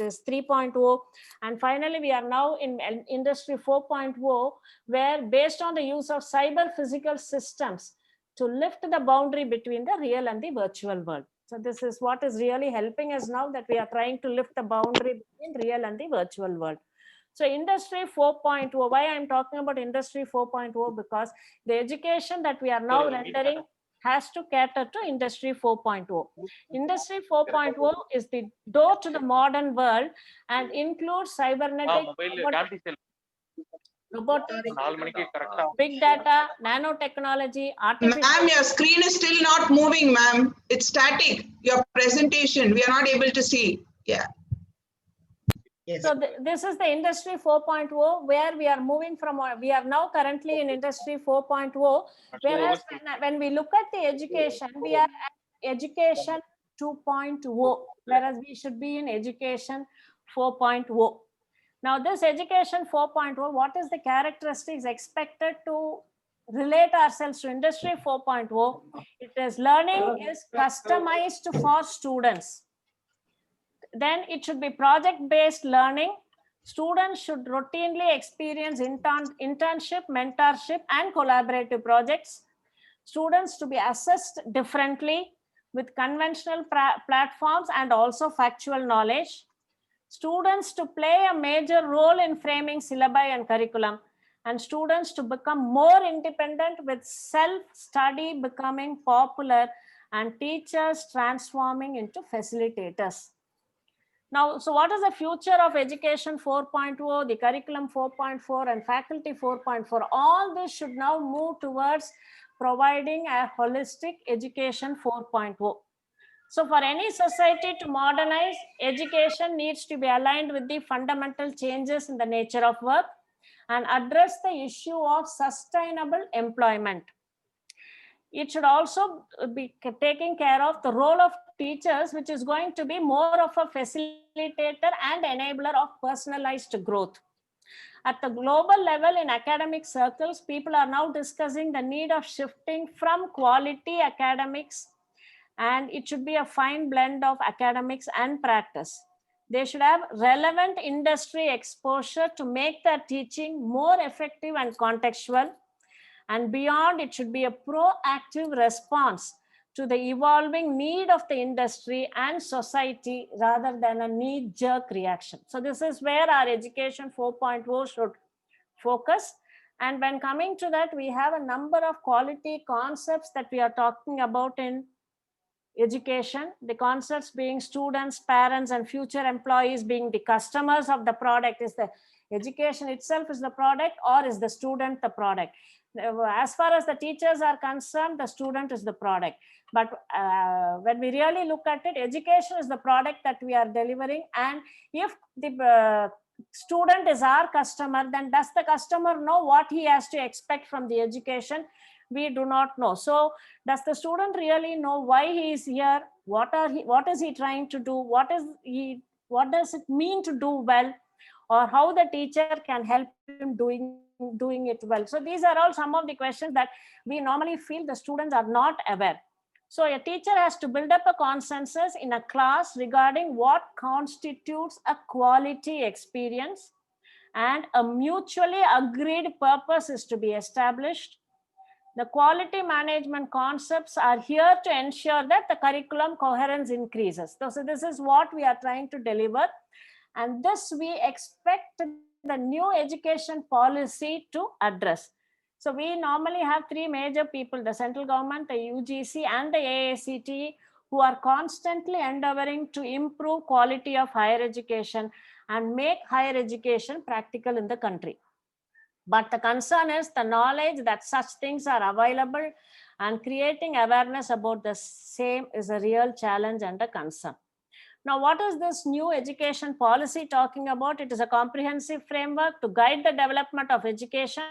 is 3.0. And finally, we are now in industry 4.0, where based on the use of cyber physical systems to lift the boundary between the real and the virtual world. So this is what is really helping us now, that we are trying to lift the boundary between real and the virtual world. So industry 4.0, why I'm talking about industry 4.0? Because the education that we are now rendering has to cater to industry 4.0. Industry 4.0 is the door to the modern world and includes cybernetic, robotics, big data, nanotechnology, artificial... Ma'am, your screen is still not moving, ma'am. It's static. Your presentation, we are not able to see. Yeah. Yes. So this is the industry 4.0, where we are moving from, we are now currently in industry 4.0, whereas when we look at the education, we are at education 2.0, whereas we should be in education 4.0. Now this education 4.0, what is the characteristics expected to relate ourselves to industry 4.0? It is learning is customized for students. Then it should be project-based learning. Students should routinely experience internship, mentorship, and collaborative projects. Students to be assessed differently with conventional platforms and also factual knowledge. Students to play a major role in framing syllabi and curriculum. And students to become more independent with self-study becoming popular and teachers transforming into facilitators. Now, so what is the future of education 4.0, the curriculum 4.4 and faculty 4.4? All this should now move towards providing a holistic education 4.0. So for any society to modernize, education needs to be aligned with the fundamental changes in the nature of work and address the issue of sustainable employment. It should also be taking care of the role of teachers, which is going to be more of a facilitator and enabler of personalized growth. At the global level, in academic circles, people are now discussing the need of shifting from quality academics, and it should be a fine blend of academics and practice. They should have relevant industry exposure to make their teaching more effective and contextual. And beyond, it should be a proactive response to the evolving need of the industry and society rather than a knee-jerk reaction. So this is where our education 4.0 should focus. And when coming to that, we have a number of quality concepts that we are talking about in education. The concepts being students, parents, and future employees being the customers of the product. Is the education itself is the product, or is the student the product? As far as the teachers are concerned, the student is the product. But when we really look at it, education is the product that we are delivering. And if the student is our customer, then does the customer know what he has to expect from the education? We do not know. So does the student really know why he is here? What is he trying to do? What does it mean to do well? Or how the teacher can help him doing it well? So these are all some of the questions that we normally feel the students are not aware. So a teacher has to build up a consensus in a class regarding what constitutes a quality experience, and a mutually agreed purpose is to be established. The quality management concepts are here to ensure that the curriculum coherence increases. So this is what we are trying to deliver. And this we expect the new education policy to address. So we normally have three major people: the central government, the UGC, and the AICTE, who are constantly endeavoring to improve quality of higher education and make higher education practical in the country. But the concern is the knowledge that such things are available, and creating awareness about the same is a real challenge and a concern. Now, what is this new education policy talking about? It is a comprehensive framework to guide the development of education.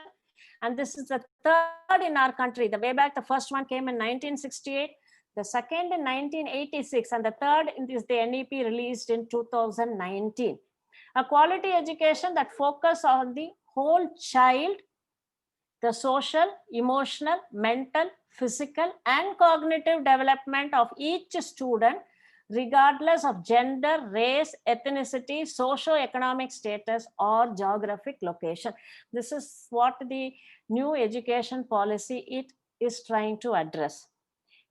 And this is the third in our country. The way back, the first one came in 1968, the second in 1986, and the third is the NEP released in 2019. A quality education that focuses on the whole child, the social, emotional, mental, physical, and cognitive development of each student, regardless of gender, race, ethnicity, socio-economic status, or geographic location. This is what the new education policy is trying to address.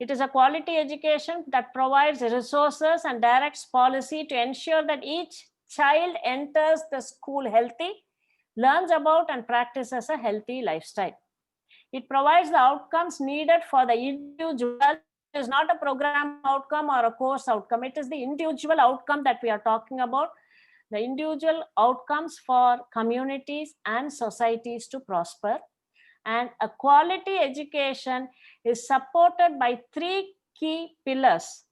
It is a quality education that provides resources and directs policy to ensure that each child enters the school healthy, learns about and practices a healthy lifestyle. It provides the outcomes needed for the individual. It is not a program outcome or a course outcome. It is the individual outcome that we are talking about, the individual outcomes for communities and societies to prosper. And a quality education is supported by three key pillars: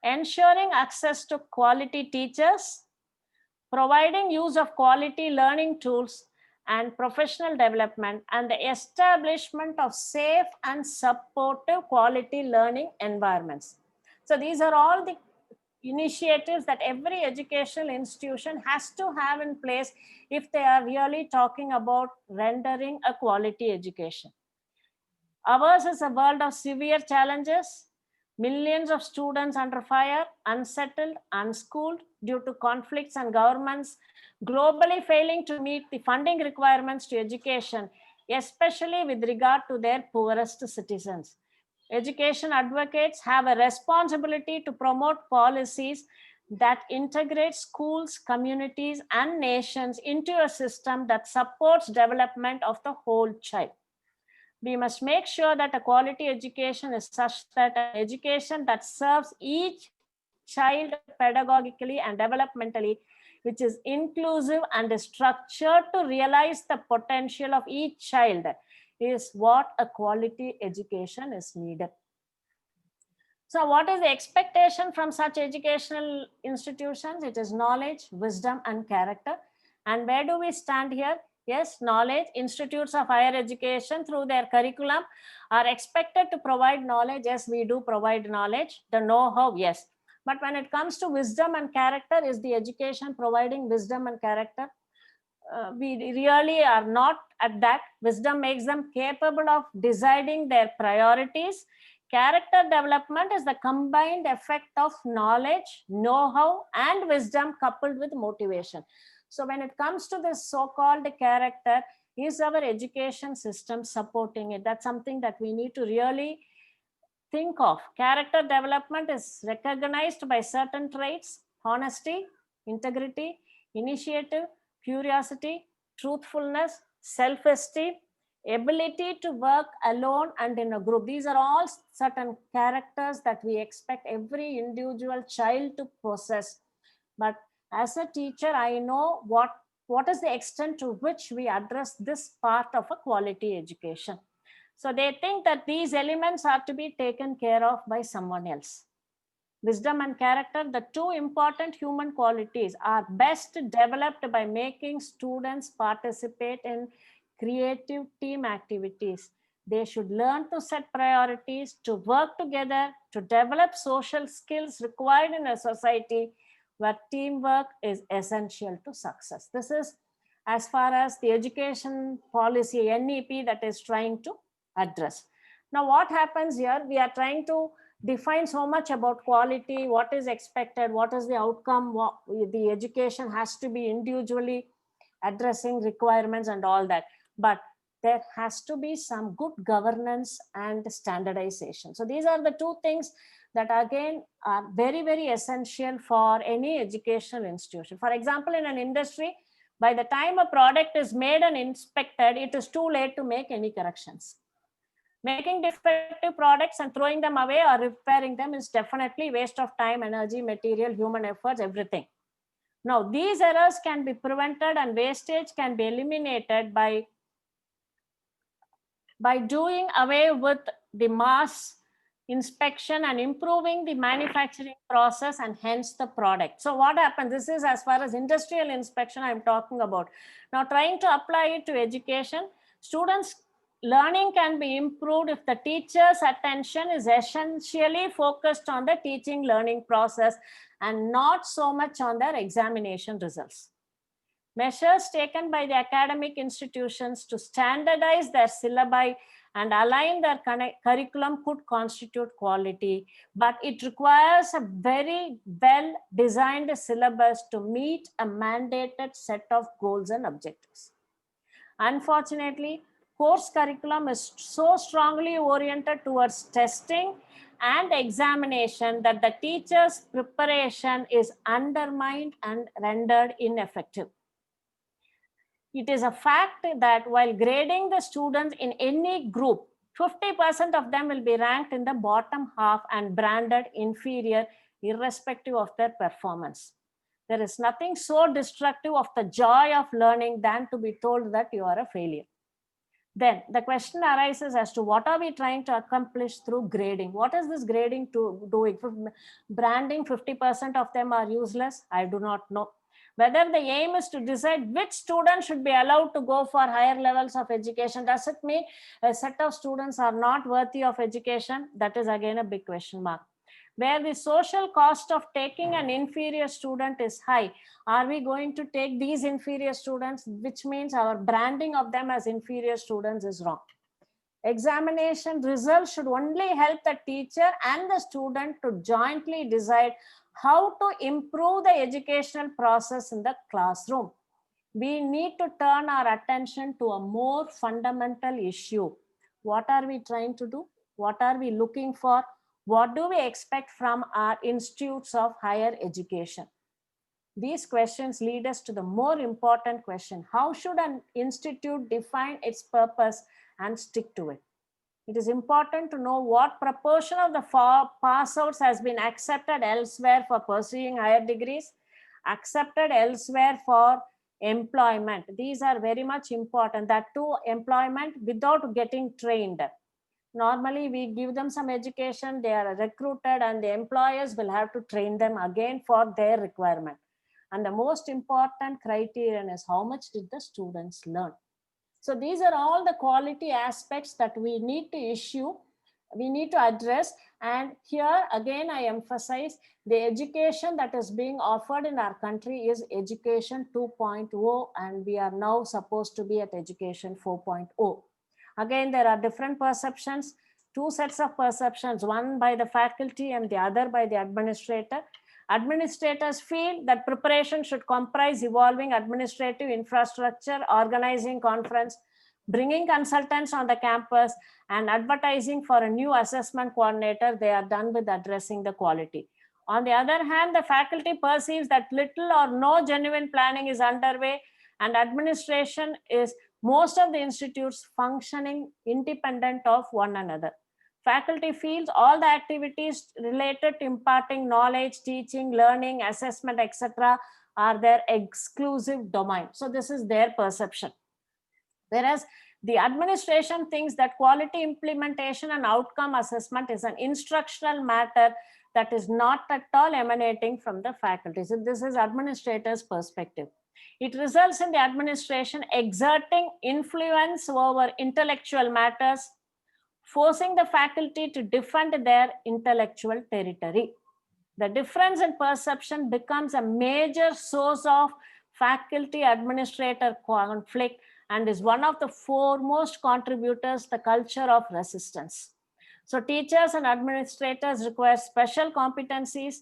ensuring access to quality teachers, providing use of quality learning tools and professional development, and the establishment of safe and supportive quality learning environments. So these are all the initiatives that every educational institution has to have in place if they are really talking about rendering a quality education. Ours is a world of severe challenges, millions of students under fire, unsettled, unschooled due to conflicts, and governments globally failing to meet the funding requirements to education, especially with regard to their poorest citizens. Education advocates have a responsibility to promote policies that integrate schools, communities, and nations into a system that supports development of the whole child. We must make sure that a quality education is such that an education that serves each child pedagogically and developmentally, which is inclusive and is structured to realize the potential of each child, is what a quality education is needed. So what is the expectation from such educational institutions? It is knowledge, wisdom, and character. And where do we stand here? Yes, knowledge. Institutes of higher education through their curriculum are expected to provide knowledge. Yes, we do provide knowledge. The know-how, yes. But when it comes to wisdom and character, is the education providing wisdom and character? We really are not at that. Wisdom makes them capable of deciding their priorities. Character development is the combined effect of knowledge, know-how, and wisdom coupled with motivation. So when it comes to this so-called character, is our education system supporting it? That's something that we need to really think of. Character development is recognized by certain traits: honesty, integrity, initiative, curiosity, truthfulness, self-esteem, ability to work alone and in a group. These are all certain characters that we expect every individual child to possess. But as a teacher, I know what is the extent to which we address this part of a quality education. So they think that these elements are to be taken care of by someone else. Wisdom and character, the two important human qualities, are best developed by making students participate in creative team activities. They should learn to set priorities, to work together, to develop social skills required in a society where teamwork is essential to success. This is as far as the education policy, NEP, that is trying to address. Now, what happens here? We are trying to define so much about quality, what is expected, what is the outcome, the education has to be individually addressing requirements and all that. But there has to be some good governance and standardization. So these are the two things that again are very, very essential for any educational institution. For example, in an industry, by the time a product is made and inspected, it is too late to make any corrections. Making defective products and throwing them away or repairing them is definitely waste of time, energy, material, human efforts, everything. Now, these errors can be prevented and wastage can be eliminated by doing away with the mass inspection and improving the manufacturing process and hence the product. So what happens? This is as far as industrial inspection I'm talking about. Now, trying to apply it to education, students' learning can be improved if the teacher's attention is essentially focused on the teaching learning process and not so much on their examination results. Measures taken by the academic institutions to standardize their syllabi and align their curriculum could constitute quality, but it requires a very well-designed syllabus to meet a mandated set of goals and objectives. Unfortunately, course curriculum is so strongly oriented towards testing and examination that the teacher's preparation is undermined and rendered ineffective. It is a fact that while grading the students in any group, 50% of them will be ranked in the bottom half and branded inferior irrespective of their performance. There is nothing so destructive of the joy of learning than to be told that you are a failure. Then the question arises as to what are we trying to accomplish through grading? What is this grading doing? Branding 50% of them are useless? I do not know. Whether the aim is to decide which students should be allowed to go for higher levels of education. Does it mean a set of students are not worthy of education? That is again a big question mark. Where the social cost of taking an inferior student is high, are we going to take these inferior students, which means our branding of them as inferior students is wrong. Examination results should only help the teacher and the student to jointly decide how to improve the educational process in the classroom. We need to turn our attention to a more fundamental issue. What are we trying to do? What are we looking for? What do we expect from our institutes of higher education? These questions lead us to the more important question: how should an institute define its purpose and stick to it? It is important to know what proportion of the pass outs has been accepted elsewhere for pursuing higher degrees, accepted elsewhere for employment. These are very much important. That too, employment without getting trained. Normally, we give them some education, they are recruited, and the employers will have to train them again for their requirement. And the most important criterion is how much did the students learn. So these are all the quality aspects that we need to we need to address. And here again, I emphasize the education that is being offered in our country is education 2.0, and we are now supposed to be at education 4.0. Again, there are different perceptions, two sets of perceptions, one by the faculty and the other by the administrator. Administrators feel that preparation should comprise evolving administrative infrastructure, organizing conference, bringing consultants on the campus, and advertising for a new assessment coordinator. They are done with addressing the quality. On the other hand, the faculty perceives that little or no genuine planning is underway, and administration is most of the institutes functioning independent of one another. Faculty feels all the activities related to imparting knowledge, teaching, learning, assessment, etc. are their exclusive domain. So this is their perception. Whereas the administration thinks that quality implementation and outcome assessment is an instructional matter that is not at all emanating from the faculty. So this is administrator's perspective. It results in the administration exerting influence over intellectual matters, forcing the faculty to defend their intellectual territory. The difference in perception becomes a major source of faculty administrator conflict and is one of the foremost contributors to the culture of resistance. So teachers and administrators require special competencies,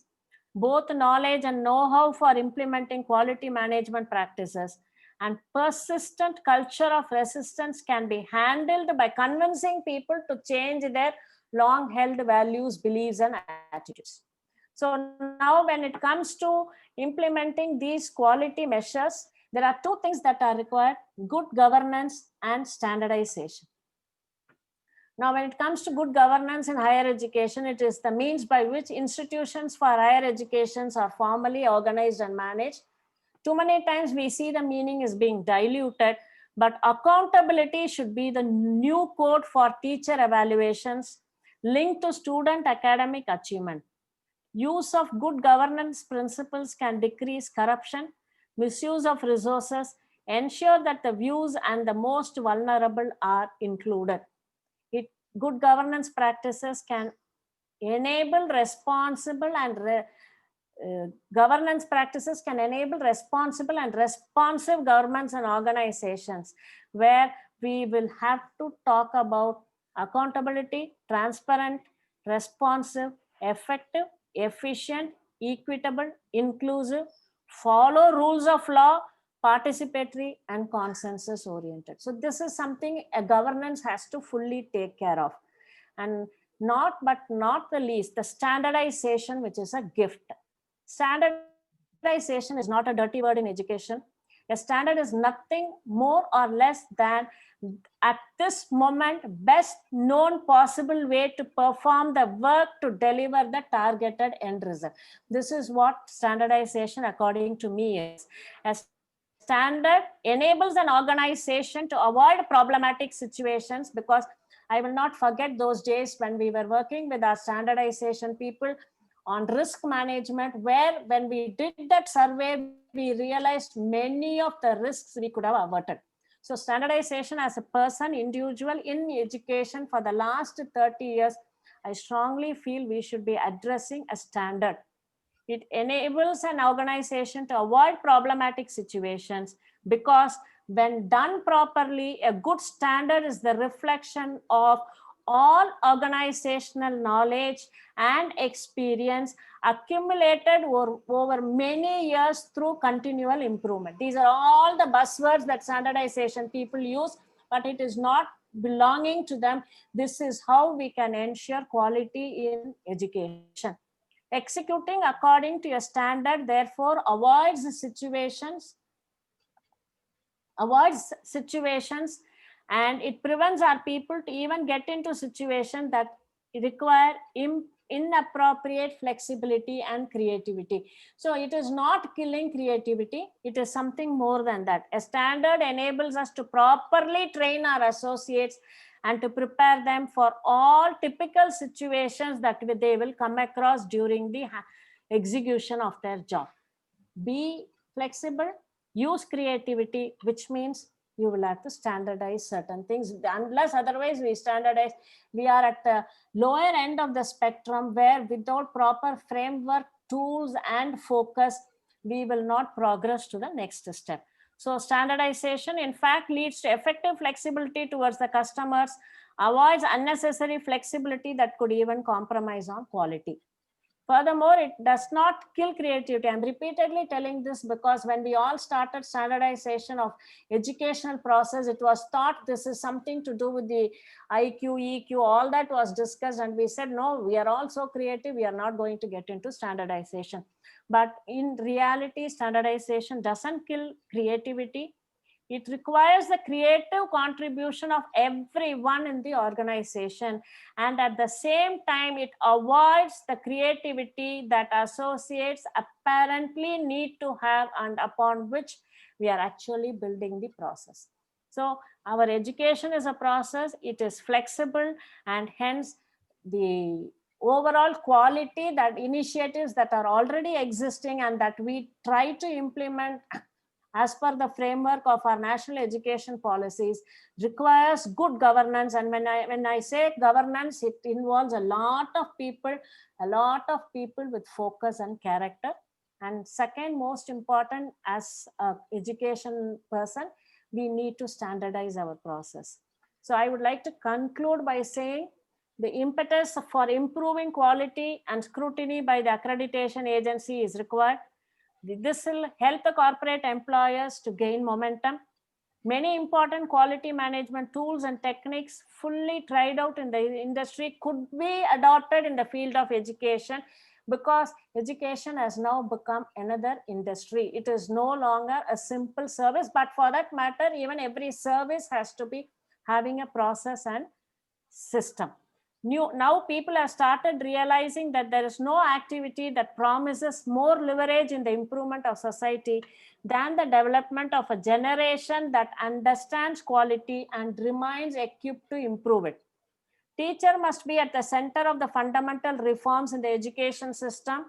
both knowledge and know-how for implementing quality management practices. And persistent culture of resistance can be handled by convincing people to change their long-held values, beliefs, and attitudes. So now when it comes to implementing these quality measures, there are two things that are required: good governance and standardization. Now, when it comes to good governance in higher education, it is the means by which institutions for higher educations are formally organized and managed. Too many times we see the meaning is being diluted, but accountability should be the new code for teacher evaluations linked to student academic achievement. Use of good governance principles can decrease corruption, misuse of resources, ensure that the views and the most vulnerable are included. Good governance practices can enable responsible and governance practices can enable responsible and responsive governments and organizations, where we will have to talk about accountability, transparent, responsive, effective, efficient, equitable, inclusive, follow rules of law, participatory, and consensus oriented. So this is something a governance has to fully take care of. And not the least, the standardization, which is a gift. Standardization is not a dirty word in education. A standard is nothing more or less than, at this moment, best known possible way to perform the work to deliver the targeted end result. This is what standardization, according to me, is. A standard enables an organization to avoid problematic situations, because I will not forget those days when we were working with our standardization people on risk management, where when we did that survey, we realized many of the risks we could have averted. So standardization as a person, individual in education for the last 30 years, I strongly feel we should be addressing a standard. It enables an organization to avoid problematic situations, because when done properly, a good standard is the reflection of all organizational knowledge and experience accumulated over many years through continual improvement. These are all the buzzwords that standardization people use, but it is not belonging to them. This is how we can ensure quality in education. Executing according to a standard, therefore, avoids situations, and it prevents our people to even get into situations that require inappropriate flexibility and creativity. So it is not killing creativity, it is something more than that. A standard enables us to properly train our associates and to prepare them for all typical situations that they will come across during the execution of their job. Be flexible, use creativity, which means you will have to standardize certain things. Unless otherwise we standardize, we are at the lower end of the spectrum, where without proper framework, tools, and focus, we will not progress to the next step. So standardization, in fact, leads to effective flexibility towards the customers, avoids unnecessary flexibility that could even compromise on quality. Furthermore, it does not kill creativity. I'm repeatedly telling this because when we all started standardization of educational process, it was thought this is something to do with the IQ, EQ, all that was discussed. And we said, no, we are all so creative, we are not going to get into standardization. But in reality, standardization doesn't kill creativity. It requires the creative contribution of everyone in the organization. And at the same time, it avoids the creativity that associates apparently need to have, and upon which we are actually building the process. So our education is a process, it is flexible, and hence the overall quality, that initiatives that are already existing and that we try to implement as per the framework of our national education policies, requires good governance. And when I say governance, it involves a lot of people with focus and character. And second most important, as an education person, we need to standardize our process. So I would like to conclude by saying the impetus for improving quality and scrutiny by the accreditation agency is required. This will help the corporate employers to gain momentum. Many important quality management tools and techniques fully tried out in the industry could be adopted in the field of education, because education has now become another industry. It is no longer a simple service, but for that matter, even every service has to be having a process and system. Now people have started realizing that there is no activity that promises more leverage in the improvement of society than the development of a generation that understands quality and remains equipped to improve it. Teacher must be at the center of the fundamental reforms in the education system.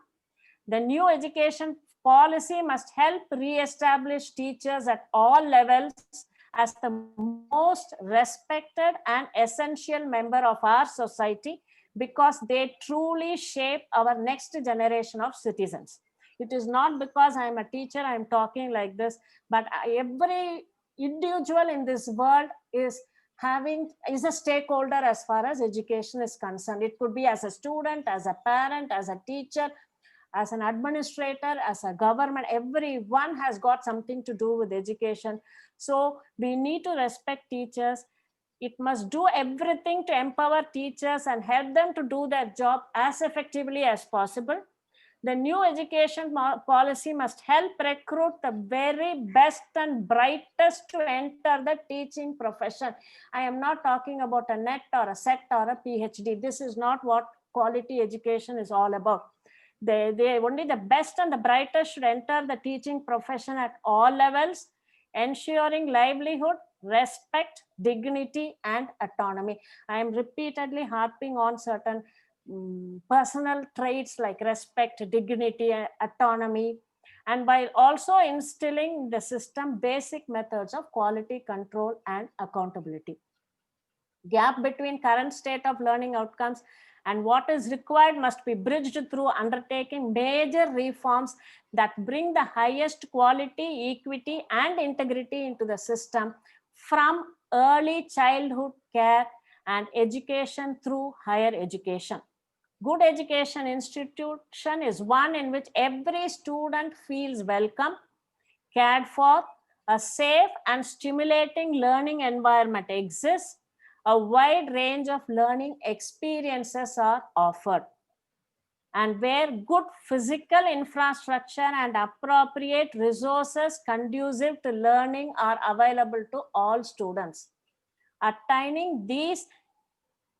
The new education policy must help re-establish teachers at all levels as the most respected and essential member of our society, because they truly shape our next generation of citizens. It is not because I am a teacher I am talking like this, but every individual in this world is is a stakeholder as far as education is concerned. It could be as a student, as a parent, as a teacher, as an administrator, as a government. Everyone has got something to do with education. So we need to respect teachers. It must do everything to empower teachers and help them to do their job as effectively as possible. The new education policy must help recruit the very best and brightest to enter the teaching profession. I am not talking about a NET or a SET or a PhD. This is not what quality education is all about. They only the best and the brightest should enter the teaching profession at all levels, ensuring livelihood, respect, dignity, and autonomy. I am repeatedly harping on certain personal traits like respect, dignity, and autonomy, and while also instilling in the system basic methods of quality control and accountability. Gap between current state of learning outcomes and what is required must be bridged through undertaking major reforms that bring the highest quality, equity, and integrity into the system, from early childhood care and education through higher education. Good education institution is one in which every student feels welcome, cared for, a safe and stimulating learning environment exists, a wide range of learning experiences are offered, and where good physical infrastructure and appropriate resources conducive to learning are available to all students. Attaining these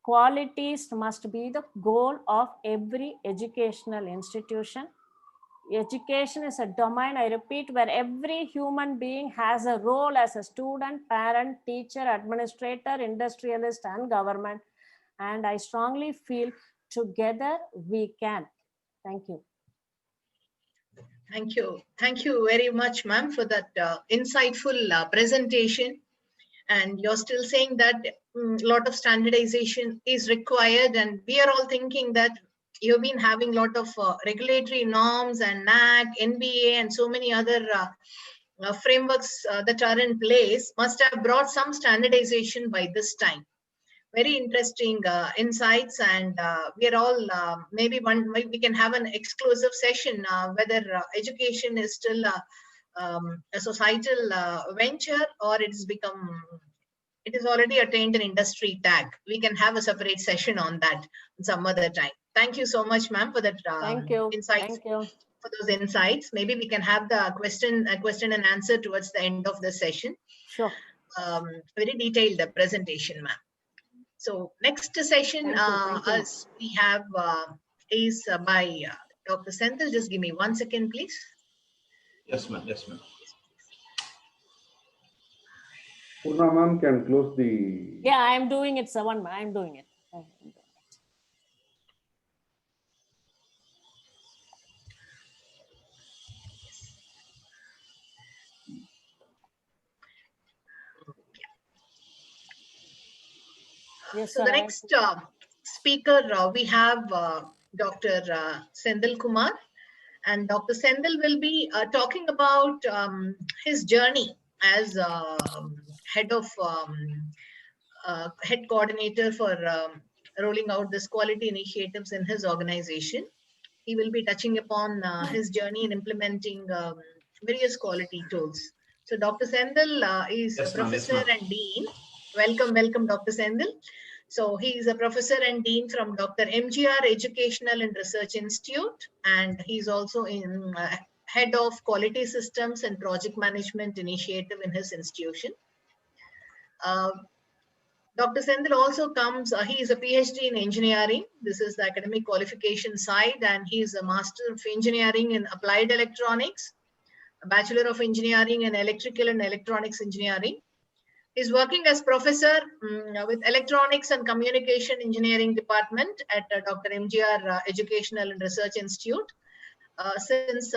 qualities must be the goal of every educational institution. Education is a domain, I repeat, where every human being has a role as a student, parent, teacher, administrator, industrialist, and government. And I strongly feel together we can. Thank you. Thank you. Thank you very much, ma'am, for that insightful presentation. And you're still saying that a lot of standardization is required, and we are all thinking that you've been having a lot of regulatory norms and NAC, NBA, and so many other frameworks that are in place must have brought some standardization by this time. Very interesting insights, and we are all maybe we can have an exclusive session whether education is still a societal venture, or it has already attained an industry tag. We can have a separate session on that some other time. Thank you so much, ma'am, for that Thank you. insights. Thank you. For those insights. Maybe we can have the question and answer towards the end of the session. Sure. Very detailed presentation, ma'am. So next session as we have is by Dr. Senthil. Just give me 1 second, please. Yes, ma'am. Yes, ma'am. Purna ma'am can close the... Yeah, I'm doing it, Savan. I'm doing it. Yes, so sir, the next speaker, we have Dr. Senthil Kumar, and Dr. Senthil will be talking about his journey as head coordinator for rolling out this quality initiatives in his organization. He will be touching upon his journey in implementing various quality tools. So Dr. Senthil is a professor and dean. Welcome, Dr. Senthil. So he is a professor and dean from Dr. MGR Educational and Research Institute, and he's also in head of quality systems and project management initiative in his institution. Dr. Senthil also comes, he is a PhD in engineering. This is the academic qualification side, and he is a Master of Engineering in Applied Electronics, a Bachelor of Engineering in Electrical and Electronics Engineering. He's working as professor with Electronics and Communication Engineering Department at Dr. MGR Educational and Research Institute since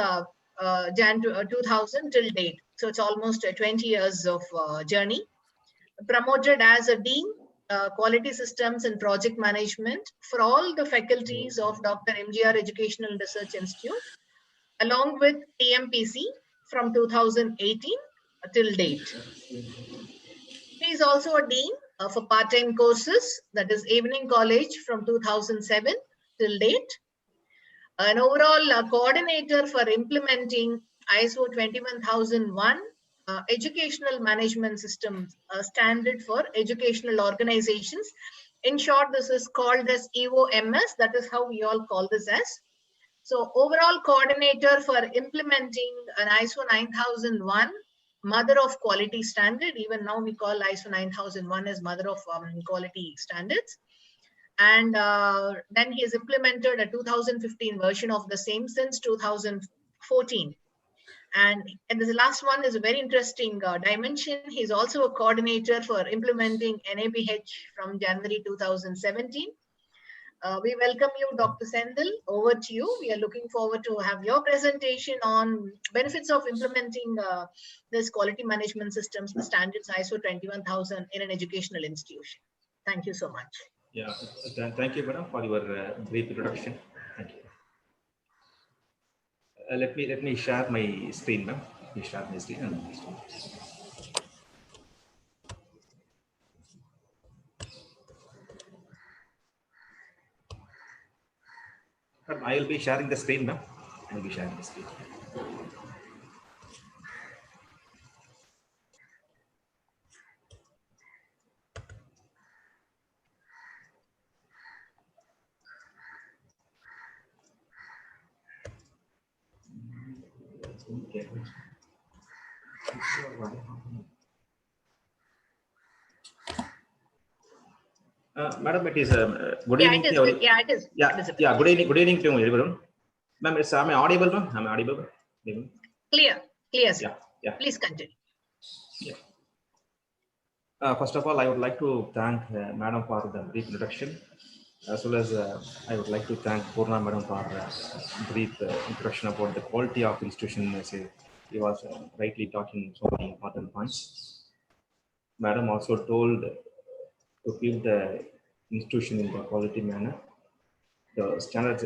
Jan 2000 till date. So it's almost 20 years of journey. Promoted as a dean, quality systems and project management for all the faculties of Dr. MGR Educational and Research Institute, along with TMPC from 2018 till date. He is also a dean for part-time courses, that is evening college from 2007 till date. An overall coordinator for implementing ISO 21001 educational management system standard for educational organizations. In short, this is called as EOMS. That is how we all call this as. So overall coordinator for implementing an ISO 9001 mother of quality standard. Even now we call ISO 9001 as mother of quality standards. And then he has implemented a 2015 version of the same since 2014. And the last one is a very interesting dimension. He's also a coordinator for implementing NABH from January 2017. We welcome you, Dr. Sendil. Over to you. We are looking forward to have your presentation on benefits of implementing this quality management systems, the standards ISO 21000 in an educational institution. Thank you so much. Yeah, thank you, madam, for your brief introduction. Thank you. Let me share my screen, ma'am. Let me share my screen. I will be sharing the screen, ma'am. I will be sharing the screen. Okay. Madam, it is good evening. It is. Yeah. Good evening to everyone. Ma'am, am I audible, ma'am? Am I audible? Clear, sir. Yeah. Please continue. Yeah. First of all, I would like to thank Madam for the brief introduction, as well as I would like to thank Purna Madam for brief introduction about the quality of institution. He was rightly talking so many important points. Madam also told to keep the institution in the quality manner. The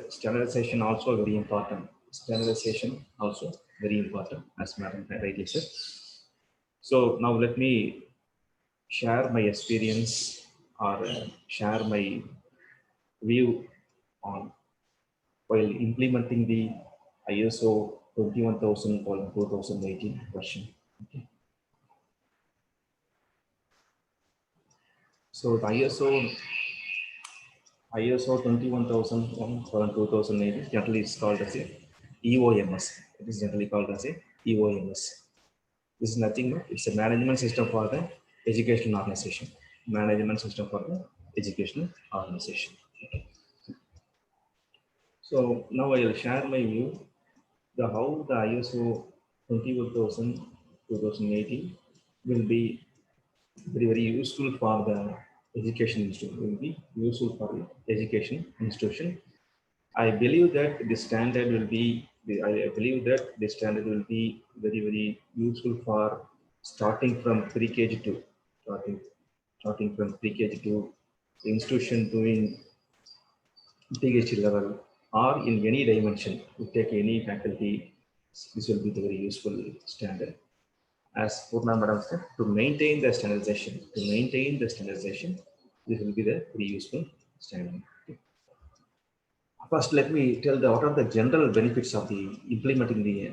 standardization also very important. Standardization also very important, as Madam rightly said. So now let me share my experience or share my view on while implementing the ISO 21000:2018 version. Okay. So the ISO 21001:2018 generally is called as a EOMS. It is generally called as a EOMS. This is nothing but it's a management system for the educational organization. Management system for the educational organization. Okay. So now I will share my view how the ISO 21000:2018 will be very useful for the education institution. Will be useful for the education institution. I believe that the standard will be. I believe that the standard will be very useful for starting from pre-KG to starting from pre-KG to the institution doing PhD level or in any dimension. You take any faculty, this will be the very useful standard. As Purna Madam said, to maintain the standardization, this will be the very useful standard. First, let me tell what are the general benefits of the implementing the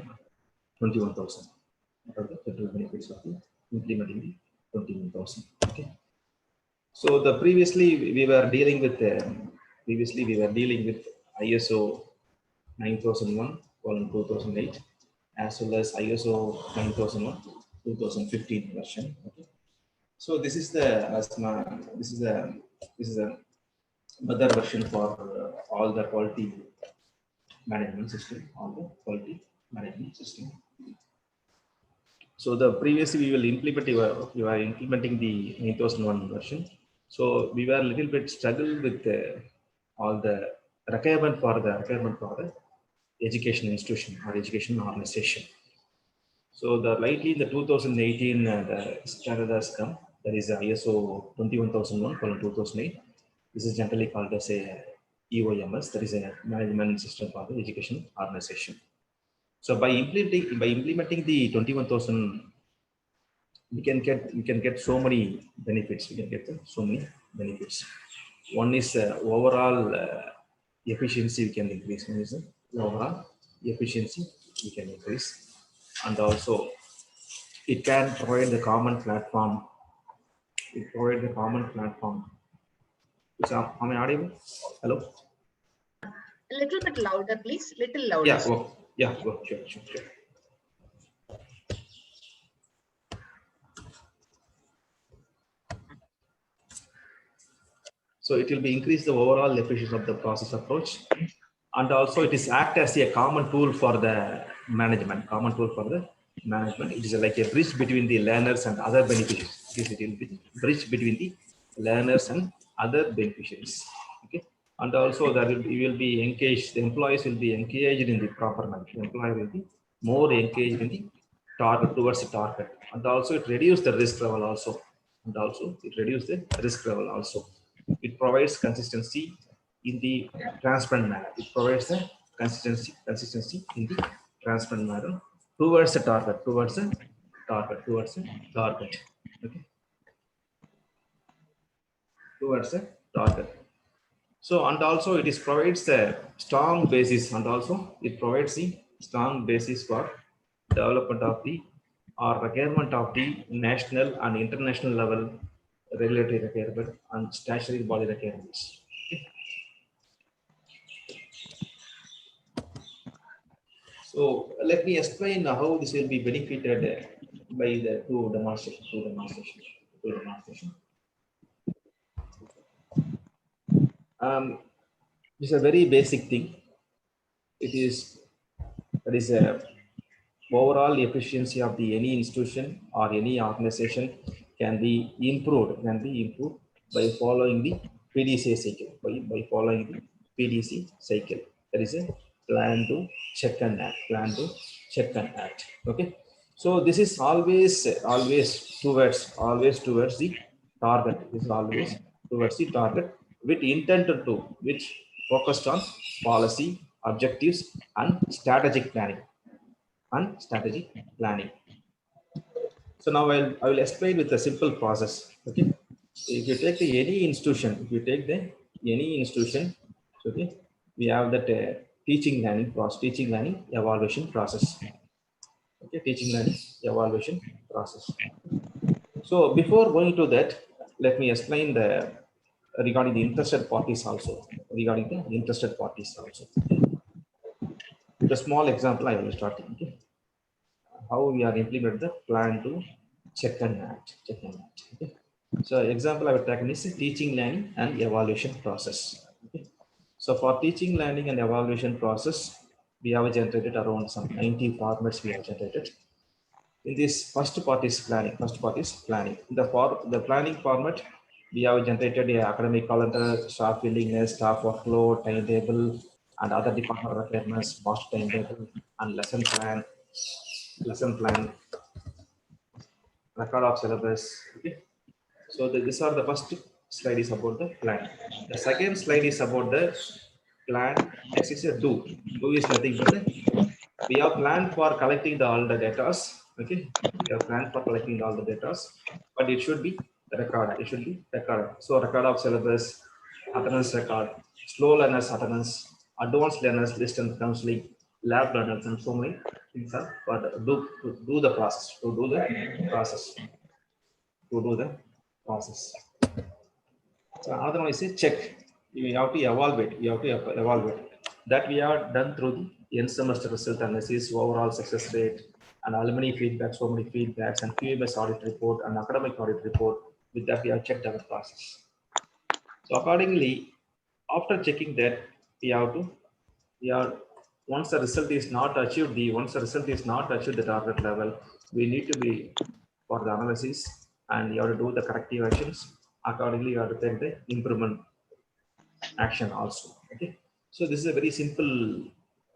21000. What are the general benefits of the implementing the 21000? Okay. So the previously we were dealing with ISO 9001:2008 as well as ISO 9001:2015 version. Okay. So this is the mother version for all the quality management system. So the previously we were implementing the 9001 version. So we were a little bit struggled with all the requirement for the education institution or education organization. So the lately the 2018 the standard has come, that is ISO 21001:2008. This is generally called as a EOMS, that is a management system for the education organization. So by implementing the 21000 we can get so many benefits. We can get so many benefits. One is overall efficiency we can increase. One is overall efficiency we can increase, and also it can provide the common platform. It provide the common platform. Am I audible? Hello. A little bit louder, please. Little louder. Yeah. Go. Yeah. Go. Sure. So it will be increase the overall efficiency of the process approach, and also it is act as a common tool for the management. Common tool for the management. It is like a bridge between the learners and other beneficiaries. It will be bridge between the learners and other beneficiaries. Okay, and also that you will be engaged. The employees will be engaged in the proper manner. The employee will be more engaged in the target towards the target, and also it reduces the risk level also, and also it reduces the risk level also. It provides consistency in the transparent manner. It provides the consistency in the transparent manner towards the target, okay, towards the target. So, and also it is provides a strong basis, and also it provides the strong basis for development of the or requirement of the national and international level regulatory requirement and statutory body requirements. Okay. So let me explain how this will be benefited by the two demonstration. It's a very basic thing. It is that is a overall efficiency of the any institution or any organization can be improved by following the PDCA cycle, by following the PDC cycle. That is a plan to check and act. Okay. So this is always towards the target. This is always towards the target with intent to which focused on policy, objectives, and strategic planning. So now I will explain with a simple process. Okay. If you take any institution, okay, we have that teaching learning evaluation process. Okay, teaching learning evaluation process. So before going to that, let me explain regarding the interested parties also. The small example I will start. Okay. How we are implement the plan to check and act. Okay. So example I will take is teaching, learning, and evaluation process. Okay. So for teaching, learning, and evaluation process, we have generated around some 90 formats we have generated. In this first part is planning. The planning format, we have generated a academic calendar, staff willingness, staff workload, timetable, and other department requirements, master timetable, and lesson plan, record of syllabus. Okay. So these are the first slide is about the plan. The second slide is about the plan. Next is a do. Do is nothing but we have planned for collecting all the data. Okay. We have planned for collecting all the data, but it should be recorded. So record of syllabus, attendance record, slow learners attendance, advanced learners list and counseling, lab learners, and so many things are for to do the process. So another one is a check. You have to evaluate. That we are done through the end semester result analysis, overall success rate, and alumni feedback, so many feedbacks, and QMS audit report and academic audit report. With that, we have checked our process. So accordingly, after checking that, once the result is not achieved, the target level, we need to be for the analysis, and you have to do the corrective actions. Accordingly, you have to take the improvement action also. Okay. So this is a very simple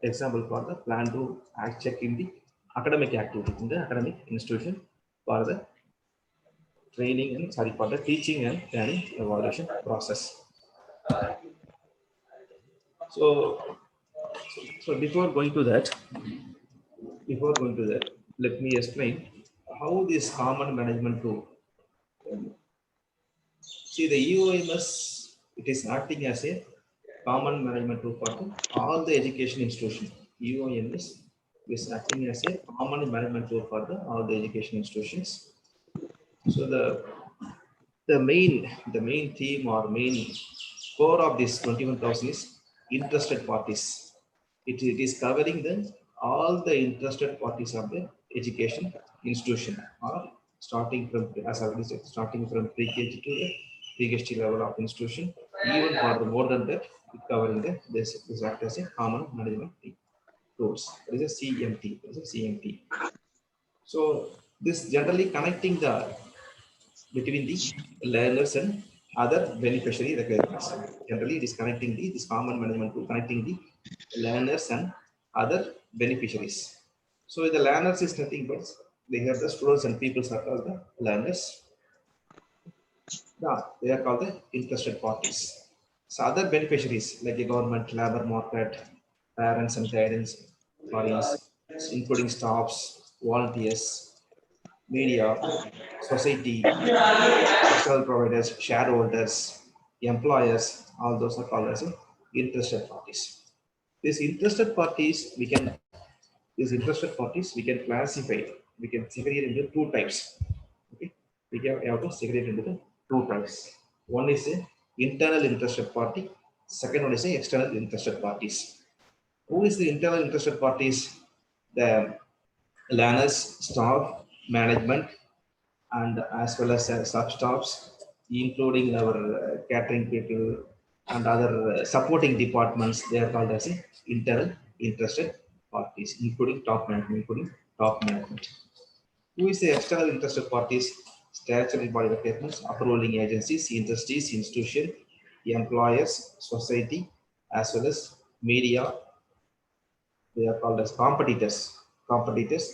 example for the plan to check in the academic activity in the academic institution for the for the teaching and learning evaluation process. So before going to that, let me explain how this common management tool. See, the EOMS, it is acting as a common management tool for all the education institutions. EOMS is acting as a common management tool for all the education institutions. So the main theme or main core of this 21,000 is interested parties. It is covering all the interested parties of the education institution, or starting from, as I already said, starting from pre-KG to the PhD level of institution. Even for the more than that, it covering this act as a common management tools. There is a CMT. There is a CMT. So this generally connecting between the learners and other beneficiary requirements. Generally, it is connecting this common management tool, connecting the learners and other beneficiaries. So the learners is nothing but they have the students and people are called the learners. Yeah, they are called the interested parties. So other beneficiaries like the government, labor market, parents and guidance bodies, including staffs, volunteers, media, society, external providers, shareholders, employers, all those are called as interested parties. These interested parties we can classify, we can segregate into two types. Okay, we have to segregate into the two types. One is a internal interested party. Second one is a external interested parties. Who is the internal interested parties? The learners, staff, management, and as well as sub-staffs, including our catering people and other supporting departments. They are called as internal interested parties, including top management. Who is the external interested parties? Statutory body requirements, approving agencies, industries, institution, employers, society, as well as media. They are called as competitors.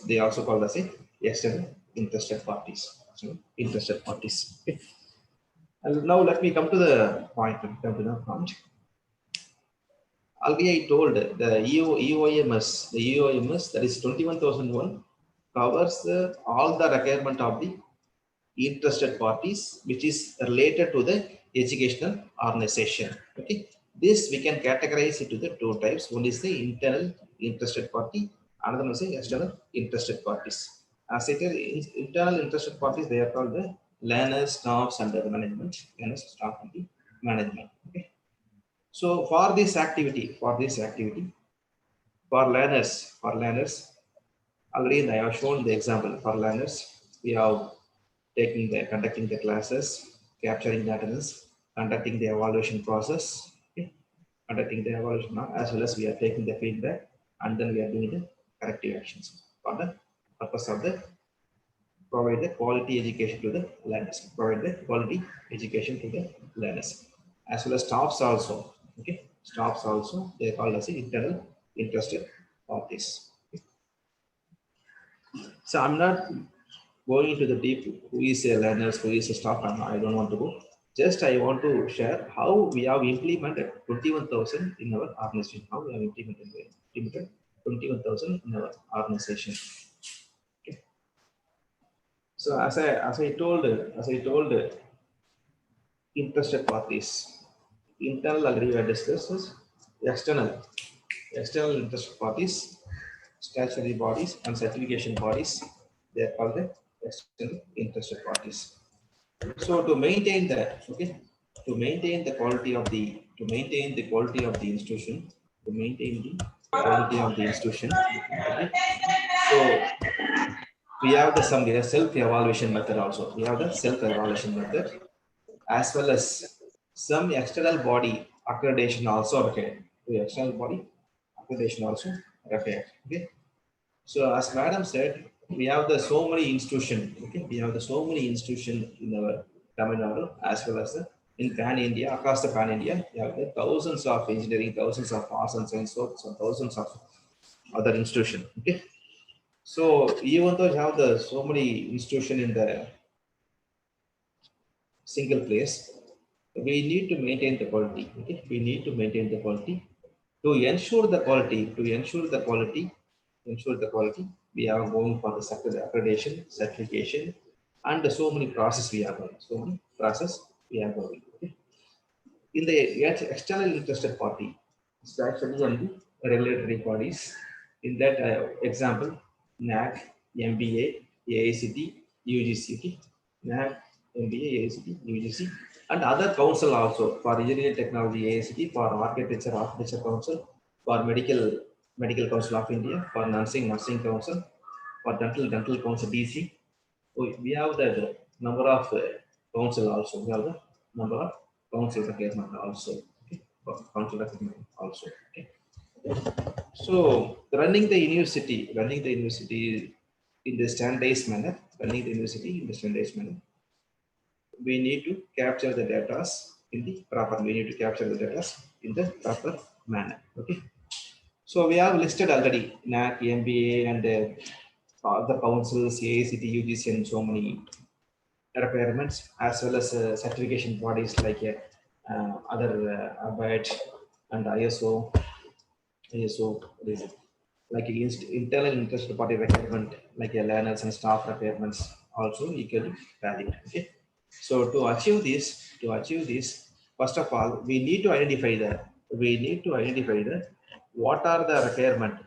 They are also called as external interested parties. So, interested parties. Okay. And now let me come to the point. Already I told the EOMS, that is 21,001, covers all the requirement of the interested parties, which is related to the educational organization. Okay, this we can categorize it to the two types. One is the internal interested party, another one is the external interested parties. As it is internal interested parties, they are called the learners, staffs, and the management. Learners, staff, and the management. Okay. So for this activity, for learners, already I have shown the example. For learners, we have conducting the classes, capturing the attendance, conducting the evaluation process, okay, conducting the evaluation as well as we are taking the feedback, and then we are doing the corrective actions for the purpose of the provide the quality education to the learners, as well as staffs also. Okay, staffs also they are called as internal interested parties. Okay. So I'm not going into the deep who is a learners, who is a staff, I don't want to go. Just I want to share how we have implemented 21,000 in our organization. How we have implemented 21,000 in our organization. Okay. So as I told, interested parties, internal already we have discussed. External interested parties, statutory bodies and certification bodies, they are called the external interested parties. So to maintain that, okay, to maintain the quality of the institution, okay, so we have the self-evaluation method also. We have the self-evaluation method as well as some external body accreditation also required. The external body accreditation also required. Okay. So as Madam said, we have the so many institutions. Okay, we have the so many institutions in our Tamil Nadu as well as in Pan India, across the Pan India. We have the thousands of engineering, thousands of arts and science, so thousands of other institutions. Okay, so even though you have the so many institutions in the single place, we need to maintain the quality. Okay, we need to maintain the quality to ensure the quality. we are going for the sector accreditation, certification, and so many process we are going. So many process we are going. Okay. In the external interested party, it's actually on the regulatory bodies. In that example, NAC, MBA, AICT, UGC, okay? NAC, MBA, AICT, UGC, and other council also for engineering technology, AICT, for architecture council, for medical council of India, for nursing council, for dental council DC. So we have the number of council also. We have the number of council requirement also. Okay. Council requirement also. Okay. So running the university in the standardized manner, we need to capture the data in the proper. We need to capture the data in the proper manner. Okay. So we have listed already NAC, MBA, and other councils, AICT, UGC, and so many requirements, as well as certification bodies like other ABAT and ISO, like internal interested party requirement, like learners and staff requirements, also equally valid. Okay. So to achieve this, first of all, we need to identify the what are the requirement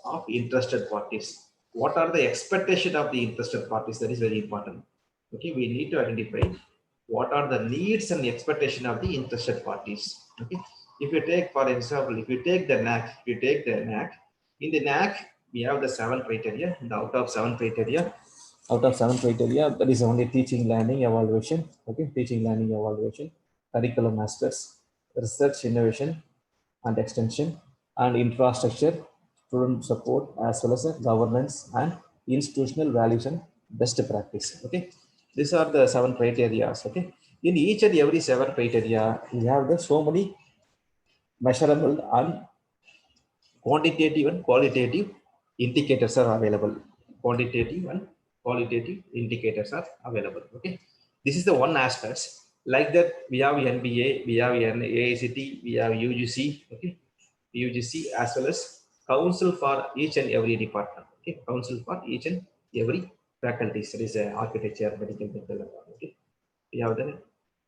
of interested parties. What are the expectation of the interested parties? That is very important. Okay, we need to identify what are the needs and the expectation of the interested parties. Okay, if you take, for example, if you take the NAC, in the NAC we have the 7 criteria, and out of 7 criteria, there is only teaching, learning, evaluation. Okay, teaching, learning, evaluation, curriculum aspects, research, innovation, and extension, and infrastructure, student support, as well as governance and institutional values and best practice. Okay, these are the 7 criteria. Okay, in each and every 7 criteria, we have the so many measurable and quantitative and qualitative indicators are available. Quantitative and qualitative indicators are available. Okay, this is the one aspect. Like that, we have NBA, we have AICT, we have UGC. Okay, UGC, as well as council for each and every department. Okay, council for each and every faculties. There is architecture, medical, dental. Okay, we have that.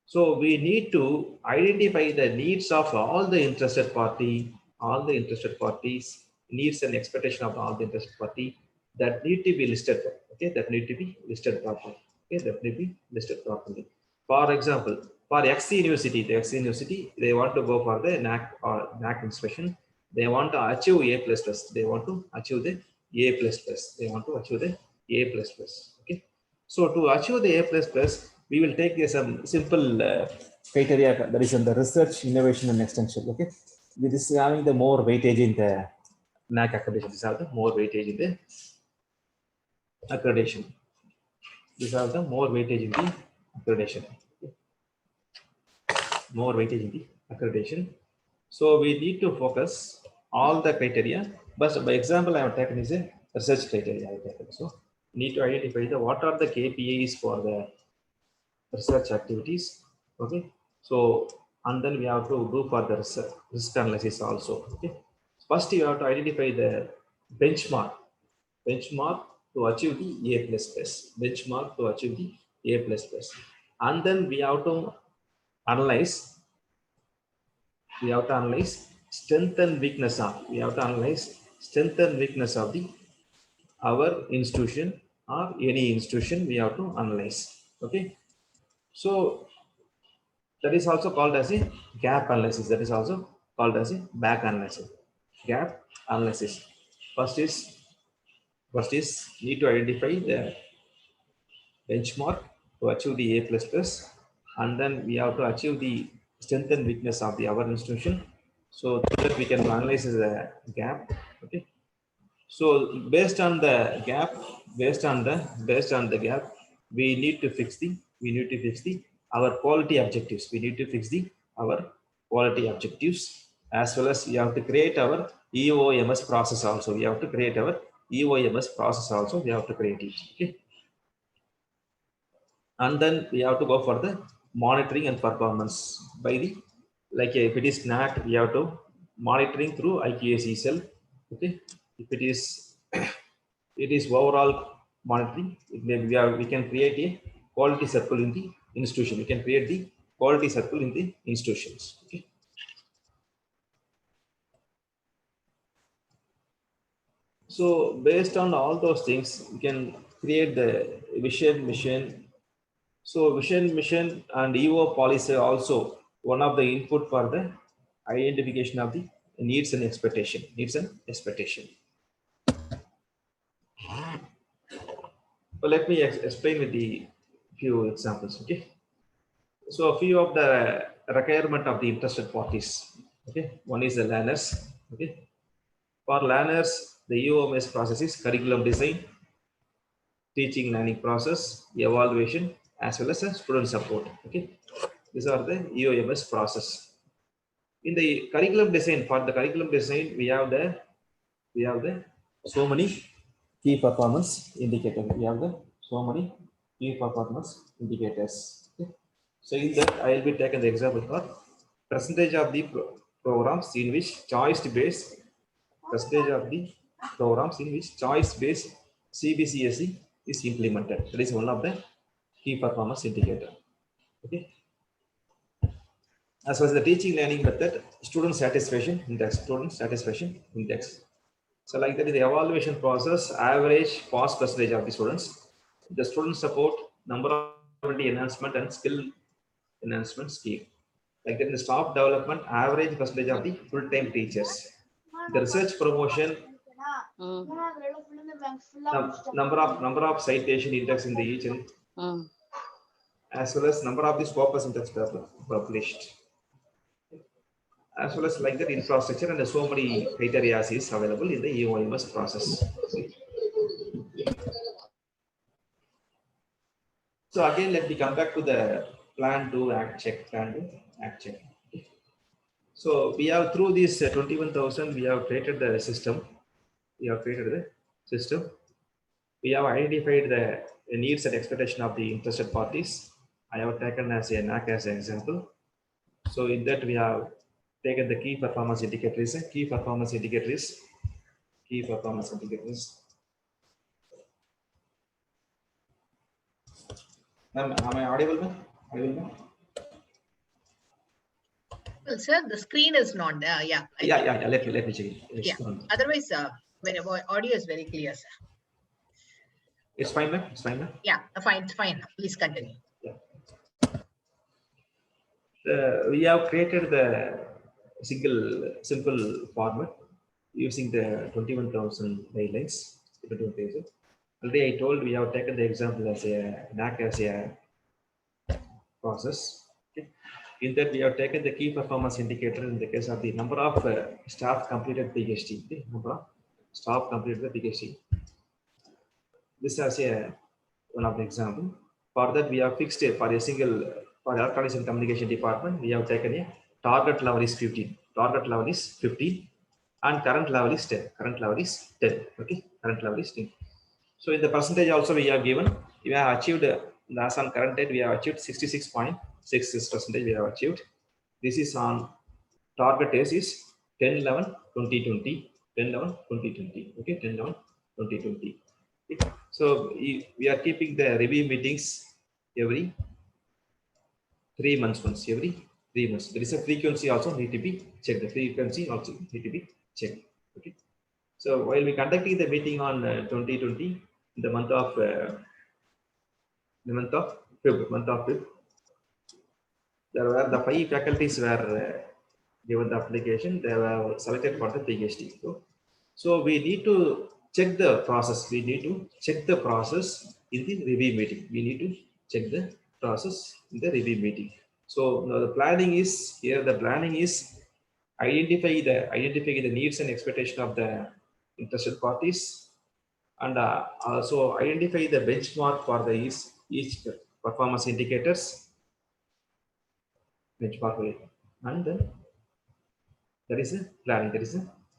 So we need to identify the needs of all the interested parties needs and expectation of all the interested party that need to be listed. Okay, that need to be listed properly. Okay, that need to be listed properly. For example, for XC University, they want to go for the NAC or NAC inspection. They want to achieve A++. They want to achieve the A++. Okay. So to achieve the A++, we will take some simple criteria that is in the research, innovation, and extension. Okay. This is having the more weightage in the NAC accreditation. These are the more weightage in the accreditation. More weightage in the accreditation. So we need to focus all the criteria. But by example, I have taken is a research criteria. So need to identify what are the KPIs for the research activities. Okay. So and then we have to do for the risk analysis also. Okay. First, you have to identify the benchmark to achieve the A++. And then we have to analyze strength and weakness of our institution or any institution. We have to analyze. Okay. So that is also called as a gap analysis. That is also called as a back analysis. Gap analysis. First is need to identify the benchmark to achieve the A++, and then we have to achieve the strength and weakness of our institution, so that we can analyze the gap. Okay. So based on the gap, we need to fix our quality objectives. As well as we have to create our EOMS process also. We have to create it. Okay. And then we have to go for the monitoring and performance by the, like if it is NAC, we have to monitoring through IQAC cell, Okay, if it is it is overall monitoring, it may be, we can create a quality circle in the institution. We can create the quality circle in the institutions. Okay. So based on all those things, we can create the vision, mission. So vision, mission, and EO policy are also one of the input for the identification of the needs and expectation. Needs and expectation. So let me explain with the few examples. Okay. So a few of the requirement of the interested parties. Okay. One is the learners. Okay. For learners, the EOMS process is curriculum design, teaching learning process, evaluation, as well as student support. Okay. These are the EOMS process. In the curriculum design, for the curriculum design, we have the so many key performance indicators. We have the so many key performance indicators. Okay. So in that, I will be taking the example for percentage of the programs in which choice-based CBCSE is implemented. That is one of the key performance indicator. Okay. As well as the teaching learning method, student satisfaction index. So like that in the evaluation process, average pass percentage of the students, the student support, number of enhancement and skill enhancement scheme. Like that in the staff development, average percentage of the full-time teachers. The research promotion, number of citation index in the each and as well as number of the scopus index published. As well as like that infrastructure and so many criteria is available in the EOMS process. So again, let me come back to the plan to act check. So we have through this 21,000, we have created the system. We have identified the needs and expectation of the interested parties. I have taken as a NAC as an example. So in that we have taken the key performance indicators. Ma'am, am I audible, ma'am? Well, sir, the screen is not there. Yeah. Let me check it. Yeah. Otherwise, when audio is very clear, sir. It's fine, ma'am. Yeah, fine. Please continue. Yeah. We have created the simple format using the 21,000 guidelines. Already I told we have taken the example as a NAC as a process. Okay. In that we have taken the key performance indicator in the case of the number of staff completed PhD. Okay. Number of staff completed the PhD. This as a one of the example. For that we have fixed it for electronics and communication department. We have taken a target level is 15. And current level is 10. Okay. Current level is 10. So in the percentage also we have given, we have achieved, as on current date, we have achieved 66.66% we have achieved. This is on target days is 10/11/2020, 10/11/2020. Okay, 10/11/2020. Okay. So we are keeping the review meetings every 3 months once, every 3 months. There is a frequency also need to be checked. Okay. So while we conducting the meeting on 2020, in the month of February, there were the 5 faculties were given the application. They were selected for the PhD. So we need to check the process. In the review meeting. So now the planning is here. The planning is identify the needs and expectation of the interested parties, and also identify the benchmark for the each performance indicators benchmark, and then there is a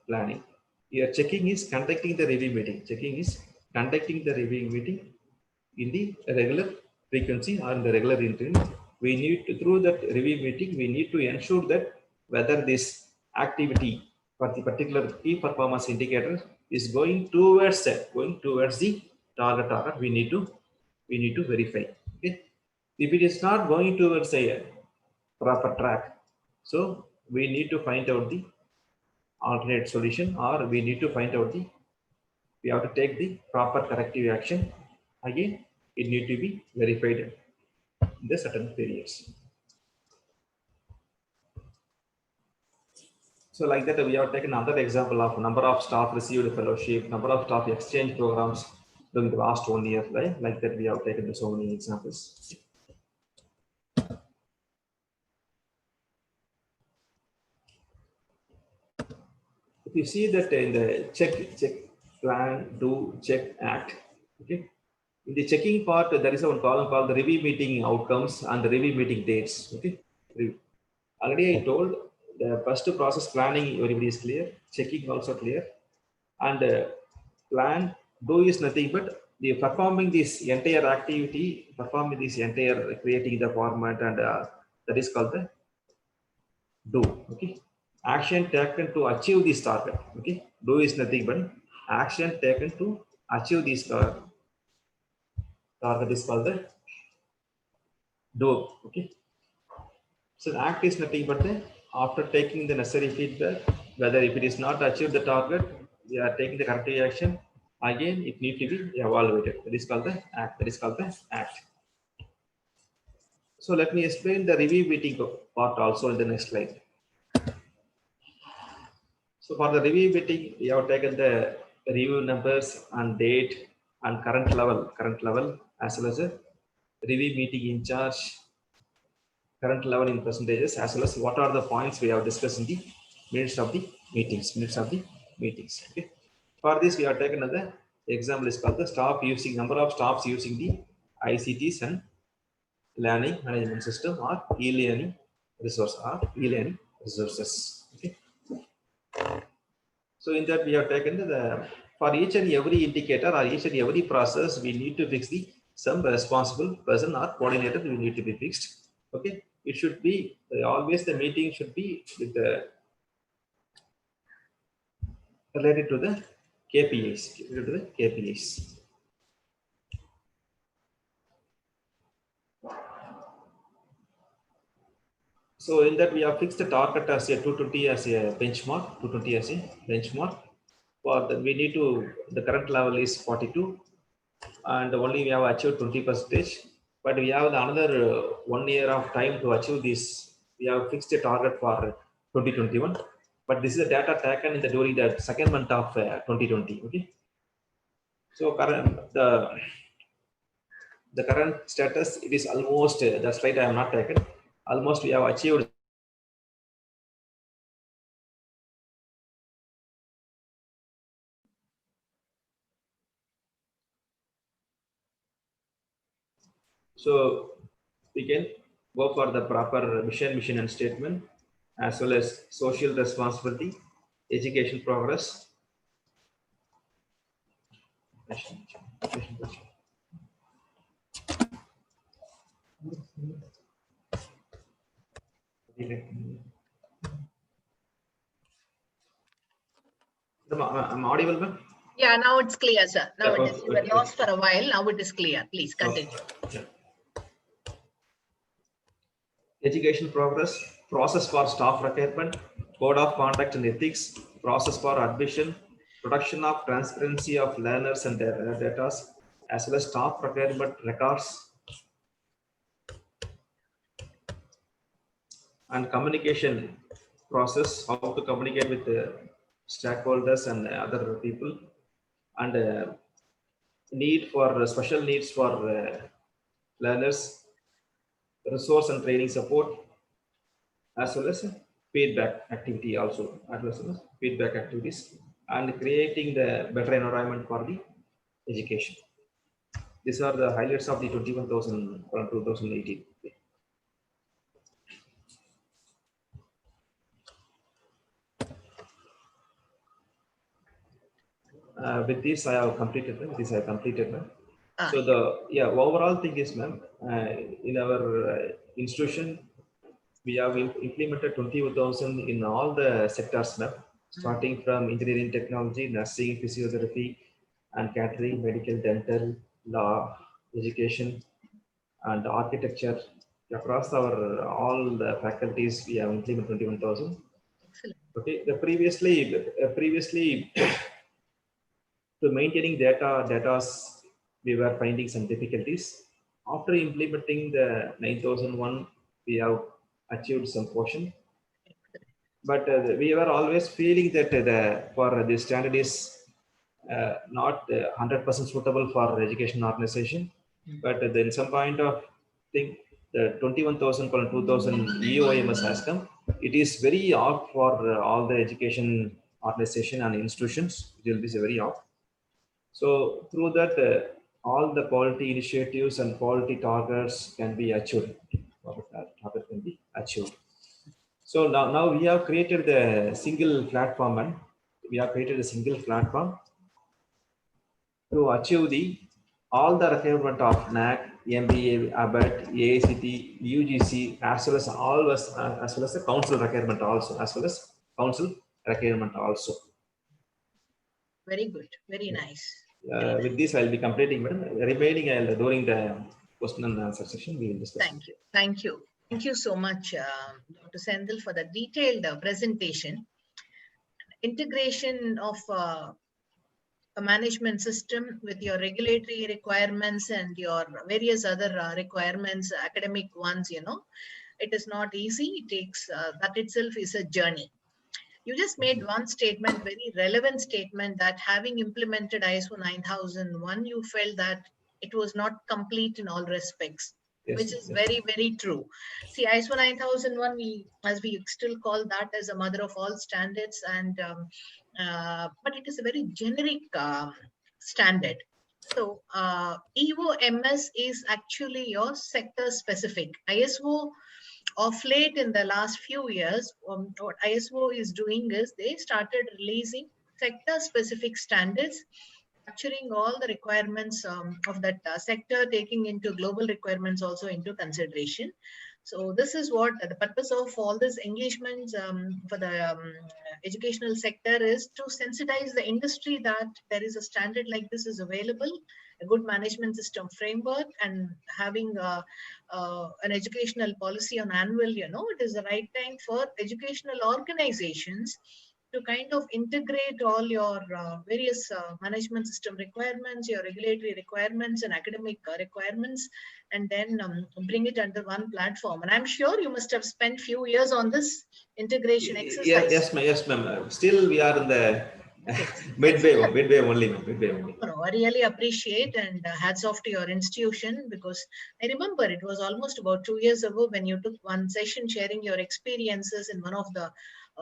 planning. Here checking is conducting the review meeting. In the regular frequency or in the regular interval. We need to, through that review meeting, we need to ensure that whether this activity for the particular key performance indicator is going towards the target. We need to verify. Okay, if it is not going towards a proper track, so we need to find out the alternate solution, or we need to find out we have to take the proper corrective action. Again, it need to be verified in the certain periods. So like that, we have taken another example of number of staff received fellowship, number of staff exchange programs during the last 1 year, right? Like that, we have taken so many examples. If you see that in the check, plan, do, check, act, okay? In the checking part, there is one column called the review meeting outcomes and the review meeting dates, okay? Already I told the first process planning, everybody is clear, checking also clear, and plan, do is nothing but the performing this entire activity, performing this entire creating the format, and that is called the do. Okay, action taken to achieve this target. Okay, do is nothing but action taken to achieve this target is called the do. Okay, so the act is nothing but the after taking the necessary feedback, whether if it is not achieved the target, we are taking the corrective action. Again, it needs to be evaluated. That is called the act. That is called the act. So let me explain the review meeting part also in the next slide. So for the review meeting, we have taken the review numbers and date and current level, as well as a review meeting in charge, current level in percentages, as well as what are the points we have discussed in the minutes of the meetings. Okay. For this, we have taken another example is called the staff using number of staffs using the ICTs and learning management system or e-learning resources. Okay. So in that we have taken the for each and every indicator or each and every process, we need to fix the some responsible person or coordinator will need to be fixed. Okay, it should be always the meeting should be with the related to the KPIs. So in that we have fixed the target as a 220 as a benchmark, For the we need to the current level is 42, and only we have achieved 20%. But we have another 1 year of time to achieve this. We have fixed a target for 2021. But this is the data taken in the during the second month of 2020. Okay. So current the current status, it is almost the slide I am not taken. Almost we have achieved. So we can go for the proper mission and statement, as well as social responsibility, education progress. I'm audible, ma'am? Yeah, now it's clear, sir. Now Yeah, it is. You were lost for a while. Now it is clear. Please continue. Okay. Education progress, process for staff requirement, code of conduct and ethics, process for admission, production of transparency of learners and their data, as well as staff requirement records, and communication process, how to communicate with the stakeholders and other people, and need for special needs for learners, resource and training support, as well as feedback activity also, as well as feedback activities, and creating the better environment for the education. These are the highlights of the 21,000 from 2018. With this, I have completed. So the overall thing is, ma'am, in our institution, we have implemented 21,000 in all the sectors, ma'am. starting from engineering, technology, nursing, physiotherapy, and catering, medical, dental, law, education, and architecture. Across our all the faculties, we have implemented 21,000. Excellent. Okay, the previously to maintaining data, we were finding some difficulties. After implementing the 9001, we have achieved some portion. But we were always feeling that for the standard is not 100% suitable for education organization. But then some point of thing, the 21,000 colon 2,000 EOMS has come. It is very odd for all the education organization and institutions. It will be very odd. So through that, all the quality initiatives and quality targets can be achieved. Target can be achieved. So now we have created the single platform, and we have created a single platform to achieve all the requirement of NAC, MBA, ABET, AICT, UGC, as well as the council requirement also, Very good. Very nice. With this, I'll be completing, madam. Remaining, during the question and answer session, we will discuss. Thank you. Thank you. Thank you so much, Dr. Sendil, for the detailed presentation. Integration of a management system with your regulatory requirements and your various other requirements, academic ones, it is not easy. It takes, that itself is a journey. You just made one statement, very relevant statement, that having implemented ISO 9001, you felt that it was not complete in all respects. Yes, which is very, very true. See, ISO 9001, as we still call that as a mother of all standards, and but it is a very generic standard. So EOMS is actually your sector specific. ISO, of late in the last few years, what ISO is doing is they started releasing sector specific standards, capturing all the requirements of that sector, taking into global requirements also into consideration. So this is what the purpose of all this engagement for the educational sector is, to sensitize the industry that there is a standard like this is available, a good management system framework, and having an educational policy on annual, it is the right time for educational organizations to kind of integrate all your various management system requirements, your regulatory requirements and academic requirements, and then bring it under one platform. And I'm sure you must have spent few years on this integration exercise. Yes, ma'am. Still, we are in the midway only. No, I really appreciate, and hats off to your institution, because I remember it was almost about 2 years ago when you took one session sharing your experiences in one of the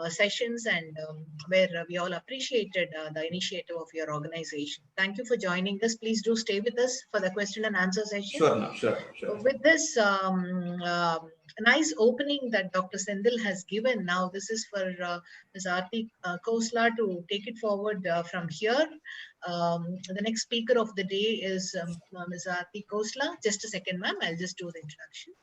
sessions, and where we all appreciated the initiative of your organization. Thank you for joining us. Please do stay with us for the question and answer session. Sure, no, sure. With this nice opening that Dr. Sendil has given, now this is for Ms. Aarti Khosla to take it forward from here. The next speaker of the day is Ms. Aarti Khosla. Just a second, ma'am. I'll just do the introduction.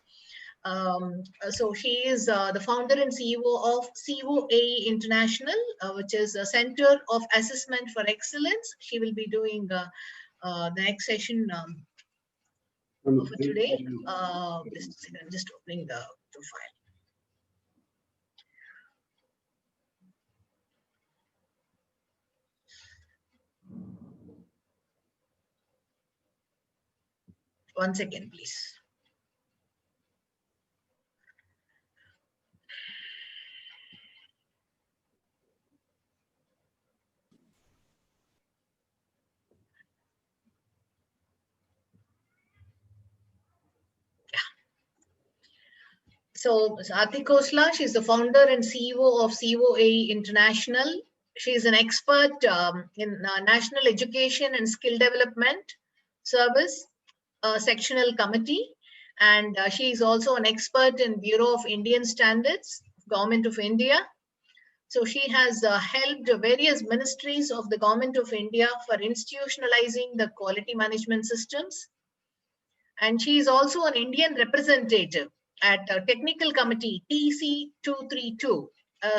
So she is the founder and CEO of COAE International, which is a Center of Assessment for Excellence. She will be doing the next session for today. Just a second, I'm just opening the profile. One second, please. So Aarti Khosla, she's the founder and CEO of COAE International. She's an expert in National Education and Skill Development Service Sectional Committee. And she is also an expert in Bureau of Indian Standards, Government of India. So she has helped various ministries of the Government of India for institutionalizing the quality management systems. And she is also an Indian representative at Technical Committee TC232,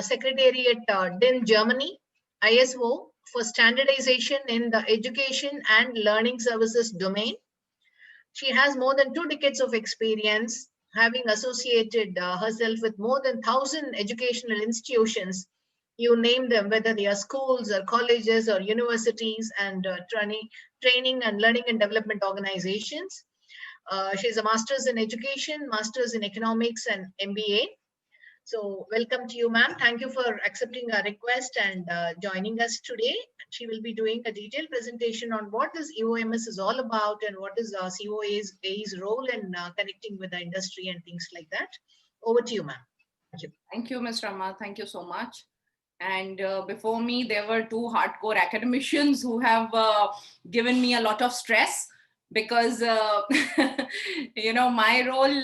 Secretariat DIN, Germany, ISO for standardization in the education and learning services domain. She has more than 2 decades of experience, having associated herself with more than 1,000 educational institutions. You name them, whether they are schools or colleges or universities and training and learning and development organizations. She has a master's in education, master's in economics, and MBA. So welcome to you, ma'am. Thank you for accepting our request and joining us today. She will be doing a detailed presentation on what this EOMS is all about and what is COA's role in connecting with the industry and things like that. Over to you, ma'am. Thank you. Thank you, Ms. Rama. Thank you so much. And before me, there were 2 hardcore academicians who have given me a lot of stress because, you know, my role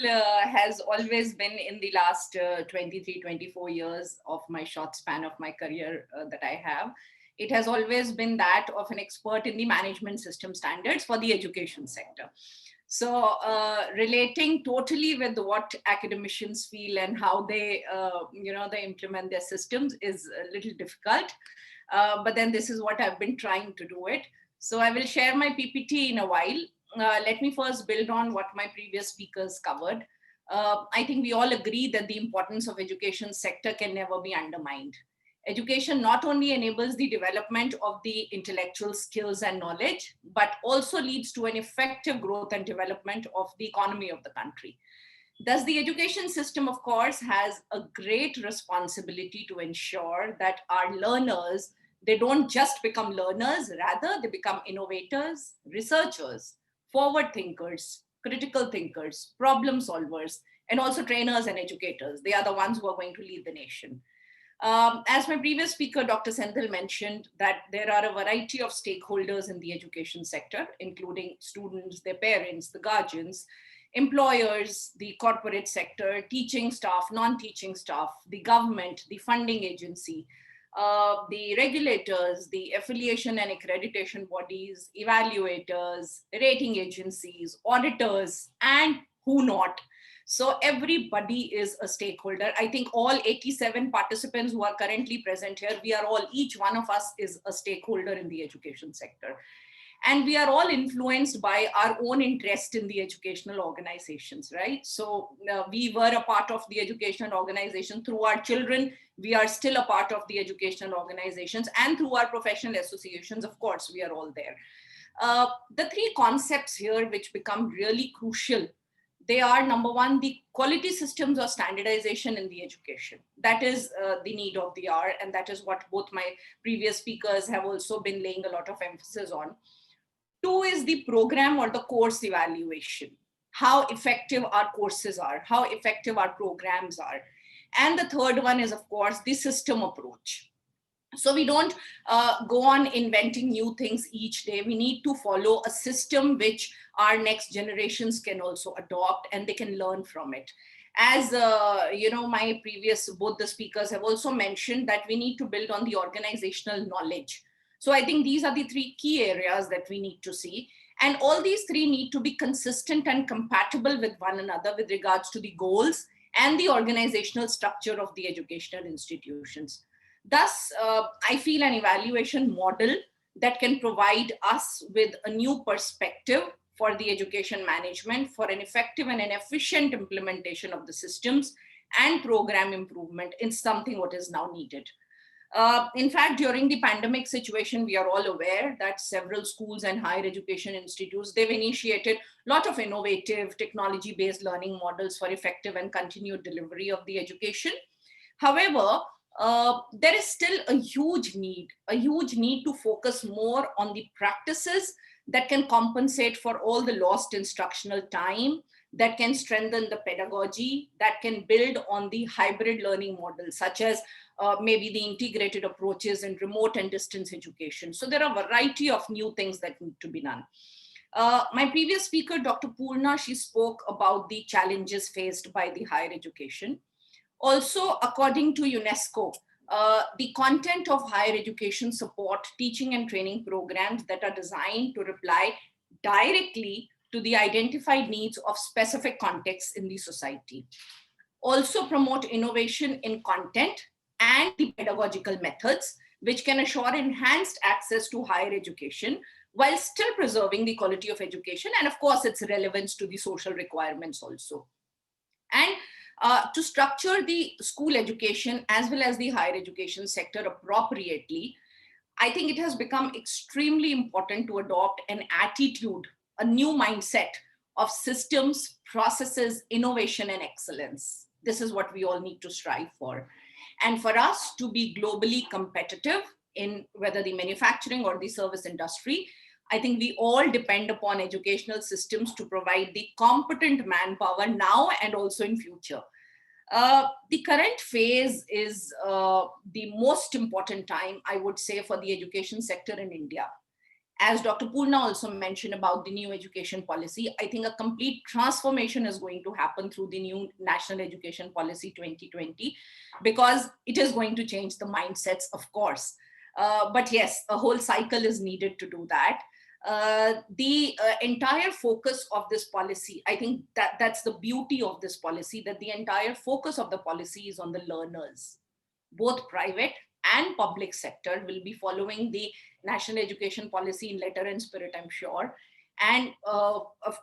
has always been in the last 23, 24 years of my short span of my career that I have. It has always been that of an expert in the management system standards for the education sector. So relating totally with what academicians feel and how they, you know, they implement their systems is a little difficult. But then this is what I've been trying to do it. So I will share my PPT in a while. Let me first build on what my previous speakers covered. I think we all agree that the importance of education sector can never be undermined. Education not only enables the development of the intellectual skills and knowledge, but also leads to an effective growth and development of the economy of the country. Thus, the education system, of course, has a great responsibility to ensure that our learners, they don't just become learners, rather they become innovators, researchers, forward thinkers, critical thinkers, problem solvers, and also trainers and educators. They are the ones who are going to lead the nation. As my previous speaker, Dr. Senthil, mentioned that there are a variety of stakeholders in the education sector, including students, their parents, the guardians, employers, the corporate sector, teaching staff, non-teaching staff, the government, the funding agency, the regulators, the affiliation and accreditation bodies, evaluators, rating agencies, auditors, and who not. So everybody is a stakeholder. I think all 87 participants who are currently present here, we are all, each one of us is a stakeholder in the education sector. And we are all influenced by our own interest in the educational organizations, right? So we were a part of the educational organization through our children. We are still a part of the educational organizations, and through our professional associations, of course, we are all there. The 3 concepts here which become really crucial, they are, number 1, the quality systems or standardization in the education. That is the need of the hour, and that is what both my previous speakers have also been laying a lot of emphasis on. 2 is the program or the course evaluation, how effective our courses are, how effective our programs are. And the 3rd one is, of course, the system approach. So we don't go on inventing new things each day. We need to follow a system which our next generations can also adopt and they can learn from it. As you know, my previous, both the speakers have also mentioned that we need to build on the organizational knowledge. So I think these are the 3 key areas that we need to see. And all these 3 need to be consistent and compatible with one another with regards to the goals and the organizational structure of the educational institutions. Thus, I feel an evaluation model that can provide us with a new perspective for the education management, for an effective and an efficient implementation of the systems and program improvement in something what is now needed. In fact, during the pandemic situation, we are all aware that several schools and higher education institutes, they've initiated a lot of innovative technology-based learning models for effective and continued delivery of the education. However, there is still a huge need to focus more on the practices that can compensate for all the lost instructional time, that can strengthen the pedagogy, that can build on the hybrid learning models, such as maybe the integrated approaches in remote and distance education. So there are a variety of new things that need to be done. My previous speaker, Dr. Poorna, she spoke about the challenges faced by the higher education. Also, according to UNESCO, the content of higher education support teaching and training programs that are designed to reply directly to the identified needs of specific contexts in the society. Also promote innovation in content and the pedagogical methods which can assure enhanced access to higher education while still preserving the quality of education and, of course, its relevance to the social requirements also. And to structure the school education as well as the higher education sector appropriately, I think it has become extremely important to adopt an attitude, a new mindset of systems, processes, innovation, and excellence. This is what we all need to strive for. And for us to be globally competitive in whether the manufacturing or the service industry, I think we all depend upon educational systems to provide the competent manpower now and also in future. The current phase is the most important time, I would say, for the education sector in India. As Dr. Purna also mentioned about the new education policy, I think a complete transformation is going to happen through the new National Education Policy 2020, because it is going to change the mindsets, of course. But yes, a whole cycle is needed to do that. The entire focus of this policy, I think that's the beauty of this policy, that the entire focus of the policy is on the learners. Both private and public sector will be following the national education policy in letter and spirit, I'm sure. And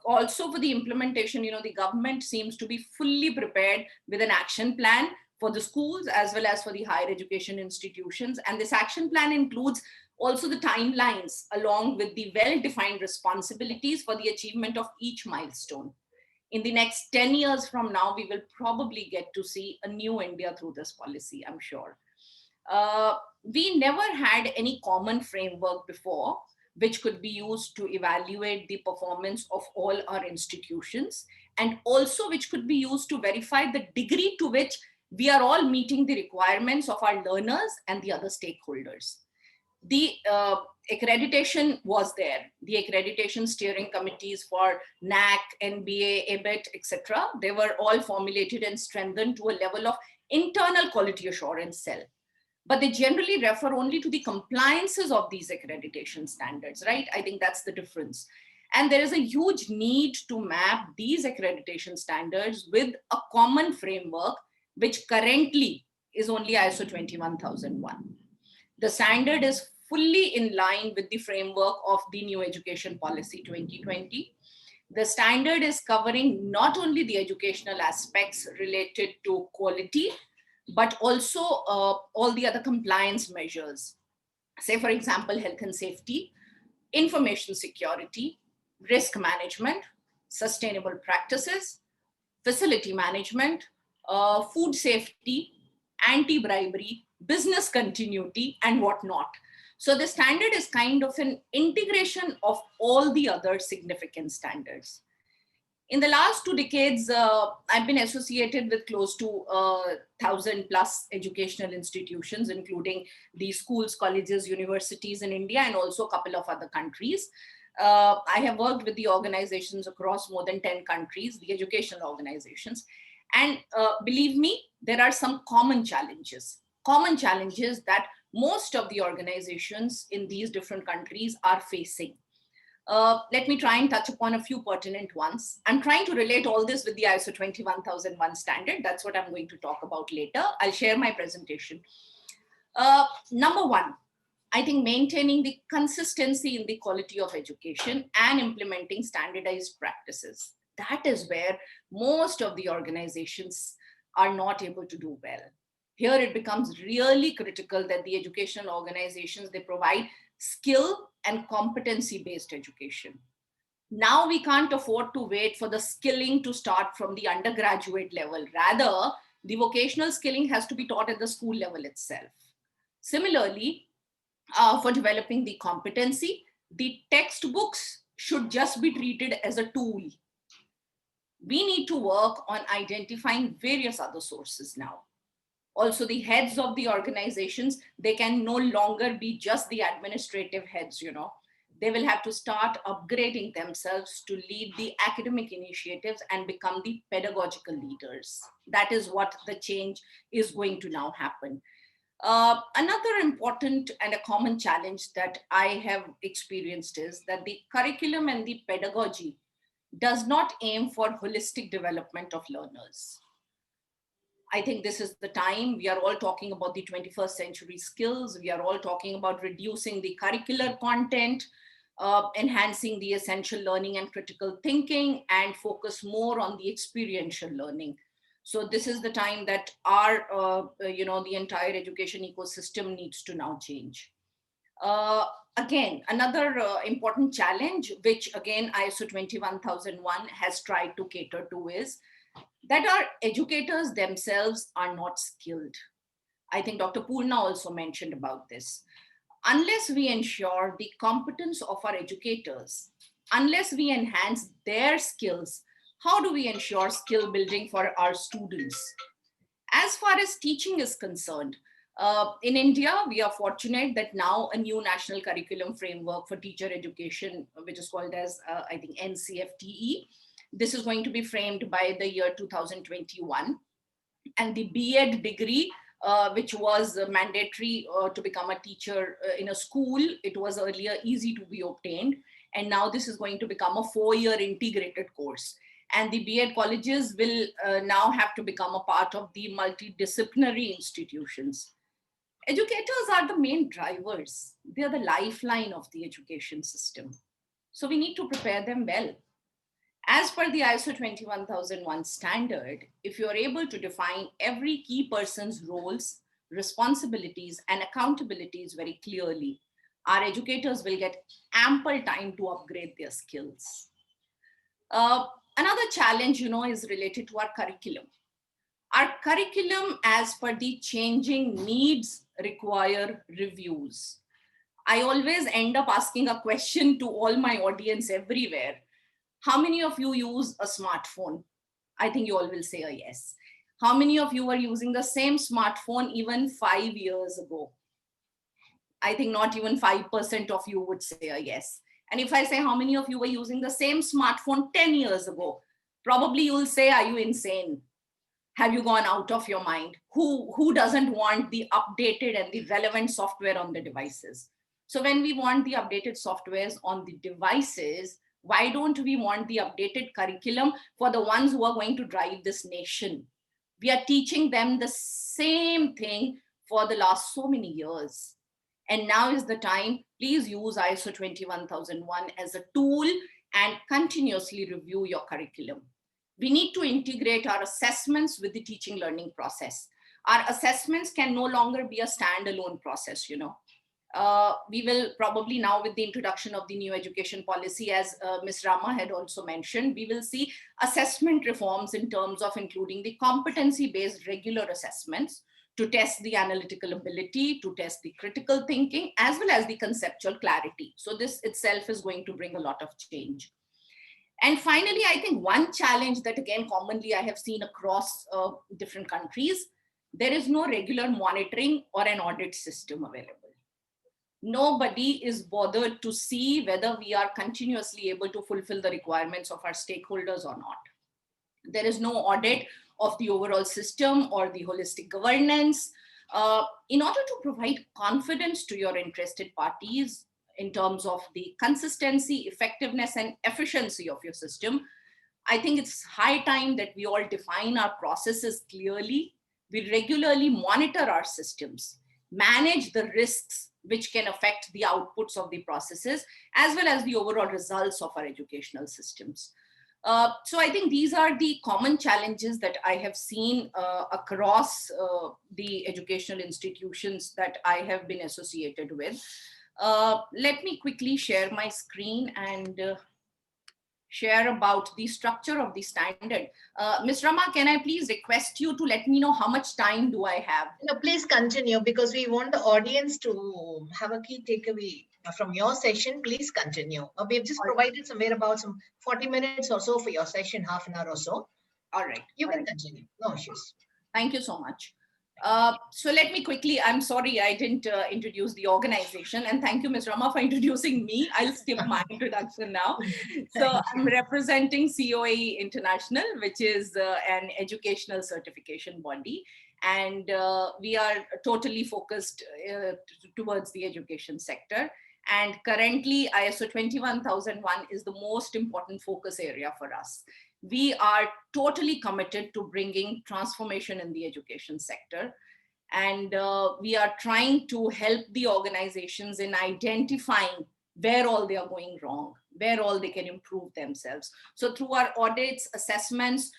also for the implementation, the government seems to be fully prepared with an action plan for the schools as well as for the higher education institutions. And this action plan includes also the timelines along with the well-defined responsibilities for the achievement of each milestone. In the next 10 years from now, we will probably get to see a new India through this policy, I'm sure. We never had any common framework before, which could be used to evaluate the performance of all our institutions, and also which could be used to verify the degree to which we are all meeting the requirements of our learners and the other stakeholders. The accreditation was there. The accreditation steering committees for NAC, NBA, ABET, etc. They were all formulated and strengthened to a level of internal quality assurance cell. But they generally refer only to the compliances of these accreditation standards, right? I think that's the difference. And there is a huge need to map these accreditation standards with a common framework, which currently is only ISO 21001. The standard is fully in line with the framework of the new education policy 2020. The standard is covering not only the educational aspects related to quality, but also all the other compliance measures. Say, for example, health and safety, information security, risk management, sustainable practices, facility management, food safety, anti-bribery, business continuity, and whatnot. So the standard is kind of an integration of all the other significant standards. In the last 2 decades, I've been associated with close to 1,000 plus educational institutions, including the schools, colleges, universities in India, and also a couple of other countries. I have worked with the organizations across more than 10 countries, the educational organizations. And believe me, there are some common challenges that most of the organizations in these different countries are facing. Let me try and touch upon a few pertinent ones. I'm trying to relate all this with the ISO 21001 standard. That's what I'm going to talk about later. I'll share my presentation. Number one, I think maintaining the consistency in the quality of education and implementing standardized practices. That is where most of the organizations are not able to do well. Here it becomes really critical that the educational organizations, they provide skill and competency-based education. Now we can't afford to wait for the skilling to start from the undergraduate level. Rather, the vocational skilling has to be taught at the school level itself. Similarly, for developing the competency, the textbooks should just be treated as a tool. We need to work on identifying various other sources now. Also, the heads of the organizations, they can no longer be just the administrative heads, They will have to start upgrading themselves to lead the academic initiatives and become the pedagogical leaders. That is what the change is going to now happen. Another important and a common challenge that I have experienced is that the curriculum and the pedagogy does not aim for holistic development of learners. I think this is the time. We are all talking about the 21st century skills. We are all talking about reducing the curricular content, enhancing the essential learning and critical thinking, and focus more on the experiential learning. So this is the time that our, the entire education ecosystem needs to now change. Again, another important challenge, which again ISO 21001 has tried to cater to, is that our educators themselves are not skilled. I think Dr. Poorna also mentioned about this. Unless we ensure the competence of our educators, unless we enhance their skills, how do we ensure skill building for our students? As far as teaching is concerned, in India, we are fortunate that now a new national curriculum framework for teacher education, which is called as, I think, NCFTE. This is going to be framed by the year 2021. And the B.Ed degree, which was mandatory to become a teacher in a school, it was earlier easy to be obtained. And now this is going to become a 4-year integrated course. And the B.Ed colleges will now have to become a part of the multidisciplinary institutions. Educators are the main drivers. They are the lifeline of the education system. So we need to prepare them well. As per the ISO 21001 standard, if you're able to define every key person's roles, responsibilities, and accountabilities very clearly, our educators will get ample time to upgrade their skills. Another challenge, is related to our curriculum. Our curriculum, as per the changing needs, require reviews. I always end up asking a question to all my audience everywhere. How many of you use a smartphone? I think you all will say a yes. How many of you were using the same smartphone even 5 years ago? I think not even 5% of you would say a yes. And if I say how many of you were using the same smartphone 10 years ago, probably you'll say, are you insane? Have you gone out of your mind? Who doesn't want the updated and the relevant software on the devices? So when we want the updated softwares on the devices, why don't we want the updated curriculum for the ones who are going to drive this nation? We are teaching them the same thing for the last so many years. And now is the time. Please use ISO 21001 as a tool and continuously review your curriculum. We need to integrate our assessments with the teaching learning process. Our assessments can no longer be a standalone process, we will probably now, with the introduction of the new education policy, as Ms. Rama had also mentioned, we will see assessment reforms in terms of including the competency-based regular assessments to test the analytical ability, to test the critical thinking, as well as the conceptual clarity. So this itself is going to bring a lot of change. And finally, I think one challenge that again commonly I have seen across different countries, there is no regular monitoring or an audit system available. Nobody is bothered to see whether we are continuously able to fulfill the requirements of our stakeholders or not. There is no audit of the overall system or the holistic governance. In order to provide confidence to your interested parties in terms of the consistency, effectiveness, and efficiency of your system, I think it's high time that we all define our processes clearly. We regularly monitor our systems, manage the risks which can affect the outputs of the processes, as well as the overall results of our educational systems. So I think these are the common challenges that I have seen across the educational institutions that I have been associated with. Let me quickly share my screen and share about the structure of the standard. Ms. Rama, can I please request you to let me know how much time do I have? No, please continue, because we want the audience to have a key takeaway from your session. Please continue. We've just provided somewhere about some 40 minutes or so for your session, half an hour or so. All right. You can continue. No issues. Thank you so much. So let me quickly, I'm sorry I didn't introduce the organization, and thank you, Ms. Rama, for introducing me. I'll skip my introduction now. So I'm representing COAE International, which is an educational certification body, and we are totally focused towards the education sector. And currently ISO 21001 is the most important focus area for us. we are totally committed to bringing transformation in the education sector. And we are trying to help the organizations in identifying where all they are going wrong, where all they can improve themselves. So through our audits, assessments,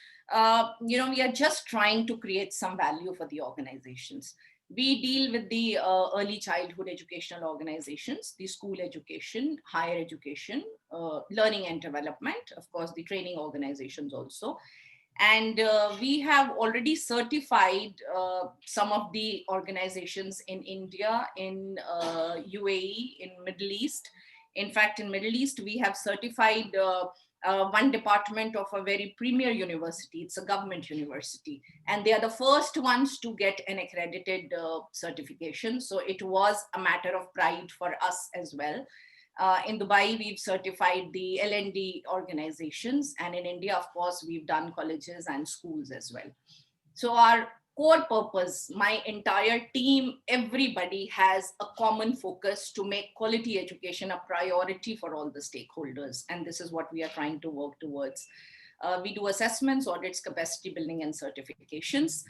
we are just trying to create some value for the organizations. We deal with the early childhood educational organizations, the school education, higher education, learning and development, of course, the training organizations also. And we have already certified some of the organizations in India, in UAE, in Middle East. In fact, in Middle East, we have certified one department of a very premier university. It's a government university. And they are the first ones to get an accredited certification. So it was a matter of pride for us as well. In Dubai, we've certified the L&D organizations. And in India, of course, we've done colleges and schools as well. So our core purpose, my entire team, everybody has a common focus to make quality education a priority for all the stakeholders. And this is what we are trying to work towards. We do assessments, audits, capacity building, and certifications.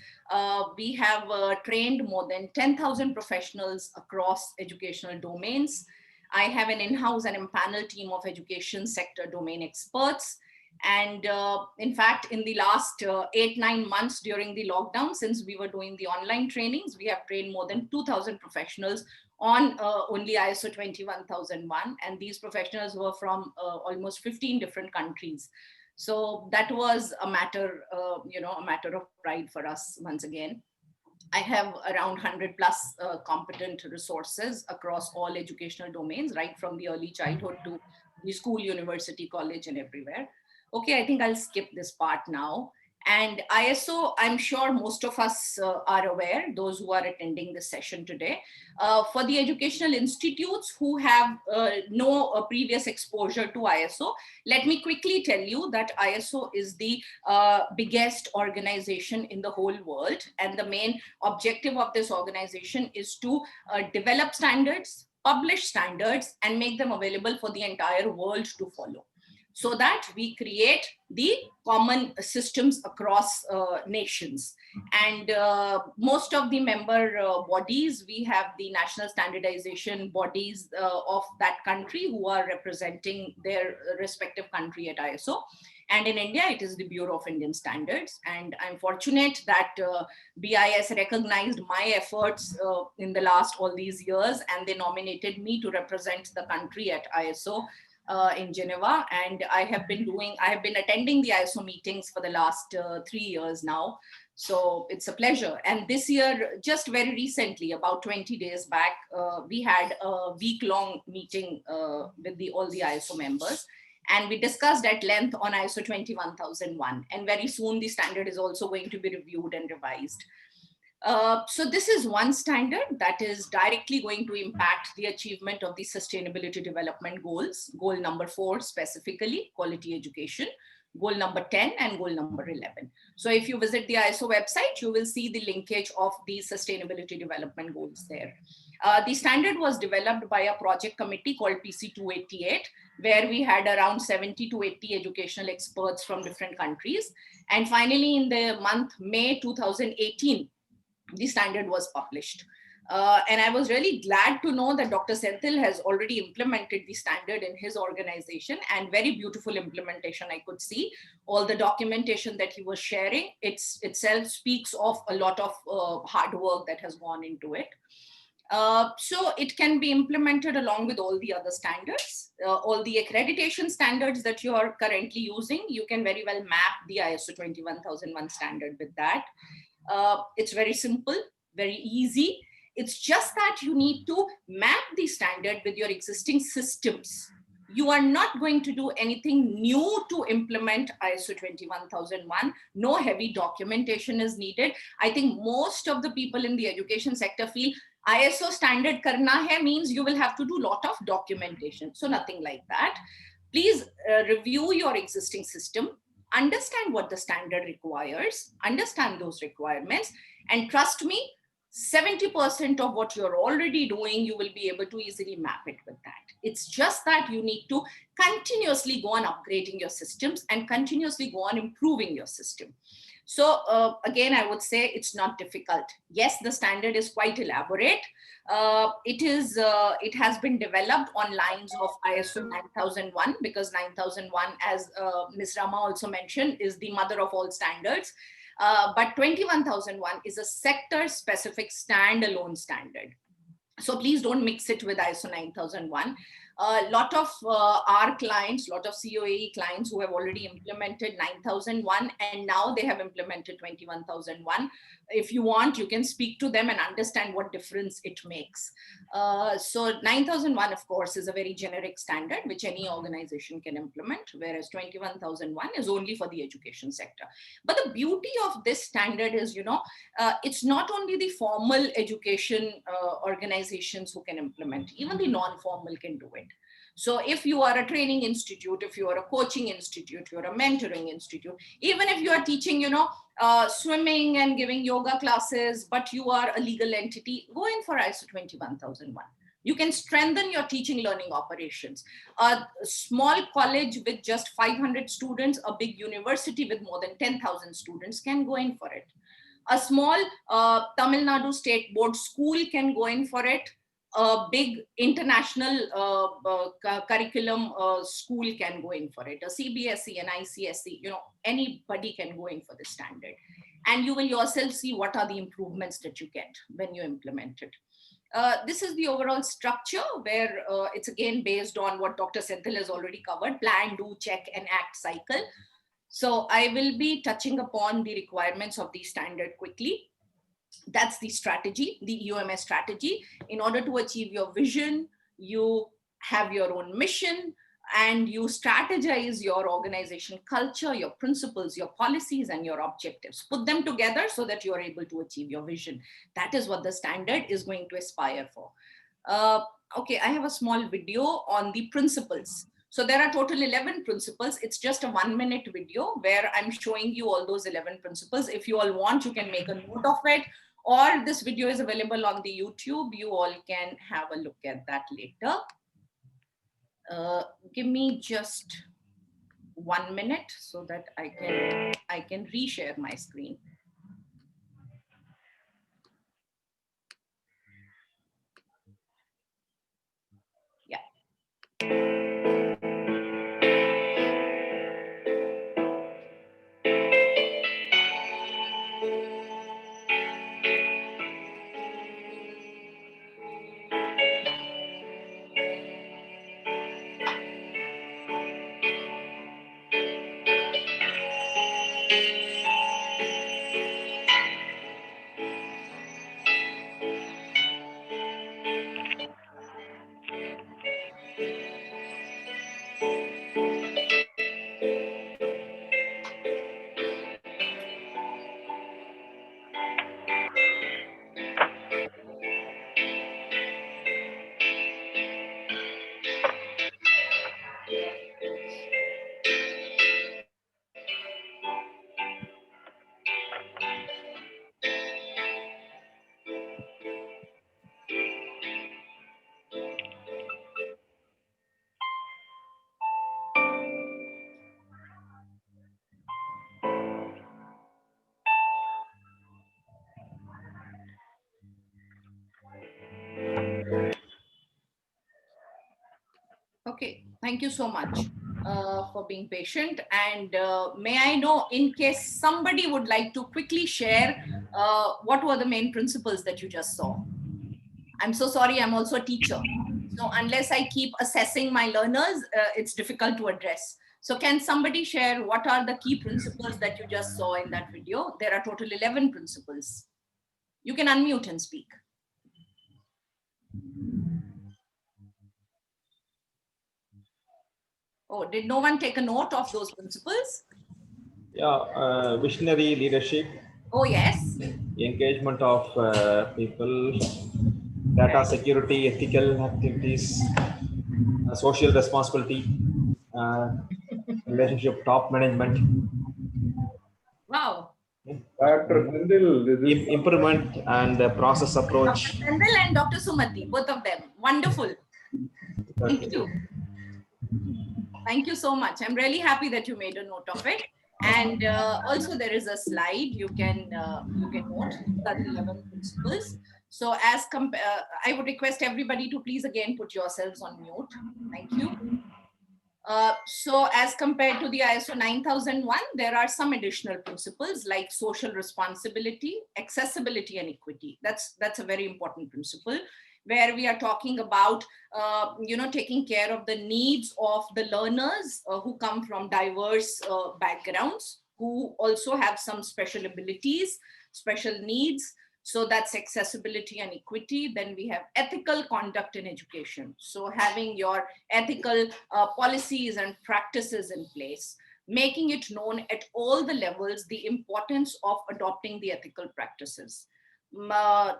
We have trained more than 10,000 professionals across educational domains. I have an in-house and empaneled team of education sector domain experts. And in fact, in the last 8-9 months during the lockdown, since we were doing the online trainings, we have trained more than 2,000 professionals on only ISO 21001. And these professionals were from almost 15 different countries. So that was a matter, a matter of pride for us once again. I have around 100 plus competent resources across all educational domains, right from the early childhood to the school, university, college, and everywhere. Okay, I think I'll skip this part now. And ISO, I'm sure most of us are aware, those who are attending this session today. For the educational institutes who have no previous exposure to ISO, let me quickly tell you that ISO is the biggest organization in the whole world. And the main objective of this organization is to develop standards, publish standards, and make them available for the entire world to follow, so that we create the common systems across nations. And most of the member bodies, we have the national standardization bodies of that country who are representing their respective country at ISO. And in India, it is the Bureau of Indian Standards. And I'm fortunate that BIS recognized my efforts in the last all these years, and they nominated me to represent the country at ISO in Geneva. And I have been attending the ISO meetings for the last 3 years now. So it's a pleasure. And this year, just very recently, about 20 days back, we had a week-long meeting with all the ISO members. And we discussed at length on ISO 21001. And very soon the standard is also going to be reviewed and revised. So this is one standard that is directly going to impact the achievement of the sustainability development goals. Goal number 4 specifically, quality education. Goal number 10 and goal number 11. So if you visit the ISO website, you will see the linkage of the sustainability development goals there. The standard was developed by a project committee called PC 288, where we had around 70 to 80 educational experts from different countries. And finally, in the month May 2018, the standard was published. And I was really glad to know that Dr. Senthil has already implemented the standard in his organization, and very beautiful implementation I could see. All the documentation that he was sharing, itself speaks of a lot of hard work that has gone into it. So it can be implemented along with all the other standards. All the accreditation standards that you are currently using, you can very well map the ISO 21001 standard with that. It's very simple, very easy. It's just that you need to map the standard with your existing systems. You are not going to do anything new to implement ISO 21001. No heavy documentation is needed. I think most of the people in the education sector feel ISO standard karna hai means you will have to do a lot of documentation. So nothing like that. Please review your existing system, understand what the standard requires, understand those requirements, and trust me, 70% of what you're already doing, you will be able to easily map it with that. It's just that you need to continuously go on upgrading your systems and continuously go on improving your system. So again, I would say it's not difficult. Yes, the standard is quite elaborate. It has been developed on lines of ISO 9001, because 9001, as Ms. Rama also mentioned, is the mother of all standards. But 21001 is a sector specific standalone standard. So please don't mix it with ISO 9001. A lot of our clients, lot of COAE clients who have already implemented 9001 and now they have implemented 21001. If you want, you can speak to them and understand what difference it makes. So 9001, of course, is a very generic standard which any organization can implement, whereas 21001 is only for the education sector. But the beauty of this standard is, you know, it's not only the formal education organizations who can implement, even the non-formal can do it. So if you are a training institute, if you are a coaching institute, you're a mentoring institute, even if you are teaching, you know, swimming and giving yoga classes, but you are a legal entity, go in for ISO 21001. You can strengthen your teaching learning operations. A small college with just 500 students, a big university with more than 10,000 students can go in for it. A small Tamil Nadu State Board school can go in for it. A big international curriculum school can go in for it. A CBSE and ICSE, you know, anybody can go in for this standard. And you will yourself see what are the improvements that you get when you implement it. This is the overall structure where it's again based on what Dr. Senthil has already covered: plan, do, check, and act cycle. So I will be touching upon the requirements of the standard quickly. That's the strategy, the EOMS strategy. In order to achieve your vision, you have your own mission and you strategize your organization culture, your principles, your policies, and your objectives. Put them together so that you're able to achieve your vision. That is what the standard is going to aspire for. Okay, I have a small video on the principles. So there are total 11 principles. It's just a 1-minute video where I'm showing you all those 11 principles. If you all want, you can make a note of it, or this video is available on the YouTube. You all can have a look at that later. Give me just 1 minute so that I can reshare my screen. Yeah. Okay, thank you so much for being patient. And may I know, in case somebody would like to quickly share, what were the main principles that you just saw? I'm so sorry, I'm also a teacher. So unless I keep assessing my learners, it's difficult to address. So can somebody share what are the key principles that you just saw in that video? There are total 11 principles. You can unmute and speak. Oh, did no one take a note of those principles? Yeah, visionary leadership. Oh, yes. Engagement of people, data security, ethical activities, social responsibility, relationship, top management. Wow. Dr. Sendil, this is improvement and process approach. Dr. Sendil and Dr. Sumati, both of them. Wonderful. Thank you. Thank you so much. I'm really happy that you made a note of it. And also there is a slide you can note that 11 principles. So I would request everybody to please again put yourselves on mute. Thank you. So as compared to the ISO 9001, there are some additional principles like social responsibility, accessibility, and equity. That's a very important principle, where we are talking about, taking care of the needs of the learners who come from diverse backgrounds, who also have some special abilities, special needs. So that's accessibility and equity. Then we have ethical conduct in education. So having your ethical policies and practices in place, making it known at all the levels, the importance of adopting the ethical practices.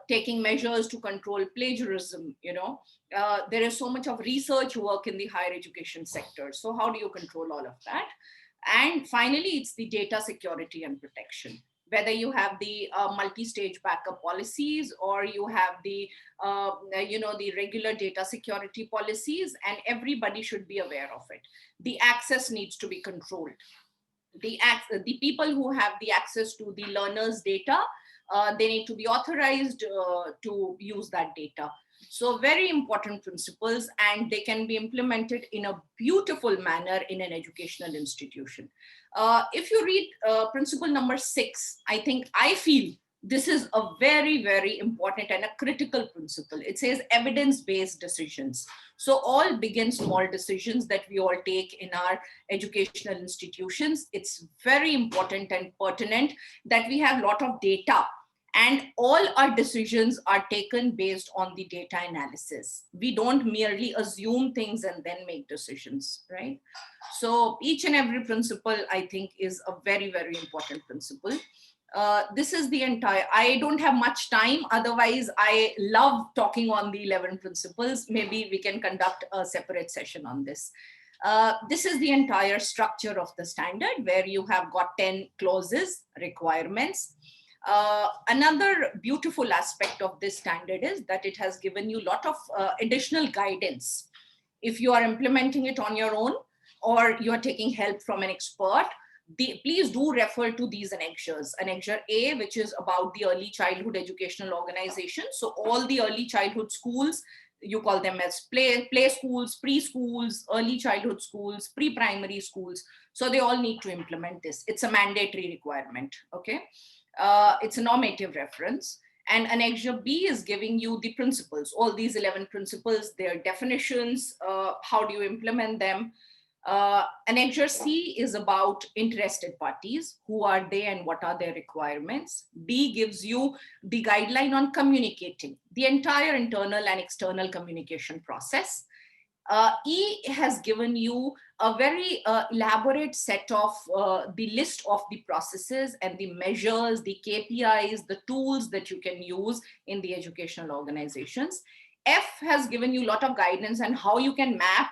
Taking measures to control plagiarism, there is so much of research work in the higher education sector. So how do you control all of that? And finally, it's the data security and protection. Whether you have the multi-stage backup policies or you have the, the regular data security policies, and everybody should be aware of it. The access needs to be controlled. The people who have the access to the learners' data, they need to be authorized to use that data. So very important principles, and they can be implemented in a beautiful manner in an educational institution. If you read principle number 6, I feel this is a very, very important and a critical principle. It says evidence-based decisions. So all big and small decisions that we all take in our educational institutions, it's very important and pertinent that we have a lot of data, and all our decisions are taken based on the data analysis. We don't merely assume things and then make decisions, right? So each and every principle, I think, is a very, very important principle. This is the entire, I don't have much time. Otherwise, I love talking on the 11 principles. Maybe we can conduct a separate session on this. This is the entire structure of the standard, where you have got 10 clauses, requirements. Another beautiful aspect of this standard is that it has given you a lot of additional guidance. If you are implementing it on your own or you are taking help from an expert, please do refer to these annexures. Annexure A, which is about the early childhood educational organization. So all the early childhood schools, you call them as play schools, preschools, early childhood schools, pre-primary schools. So they all need to implement this. It's a mandatory requirement, okay? It's a normative reference. And Annexure B is giving you the principles, all these 11 principles, their definitions, how do you implement them. Annexure C is about interested parties, who are they and what are their requirements. D gives you the guideline on communicating, the entire internal and external communication process. E has given you a very elaborate set of the list of the processes and the measures, the KPIs, the tools that you can use in the educational organizations. F has given you a lot of guidance on how you can map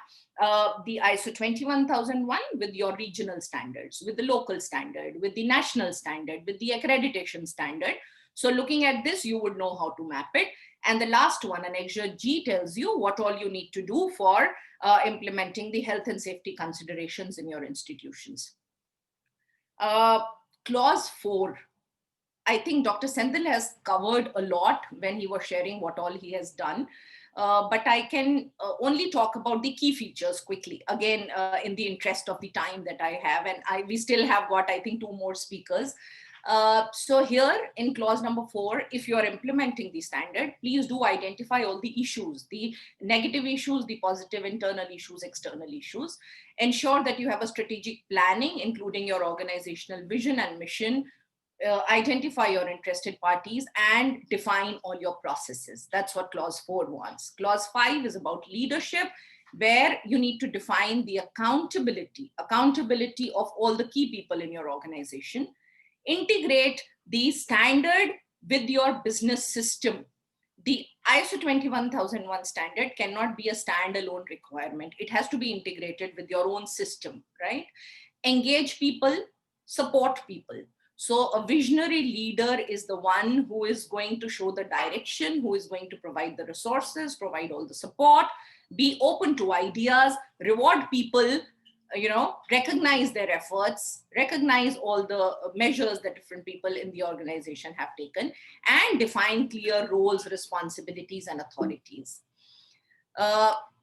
the ISO 21001 with your regional standards, with the local standard, with the national standard, with the accreditation standard. So looking at this, you would know how to map it. And the last one, Annexure G, tells you what all you need to do for implementing the health and safety considerations in your institutions. Clause 4. I think Dr. Sendil has covered a lot when he was sharing what all he has done. But I can only talk about the key features quickly, again, in the interest of the time that I have. And we still have got, I think, 2 more speakers. So here in clause number 4, if you are implementing the standard, please do identify all the issues, the negative issues, the positive internal issues, external issues. Ensure that you have a strategic planning, including your organizational vision and mission. Identify your interested parties and define all your processes. That's what clause 4 wants. Clause 5 is about leadership, where you need to define the accountability of all the key people in your organization. Integrate the standard with your business system. The ISO 21001 standard cannot be a standalone requirement. It has to be integrated with your own system, right? Engage people, support people. So a visionary leader is the one who is going to show the direction, who is going to provide the resources, provide all the support, be open to ideas, reward people, recognize their efforts, recognize all the measures that different people in the organization have taken, and define clear roles, responsibilities, and authorities.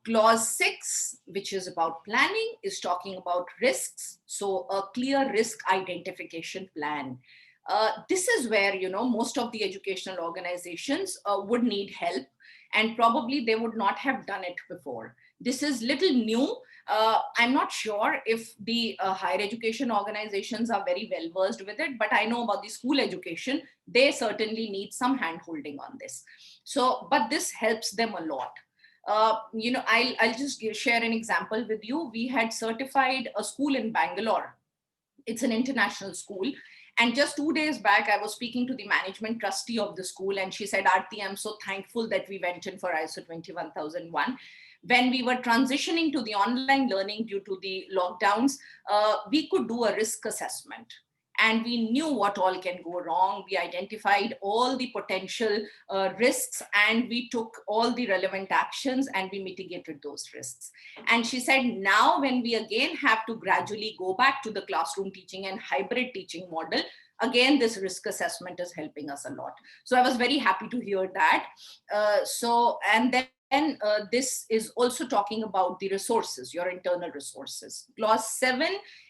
Clause 6, which is about planning, is talking about risks. So a clear risk identification plan. This is where, most of the educational organizations would need help, and probably they would not have done it before. This is little new. I'm not sure if the higher education organizations are very well versed with it, but I know about the school education, they certainly need some hand holding on this. So, but this helps them a lot. I'll just share an example with you. We had certified a school in Bangalore. It's an international school. And just 2 days back, I was speaking to the management trustee of the school, and she said, Aarti, I'm so thankful that we went in for ISO 21001. When we were transitioning to the online learning due to the lockdowns, we could do a risk assessment. And we knew what all can go wrong. We identified all the potential risks, and we took all the relevant actions, and we mitigated those risks. And she said, now when we again have to gradually go back to the classroom teaching and hybrid teaching model, again, this risk assessment is helping us a lot. So I was very happy to hear that. And this is also talking about the resources, your internal resources. Clause 7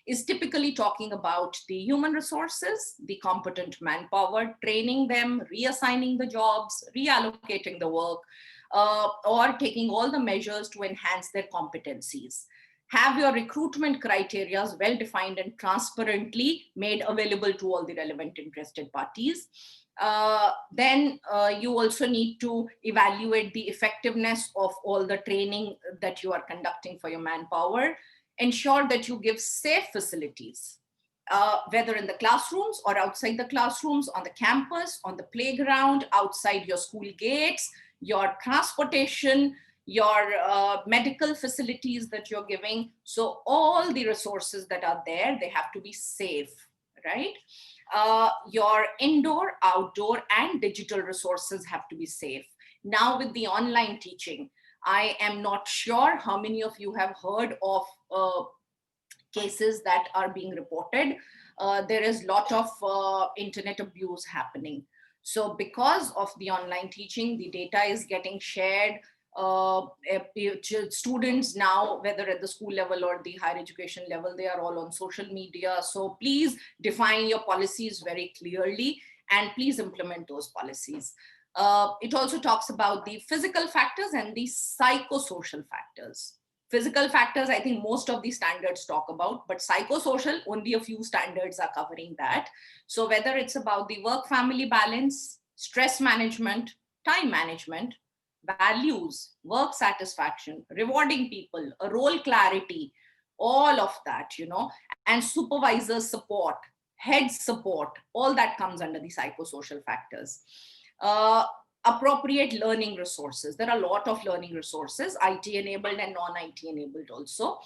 is typically talking about the human resources, the competent manpower, training them, reassigning the jobs, reallocating the work, or taking all the measures to enhance their competencies. Have your recruitment criteria well defined and transparently made available to all the relevant interested parties. Then you also need to evaluate the effectiveness of all the training that you are conducting for your manpower. Ensure that you give safe facilities, whether in the classrooms or outside the classrooms, on the campus, on the playground, outside your school gates, your transportation, your medical facilities that you're giving. So all the resources that are there, they have to be safe, right? Your indoor, outdoor, and digital resources have to be safe. Now with the online teaching, I am not sure how many of you have heard of cases that are being reported. There is a lot of internet abuse happening. So because of the online teaching, the data is getting shared. Students now, whether at the school level or the higher education level, they are all on social media. So please define your policies very clearly, and please implement those policies. It also talks about the physical factors and the psychosocial factors. Physical factors, I think most of the standards talk about, but psychosocial, only a few standards are covering that. So whether it's about the work-family balance, stress management, time management, values, work satisfaction, rewarding people, a role clarity, all of that, and supervisor support, head support, all that comes under the psychosocial factors. Appropriate learning resources. There are a lot of learning resources, IT enabled and non-IT enabled also.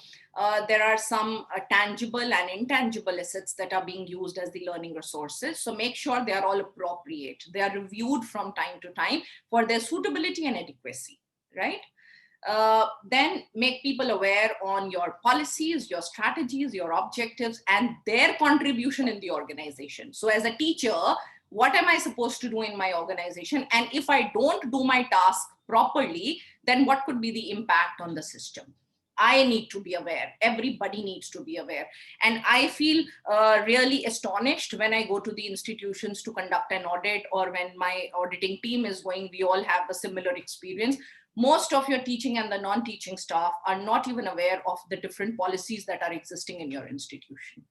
There are some tangible and intangible assets that are being used as the learning resources. So make sure they are all appropriate. They are reviewed from time to time for their suitability and adequacy, right? Then make people aware on your policies, your strategies, your objectives, and their contribution in the organization. So as a teacher, what am I supposed to do in my organization? And if I don't do my task properly, then what could be the impact on the system? I need to be aware. Everybody needs to be aware. And I feel really astonished when I go to the institutions to conduct an audit, or when my auditing team is going, we all have a similar experience. Most of your teaching and the non-teaching staff are not even aware of the different policies that are existing in your institution.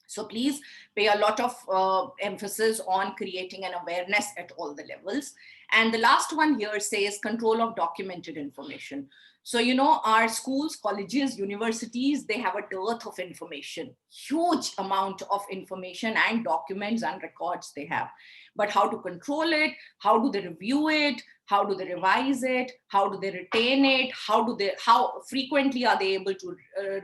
So please pay a lot of emphasis on creating an awareness at all the levels. And the last one here says control of documented information. So, our schools, colleges, universities, they have a dearth of information, huge amount of information and documents and records they have. But how to control it? How do they review it? How do they revise it? How do they retain it? How frequently are they able to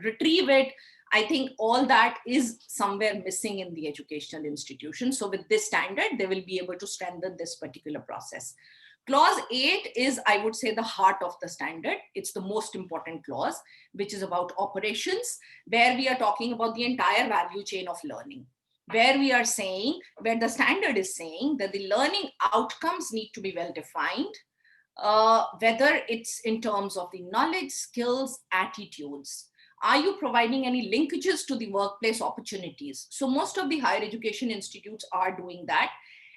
retrieve it? I think all that is somewhere missing in the educational institution. So with this standard, they will be able to strengthen this particular process. Clause 8 is, I would say, the heart of the standard. It's the most important clause, which is about operations, where we are talking about the entire value chain of learning, where we are saying, where the standard is saying that the learning outcomes need to be well defined, whether it's in terms of the knowledge, skills, attitudes. Are you providing any linkages to the workplace opportunities? So most of the higher education institutes are doing that.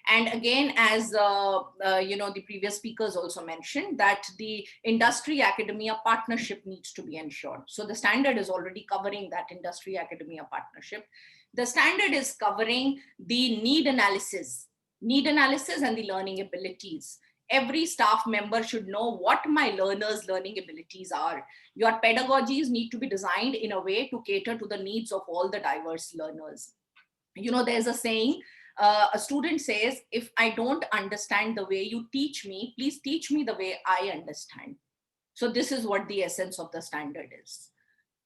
And again, as the previous speakers also mentioned, that the industry academia partnership needs to be ensured. So the standard is already covering that industry academia partnership. The standard is covering the need analysis and the learning abilities. Every staff member should know what my learners' learning abilities are. Your pedagogies need to be designed in a way to cater to the needs of all the diverse learners. There's a saying, a student says, if I don't understand the way you teach me, please teach me the way I understand. So this is what the essence of the standard is.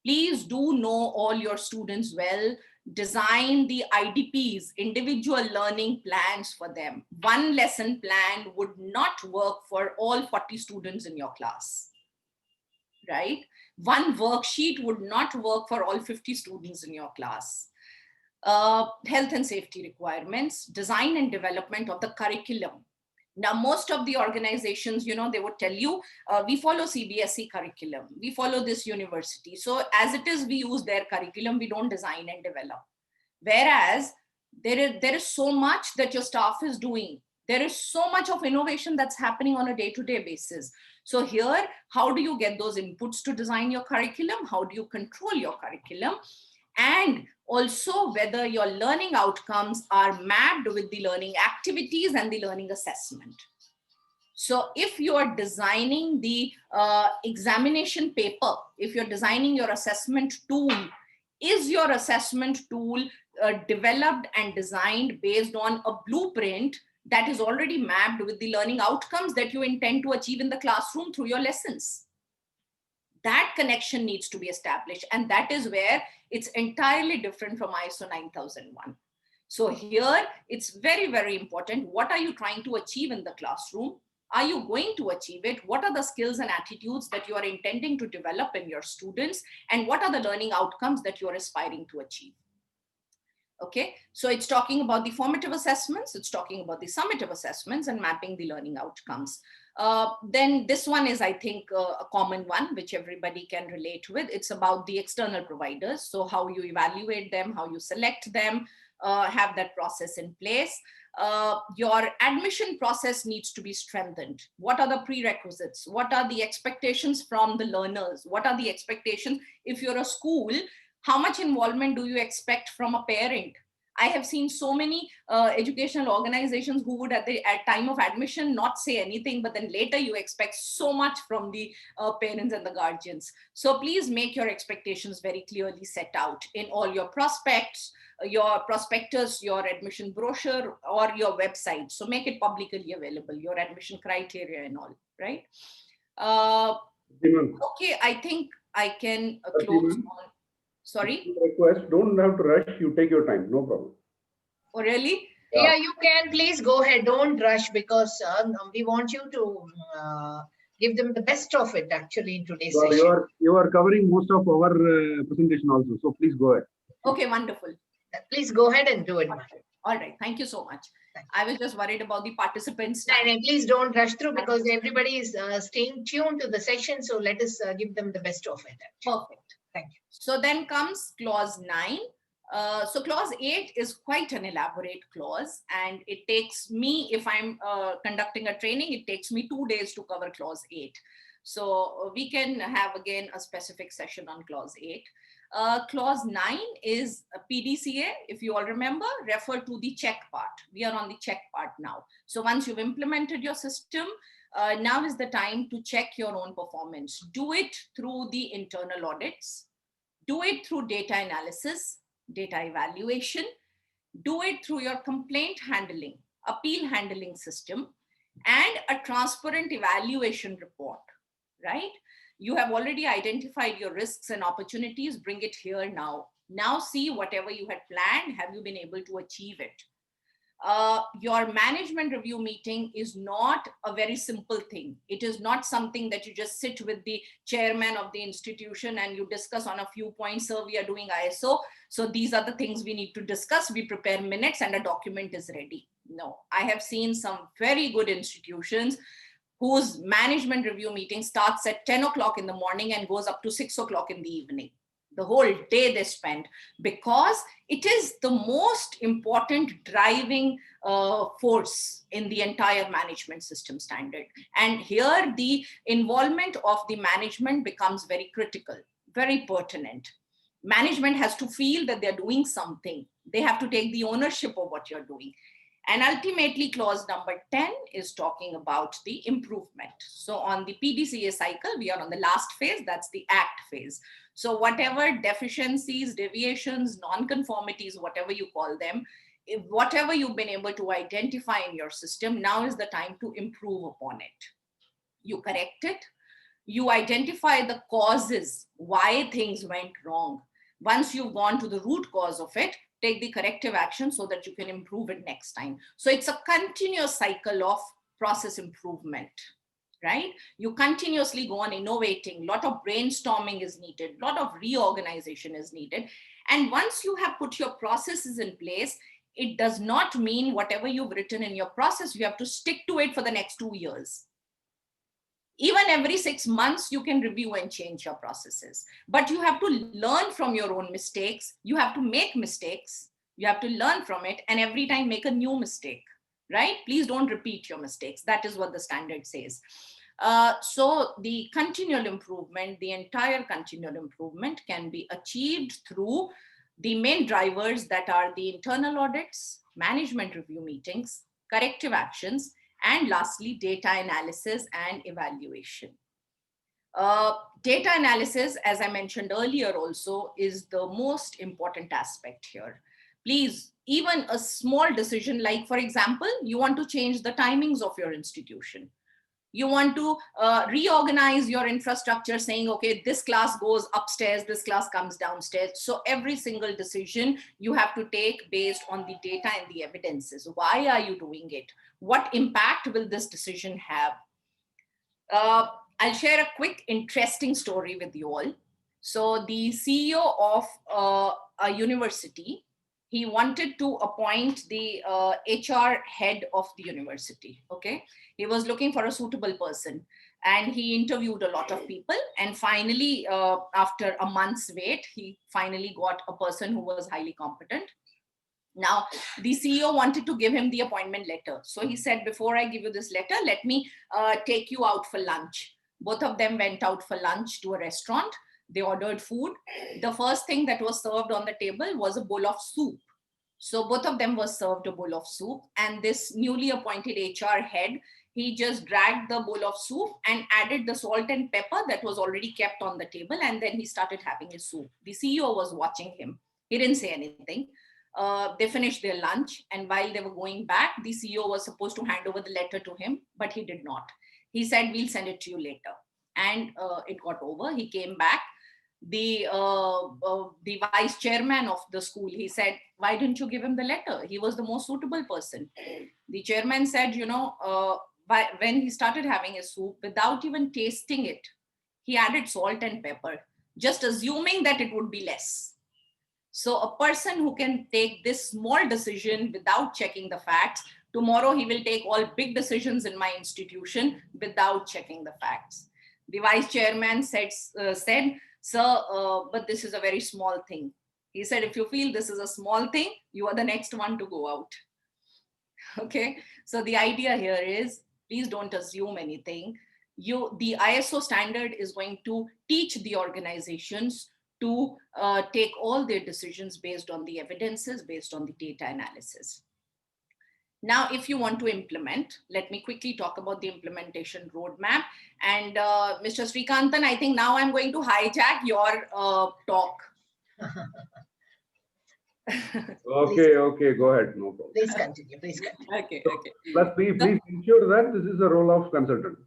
Please do know all your students well. Design the IDPs, individual learning plans for them. One lesson plan would not work for all 40 students in your class, right? One worksheet would not work for all 50 students in your class. Health and safety requirements, design and development of the curriculum. Now, most of the organizations, they would tell you, we follow CBSE curriculum, we follow this university. So as it is, we use their curriculum, we don't design and develop. Whereas there is so much that your staff is doing. There is so much of innovation that's happening on a day-to-day basis. So here, how do you get those inputs to design your curriculum? How do you control your curriculum? And also whether your learning outcomes are mapped with the learning activities and the learning assessment. So if you are designing the examination paper, if you're designing your assessment tool, is your assessment tool developed and designed based on a blueprint that is already mapped with the learning outcomes that you intend to achieve in the classroom through your lessons? That connection needs to be established. And that is where it's entirely different from ISO 9001. So here, it's very, very important. What are you trying to achieve in the classroom? Are you going to achieve it? What are the skills and attitudes that you are intending to develop in your students? And what are the learning outcomes that you are aspiring to achieve? Okay, so it's talking about the formative assessments, it's talking about the summative assessments and mapping the learning outcomes. Then this one is, I think, a common one, which everybody can relate with. It's about the external providers. So how you evaluate them, how you select them, have that process in place. Your admission process needs to be strengthened. What are the prerequisites? What are the expectations from the learners? What are the expectations? If you're a school, how much involvement do you expect from a parent? I have seen so many educational organizations who would at time of admission not say anything, but then later you expect so much from the parents and the guardians. So please make your expectations very clearly set out in all your prospects, your prospectus, your admission brochure, or your website. So make it publicly available, your admission criteria and all, right? Okay, I think I can close on. Sorry? Request, don't have to rush, you take your time, no problem. Oh, really? Yeah, you can. Please go ahead. Don't rush, because we want you to give them the best of it actually in today's session. You are covering most of our presentation also, so please go ahead. Okay, wonderful. Please go ahead and do it. All right, thank you so much. I was just worried about the participants. And please don't rush through, because everybody is staying tuned to the session. So let us give them the best of it. Actually. Perfect. Thank you. So then comes clause 9. So clause 8 is quite an elaborate clause, and it takes me, if I'm conducting a training, it takes me 2 days to cover clause 8. So we can have again a specific session on clause 8. Clause 9 is a PDCA. If you all remember, refer to the check part. We are on the check part now. So once you've implemented your system, now is the time to check your own performance. Do it through the internal audits. Do it through data analysis, data evaluation. Do it through your complaint handling, appeal handling system, and a transparent evaluation report, right? You have already identified your risks and opportunities. Bring it here now. Now see whatever you had planned, have you been able to achieve it? Your management review meeting is not a very simple thing. It is not something that you just sit with the chairman of the institution and you discuss on a few points. So we are doing ISO. So these are the things we need to discuss. We prepare minutes and a document is ready. No, I have seen some very good institutions whose management review meeting starts at 10 o'clock in the morning and goes up to 6 o'clock in the evening. The whole day they spend, because it is the most important driving force in the entire management system standard. And here the involvement of the management becomes very critical, very pertinent. Management has to feel that they're doing something. They have to take the ownership of what you're doing. And ultimately, clause number 10 is talking about the improvement. So on the PDCA cycle, we are on the last phase, that's the act phase. So whatever deficiencies, deviations, non-conformities, whatever you call them, whatever you've been able to identify in your system, now is the time to improve upon it. You correct it, you identify the causes, why things went wrong. Once you've gone to the root cause of it, take the corrective action so that you can improve it next time. So it's a continuous cycle of process improvement, right? You continuously go on innovating. A lot of brainstorming is needed. A lot of reorganization is needed. And once you have put your processes in place, it does not mean whatever you've written in your process, you have to stick to it for the next 2 years. Even every 6 months, you can review and change your processes. But you have to learn from your own mistakes. You have to make mistakes. You have to learn from it and every time make a new mistake, right? Please don't repeat your mistakes. That is what the standard says. So the continual improvement, the entire continual improvement can be achieved through the main drivers that are the internal audits, management review meetings, corrective actions, and lastly, data analysis and evaluation. Data analysis, as I mentioned earlier also, is the most important aspect here. Please, even a small decision like, for example, you want to change the timings of your institution. You want to reorganize your infrastructure saying, okay, this class goes upstairs, this class comes downstairs. So every single decision you have to take based on the data and the evidences. Why are you doing it? What impact will this decision have? I'll share a quick, interesting story with you all. So the CEO of a university, he wanted to appoint the HR head of the university, okay? He was looking for a suitable person and he interviewed a lot of people. And finally, after a month's wait, he finally got a person who was highly competent. Now, the CEO wanted to give him the appointment letter. So he said, before I give you this letter, let me take you out for lunch. Both of them went out for lunch to a restaurant. They ordered food. The first thing that was served on the table was a bowl of soup. So both of them were served a bowl of soup. And this newly appointed HR head, he just dragged the bowl of soup and added the salt and pepper that was already kept on the table. And then he started having his soup. The CEO was watching him. He didn't say anything. They finished their lunch, and while they were going back, the CEO was supposed to hand over the letter to him, but he did not. He said, we'll send it to you later. And it got over. He came back. The vice chairman of the school, he said, why didn't you give him the letter? He was the most suitable person. The chairman said, you know, when he started having his soup, without even tasting it, he added salt and pepper, just assuming that it would be less. So a person who can take this small decision without checking the facts, tomorrow he will take all big decisions in my institution without checking the facts. The vice chairman said, sir, but this is a very small thing. He said, if you feel this is a small thing, you are the next one to go out. Okay, so the idea here is, please don't assume anything. The ISO standard is going to teach the organizations to take all their decisions based on the evidences, based on the data analysis. Now, if you want to implement, let me quickly talk about the implementation roadmap. And Mr. Srikantan, I think now I'm going to hijack your talk. Okay, go ahead. No problem. Please continue, please continue. Okay. But please ensure that this is a role of consultant.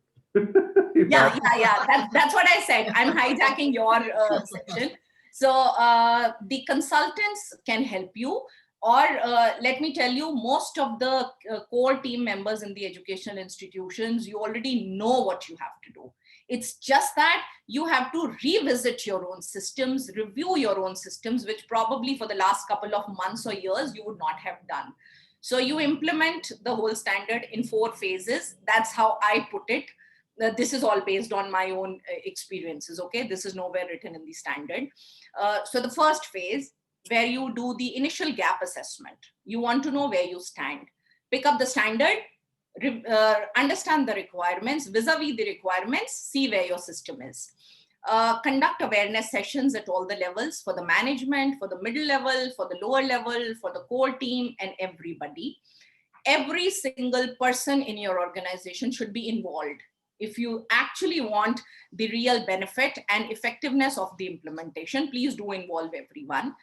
Yeah. That's what I said. I'm hijacking your section. So the consultants can help you, or let me tell you, most of the core team members in the educational institutions, you already know what you have to do. It's just that you have to revisit your own systems, review your own systems, which probably for the last couple of months or years you would not have done. So you implement the whole standard in 4 phases. That's how I put it. This is all based on my own experiences, okay? This is nowhere written in the standard. So the first phase, where you do the initial gap assessment. You want to know where you stand. Pick up the standard, understand the requirements, vis-a-vis the requirements, see where your system is. Conduct awareness sessions at all the levels, for the management, for the middle level, for the lower level, for the core team, and everybody. Every single person in your organization should be involved if you actually want the real benefit and effectiveness of the implementation. Please do involve everyone.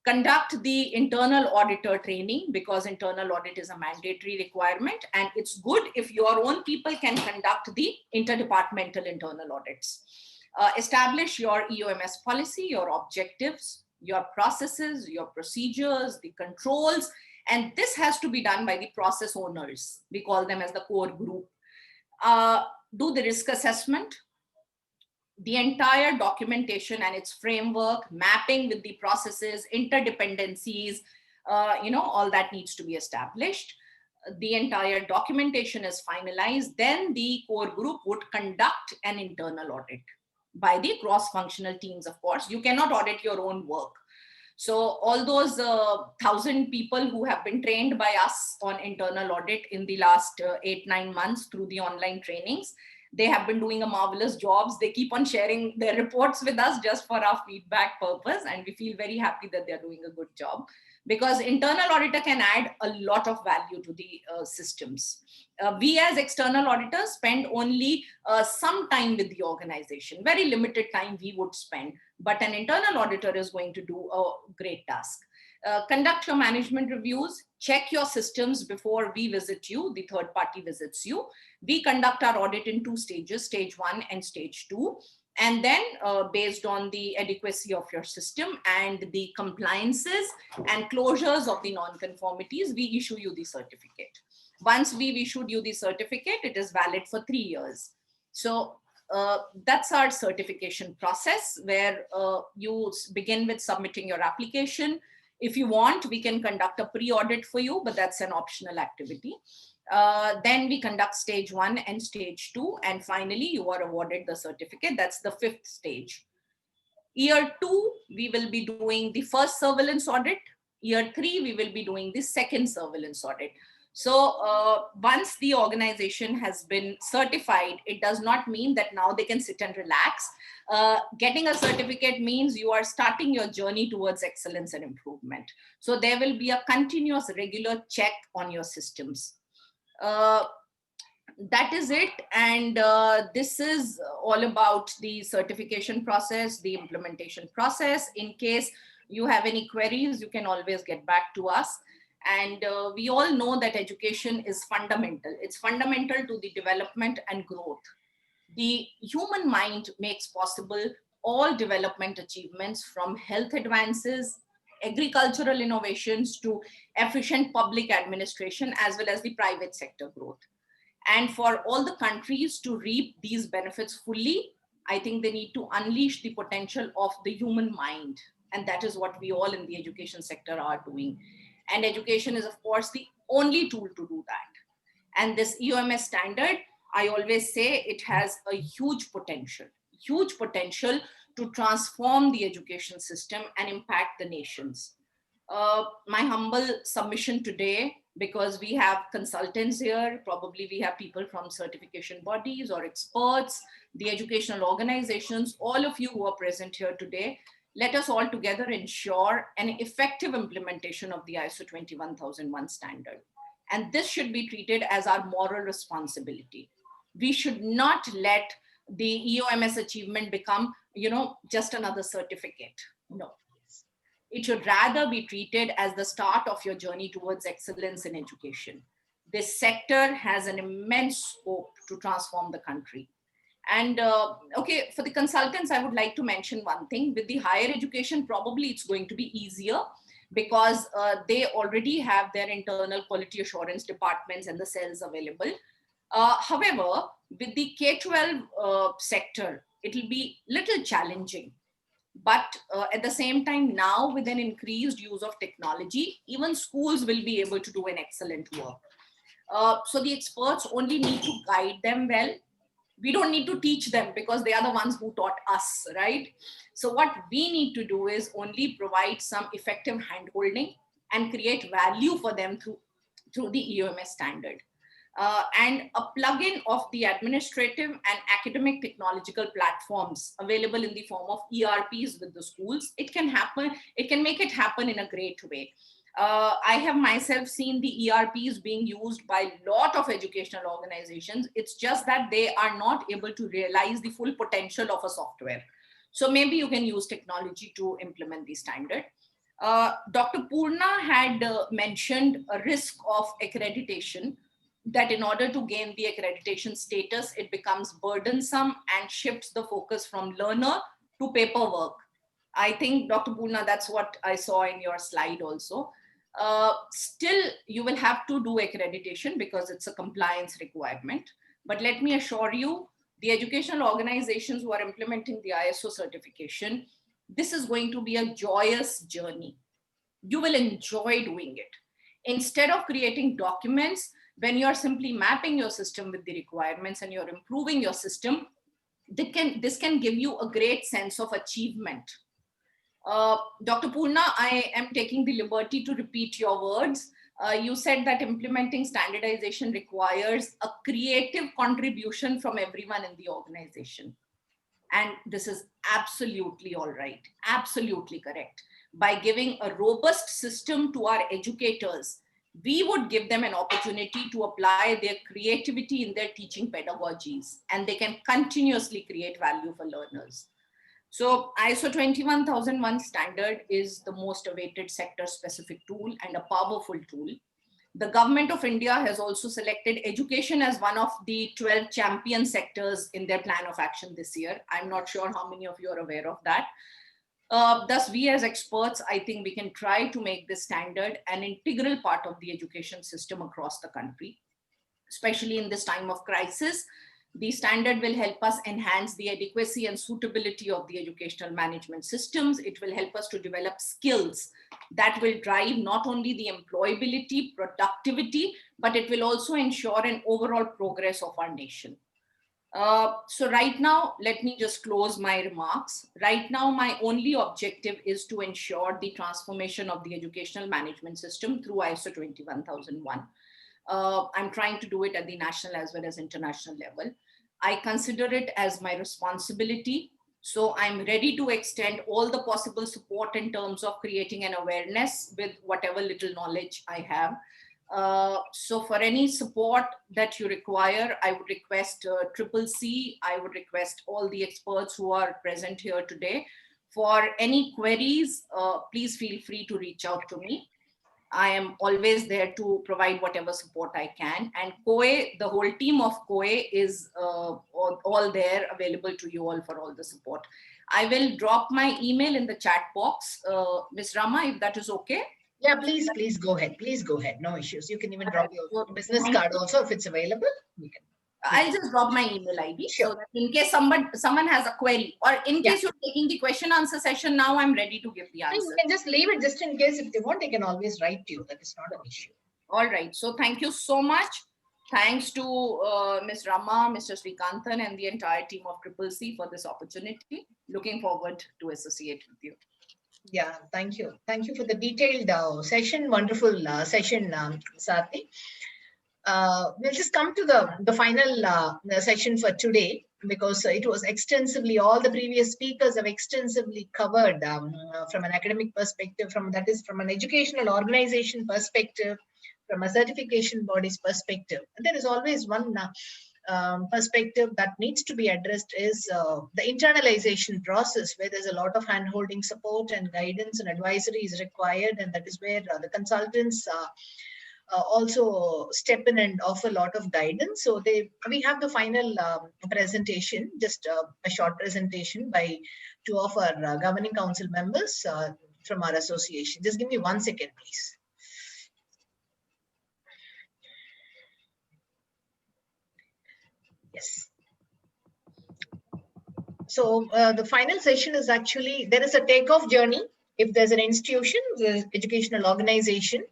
Conduct the internal auditor training, because internal audit is a mandatory requirement, and it's good if your own people can conduct the interdepartmental internal audits. Establish your EOMS policy, your objectives, your processes, your procedures, the controls, and this has to be done by the process owners. We call them as the core group. Do the risk assessment, the entire documentation and its framework, mapping with the processes, interdependencies, all that needs to be established. The entire documentation is finalized. Then the core group would conduct an internal audit by the cross-functional teams, of course. You cannot audit your own work. So all those 1,000 people who have been trained by us on internal audit in the last 8-9 months through the online trainings, they have been doing a marvelous job. They keep on sharing their reports with us just for our feedback purpose. And we feel very happy that they're doing a good job, because internal auditor can add a lot of value to the systems. We as external auditors spend only some time with the organization, very limited time we would spend, but an internal auditor is going to do a great task. Conduct your management reviews, check your systems before we visit you, the third party visits you. We conduct our audit in 2 stages, stage 1 and stage 2. And then based on the adequacy of your system and the compliances and closures of the non-conformities, we issue you the certificate. Once we've issued you the certificate, it is valid for 3 years. So that's our certification process, where you begin with submitting your application. If you want, we can conduct a pre-audit for you, but that's an optional activity. Then we conduct stage 1 and stage 2, and finally you are awarded the certificate. That's the 5th stage. Year 2, we will be doing the first surveillance audit. Year 3, we will be doing the second surveillance audit. So once the organization has been certified, it does not mean that now they can sit and relax. Getting a certificate means you are starting your journey towards excellence and improvement. So there will be a continuous regular check on your systems. That is it. And this is all about the certification process, the implementation process. In case you have any queries, you can always get back to us. And we all know that education is fundamental. It's fundamental to the development and growth. The human mind makes possible all development achievements, from health advances, agricultural innovations, to efficient public administration, as well as the private sector growth. And for all the countries to reap these benefits fully, I think they need to unleash the potential of the human mind. And that is what we all in the education sector are doing. And education is, of course, the only tool to do that. And this EOMS standard, I always say, it has a huge potential to transform the education system and impact the nations. My humble submission today, because we have consultants here, probably we have people from certification bodies or experts, the educational organizations, all of you who are present here today, let us all together ensure an effective implementation of the ISO 21001 standard. And this should be treated as our moral responsibility. We should not let the EOMS achievement become, just another certificate. No. It should rather be treated as the start of your journey towards excellence in education. This sector has an immense scope to transform the country. And okay, for the consultants, I would like to mention one thing. With the higher education, probably it's going to be easier because they already have their internal quality assurance departments and the cells available. However, with the K-12 sector, it will be little challenging. But at the same time, now with an increased use of technology, even schools will be able to do an excellent work. So the experts only need to guide them well. We don't need to teach them because they are the ones who taught us, right? So what we need to do is only provide some effective handholding and create value for them through the EOMS standard. And a plugin of the administrative and academic technological platforms available in the form of ERPs with the schools. It can happen, it can make it happen in a great way. I have myself seen the ERPs being used by a lot of educational organizations. It's just that they are not able to realize the full potential of a software. So maybe you can use technology to implement the standard. Dr. Purna had mentioned a risk of accreditation, that in order to gain the accreditation status, it becomes burdensome and shifts the focus from learner to paperwork. I think, Dr. Purna, that's what I saw in your slide also. Still, you will have to do accreditation because it's a compliance requirement. But let me assure you, the educational organizations who are implementing the ISO certification, this is going to be a joyous journey. You will enjoy doing it. Instead of creating documents, when you're simply mapping your system with the requirements and you're improving your system, this can give you a great sense of achievement. Dr. Purna, I am taking the liberty to repeat your words. You said that implementing standardization requires a creative contribution from everyone in the organization. And this is absolutely all right, absolutely correct. By giving a robust system to our educators, we would give them an opportunity to apply their creativity in their teaching pedagogies, and they can continuously create value for learners. So ISO 21001 standard is the most awaited sector specific tool and a powerful tool. The government of India has also selected education as one of the 12 champion sectors in their plan of action this year. I'm not sure how many of you are aware of that. Thus, we as experts, I think we can try to make this standard an integral part of the education system across the country, especially in this time of crisis. The standard will help us enhance the adequacy and suitability of the educational management systems. It will help us to develop skills that will drive not only the employability, productivity, but it will also ensure an overall progress of our nation. So right now, let me just close my remarks. Right now, my only objective is to ensure the transformation of the educational management system through ISO 21001. I'm trying to do it at the national as well as international level. I consider it as my responsibility. So I'm ready to extend all the possible support in terms of creating an awareness with whatever little knowledge I have. So for any support that you require, I would request CCC. I would request all the experts who are present here today. For any queries, please feel free to reach out to me. I am always there to provide whatever support I can. And COE, the whole team of COE is all there available to you all for all the support. I will drop my email in the chat box. Ms. Rama, if that is okay. Yeah, please go ahead. Please go ahead. No issues. You can even drop your business card also if it's available. You can. I'll just drop my email ID. Sure. So that in case someone has a query, or in case you're taking the question answer session now, I'm ready to give the answer. You can just leave it just in case. If they want, they can always write to you. That is not an issue. All right. So thank you so much. Thanks to Ms. Rama, Mr. Srikanthan, and the entire team of CCC for this opportunity. Looking forward to associate with you. Yeah, thank you. Thank you for the detailed session. Wonderful session, Sarthi. We'll just come to the final session for today, because it was extensively, all the previous speakers have extensively covered from an academic perspective, from an educational organization perspective, from a certification body's perspective. There is always one perspective that needs to be addressed is the internalization process, where there's a lot of hand-holding support and guidance and advisory is required, and that is where the consultants also step in and offer a lot of guidance. So we have the final presentation, just a short presentation by two of our governing council members from our association. Just give me 1 second, please. Yes. So the final session is actually, there is a takeoff journey. If there's an institution, the educational organization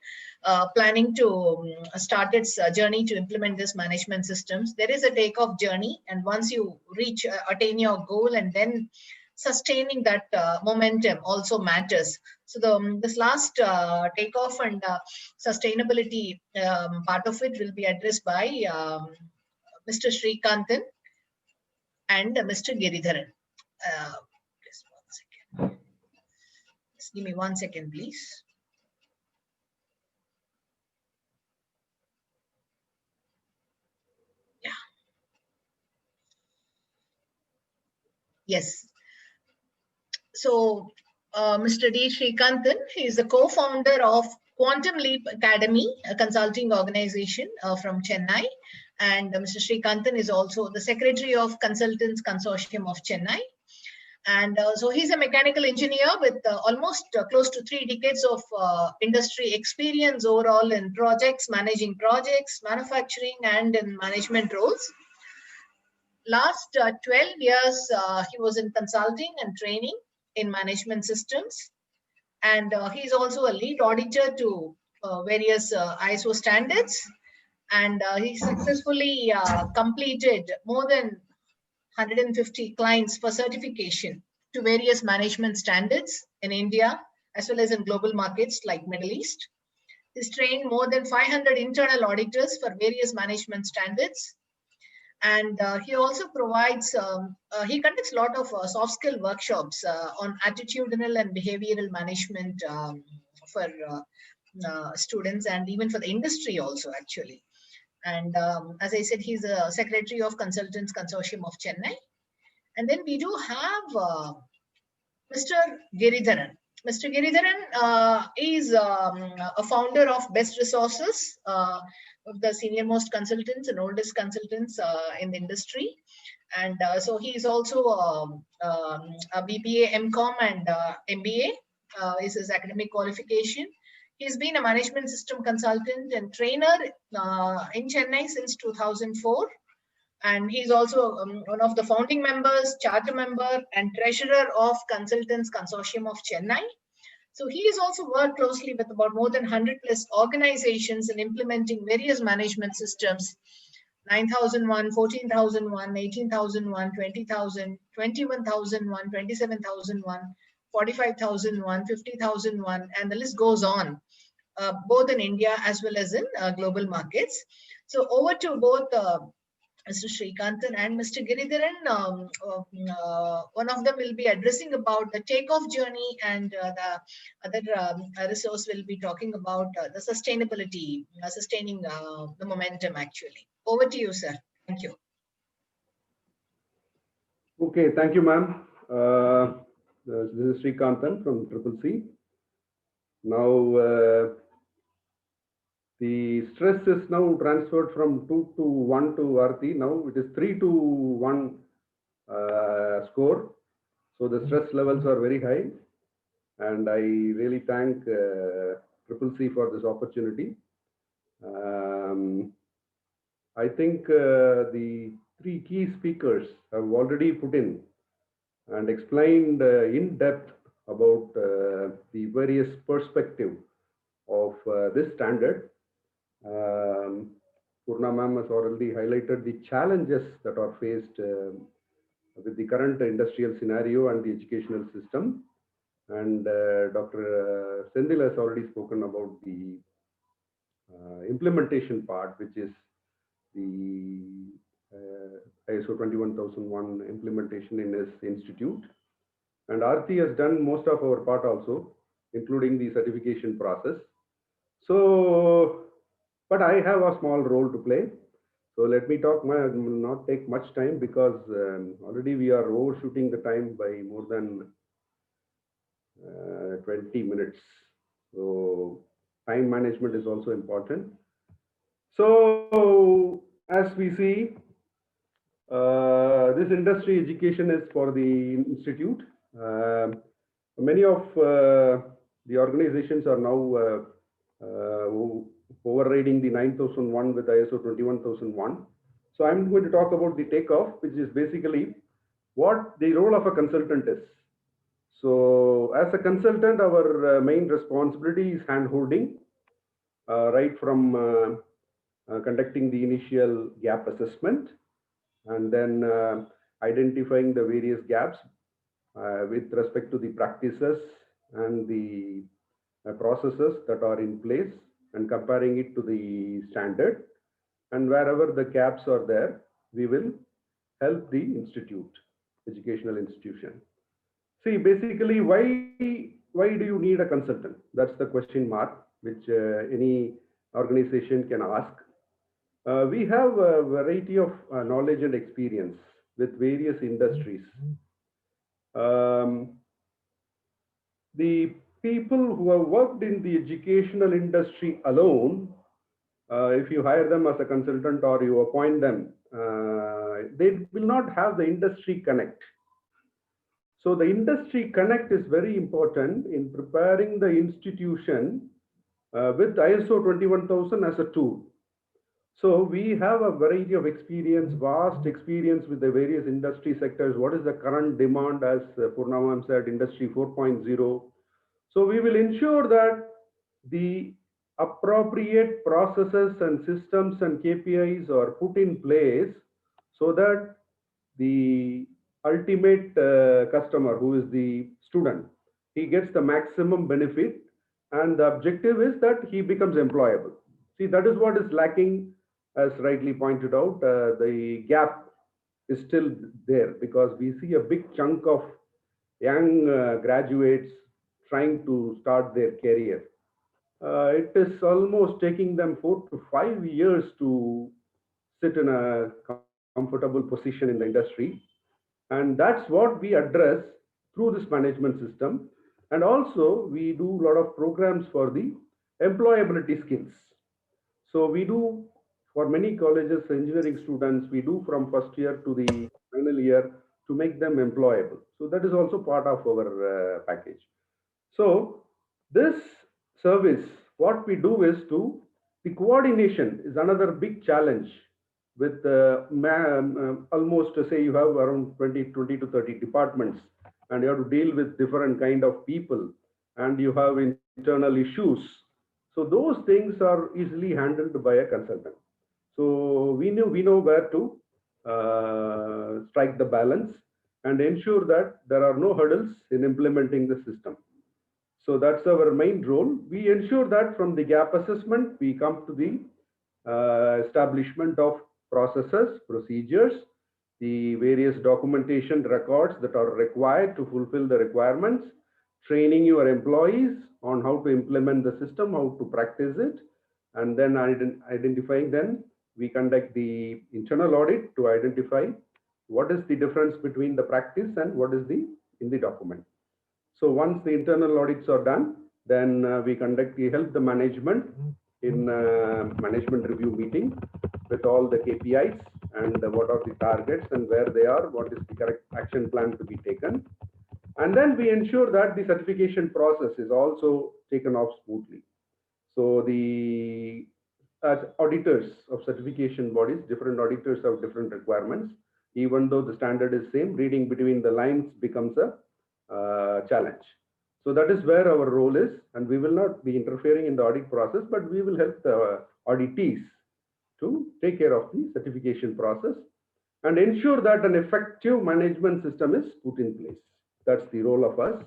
planning to start its journey to implement this management systems, there is a takeoff journey. And once you reach, attain your goal, and then sustaining that momentum also matters. So this last takeoff and sustainability part of it will be addressed by Mr. Srikantan and Mr. Giridharan. Just 1 second. Just give me 1 second, please. Yeah. Yes. So, Mr. D. Srikantan, he is the co-founder of Quantum Leap Academy, a consulting organization from Chennai. And Mr. Srikantan is also the Secretary of Consultants Consortium of Chennai. And so he's a mechanical engineer with almost close to 3 decades of industry experience overall in projects, managing projects, manufacturing, and in management roles. Last 12 years, he was in consulting and training in management systems. And he's also a lead auditor to various ISO standards. And he successfully completed more than 150 clients for certification to various management standards in India, as well as in global markets like Middle East. He's trained more than 500 internal auditors for various management standards. And he also provides, he conducts a lot of soft skill workshops on attitudinal and behavioral management for students and even for the industry also, actually. And as I said, he's a Secretary of Consultants Consortium of Chennai. And then we do have Mr. Giridharan. Mr. Giridharan is a founder of Best Resources, of the senior most consultants and oldest consultants in the industry. And so he is also a BBA, MCOM, and MBA is his academic qualification. He's been a management system consultant and trainer in Chennai since 2004. And he's also one of the founding members, charter member, and treasurer of Consultants Consortium of Chennai. So he has also worked closely with about more than 100 plus organizations in implementing various management systems, 9001, 14001, 18001, 20,000, 21,001, 27,001, 45,001, 50,001, and the list goes on, both in India as well as in global markets. So over to both Mr. Srikantan and Mr. Giridharan. One of them will be addressing about the takeoff journey, and the other resource will be talking about the sustainability, sustaining the momentum, actually. Over to you, sir. Thank you. Okay, thank you, ma'am. This is Srikantan from CCC. Now, the stress is now transferred from 2 to 1 to Aarti. Now it is 3 to 1 score. So the stress levels are very high. And I really thank CCC for this opportunity. I think the 3 key speakers have already put in and explained in depth about the various perspective of this standard. Purna ma'am has already highlighted the challenges that are faced with the current industrial scenario and the educational system. And Dr. Sendil has already spoken about the implementation part, which is the ISO 21001 implementation in his institute. And Aarti has done most of our part also, including the certification process. So, but I have a small role to play. So let me talk, not take much time, because already we are overshooting the time by more than 20 minutes. So time management is also important. So as we see, this industry education is for the institute. Many of the organizations are now overriding the 9001 with ISO 21001. So I'm going to talk about the takeoff, which is basically what the role of a consultant is. So as a consultant, our main responsibility is hand-holding, right from conducting the initial gap assessment, and then identifying the various gaps with respect to the practices and the processes that are in place, and comparing it to the standard. And wherever the gaps are there, we will help the institute, educational institution. See, basically, why do you need a consultant? That's the question mark which any organization can ask. We have a variety of knowledge and experience with various industries. The people who have worked in the educational industry alone, if you hire them as a consultant or you appoint them, they will not have the industry connect. So the industry connect is very important in preparing the institution with ISO 21000 as a tool. So we have a variety of experience, vast experience with the various industry sectors. What is the current demand, as Purnama said, Industry 4.0. So we will ensure that the appropriate processes and systems and KPIs are put in place so that the ultimate customer, who is the student, he gets the maximum benefit, and the objective is that he becomes employable. See, that is what is lacking, as rightly pointed out. The gap is still there because we see a big chunk of young graduates trying to start their career. It is almost taking them 4 to 5 years to sit in a comfortable position in the industry. And that's what we address through this management system. And also, we do a lot of programs for the employability skills. So we do, for many colleges, engineering students, we do from first year to the final year to make them employable. So that is also part of our package. So this service, what we do is the coordination is another big challenge with almost, say, you have around 20 to 30 departments, and you have to deal with different kind of people, and you have internal issues. So those things are easily handled by a consultant. So we know where to strike the balance and ensure that there are no hurdles in implementing the system. So that's our main role. We ensure that from the gap assessment, we come to the establishment of processes, procedures, the various documentation records that are required to fulfill the requirements, training your employees on how to implement the system, how to practice it, and then identifying them. We conduct the internal audit to identify what is the difference between the practice and what is in the document. So once the internal audits are done, then we help the management in management review meeting with all the KPIs and what are the targets and where they are, what is the correct action plan to be taken. And then we ensure that the certification process is also taken off smoothly. So as auditors of certification bodies, different auditors have different requirements. Even though the standard is same, reading between the lines becomes a challenge. So that is where our role is, and we will not be interfering in the audit process, but we will help the auditees to take care of the certification process and ensure that an effective management system is put in place. That's the role of us.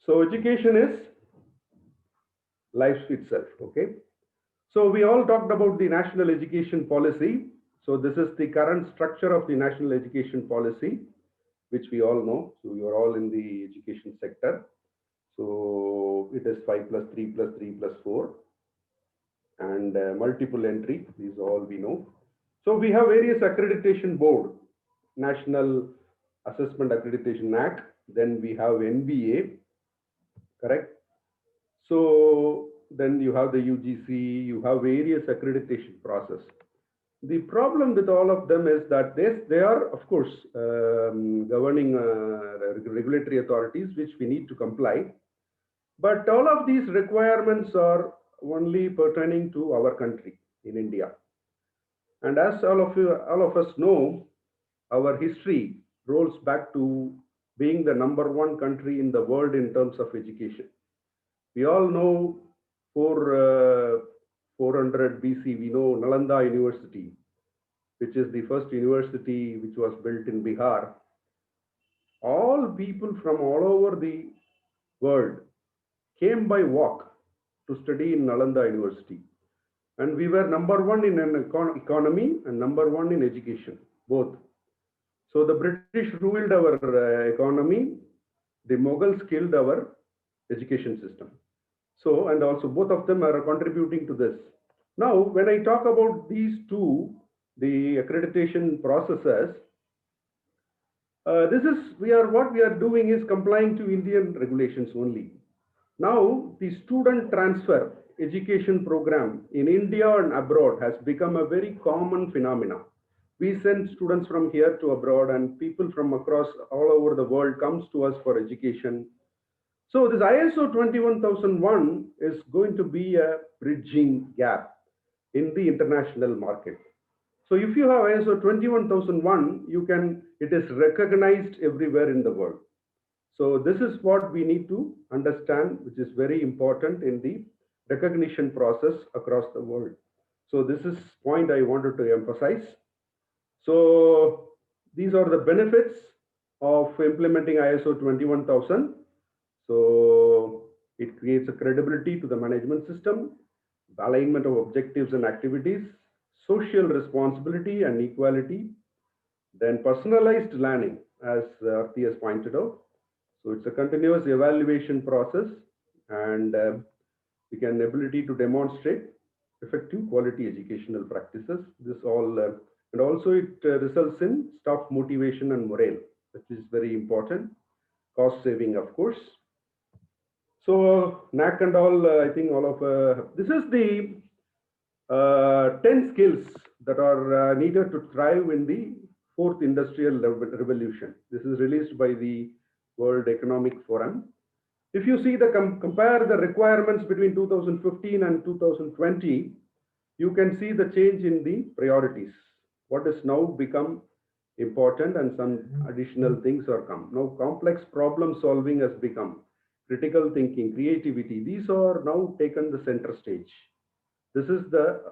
So education is life itself, okay? So we all talked about the national education policy. So this is the current structure of the national education policy, which we all know. So you are all in the education sector. So it is 5+3+3+4 and multiple entry. These all we know. So we have various accreditation board, National Assessment Accreditation Act. Then we have NBA, correct? So then you have the UGC, you have various accreditation process. The problem with all of them is that they are, of course, governing regulatory authorities, which we need to comply. But all of these requirements are only pertaining to our country in India. And as all of us know, our history rolls back to being the #1 country in the world in terms of education. We all know 400 BC, we know Nalanda University, which is the first university which was built in Bihar. All people from all over the world came by walk to study in Nalanda University. And we were #1 in an economy and #1 in education, both. So the British ruled our economy, the Mughals killed our education system. So, and also both of them are contributing to this. Now, when I talk about these two, the accreditation processes, what we are doing is complying to Indian regulations only. Now, the student transfer education program in India and abroad has become a very common phenomenon. We send students from here to abroad, and people from across all over the world comes to us for education. So this ISO 21001 is going to be a bridging gap in the international market. So if you have ISO 21001, it is recognized everywhere in the world. So this is what we need to understand, which is very important in the recognition process across the world. So this is point I wanted to emphasize. So these are the benefits of implementing ISO 21000. So it creates a credibility to the management system, alignment of objectives and activities, social responsibility and equality, then personalized learning, as Arti has pointed out. So it's a continuous evaluation process, and we can ability to demonstrate effective quality educational practices. This all, and also it results in staff motivation and morale, which is very important. Cost saving, of course. So NAC and all, I think all of, this is the 10 skills that are needed to thrive in the 4th industrial revolution. This is released by the World Economic Forum. If you see compare the requirements between 2015 and 2020, you can see the change in the priorities. What has now become important, and some additional things are come. Now complex problem solving has become, critical thinking, creativity. These are now taken the center stage. This is the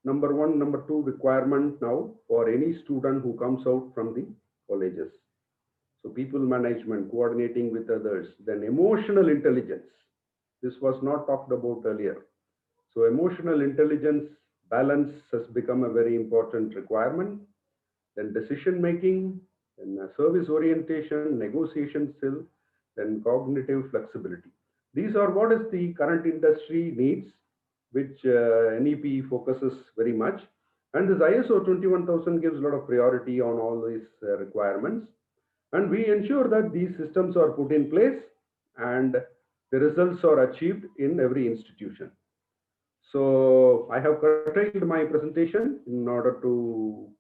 #1, #2 requirement now for any student who comes out from the colleges. So people management, coordinating with others, then emotional intelligence. This was not talked about earlier. So emotional intelligence, balance has become a very important requirement. Then decision making, then service orientation, negotiation skill, then cognitive flexibility. These are what is the current industry needs, which NEP focuses very much. And this ISO 21000 gives a lot of priority on all these requirements. And we ensure that these systems are put in place and the results are achieved in every institution. So I have curtailed my presentation in order to,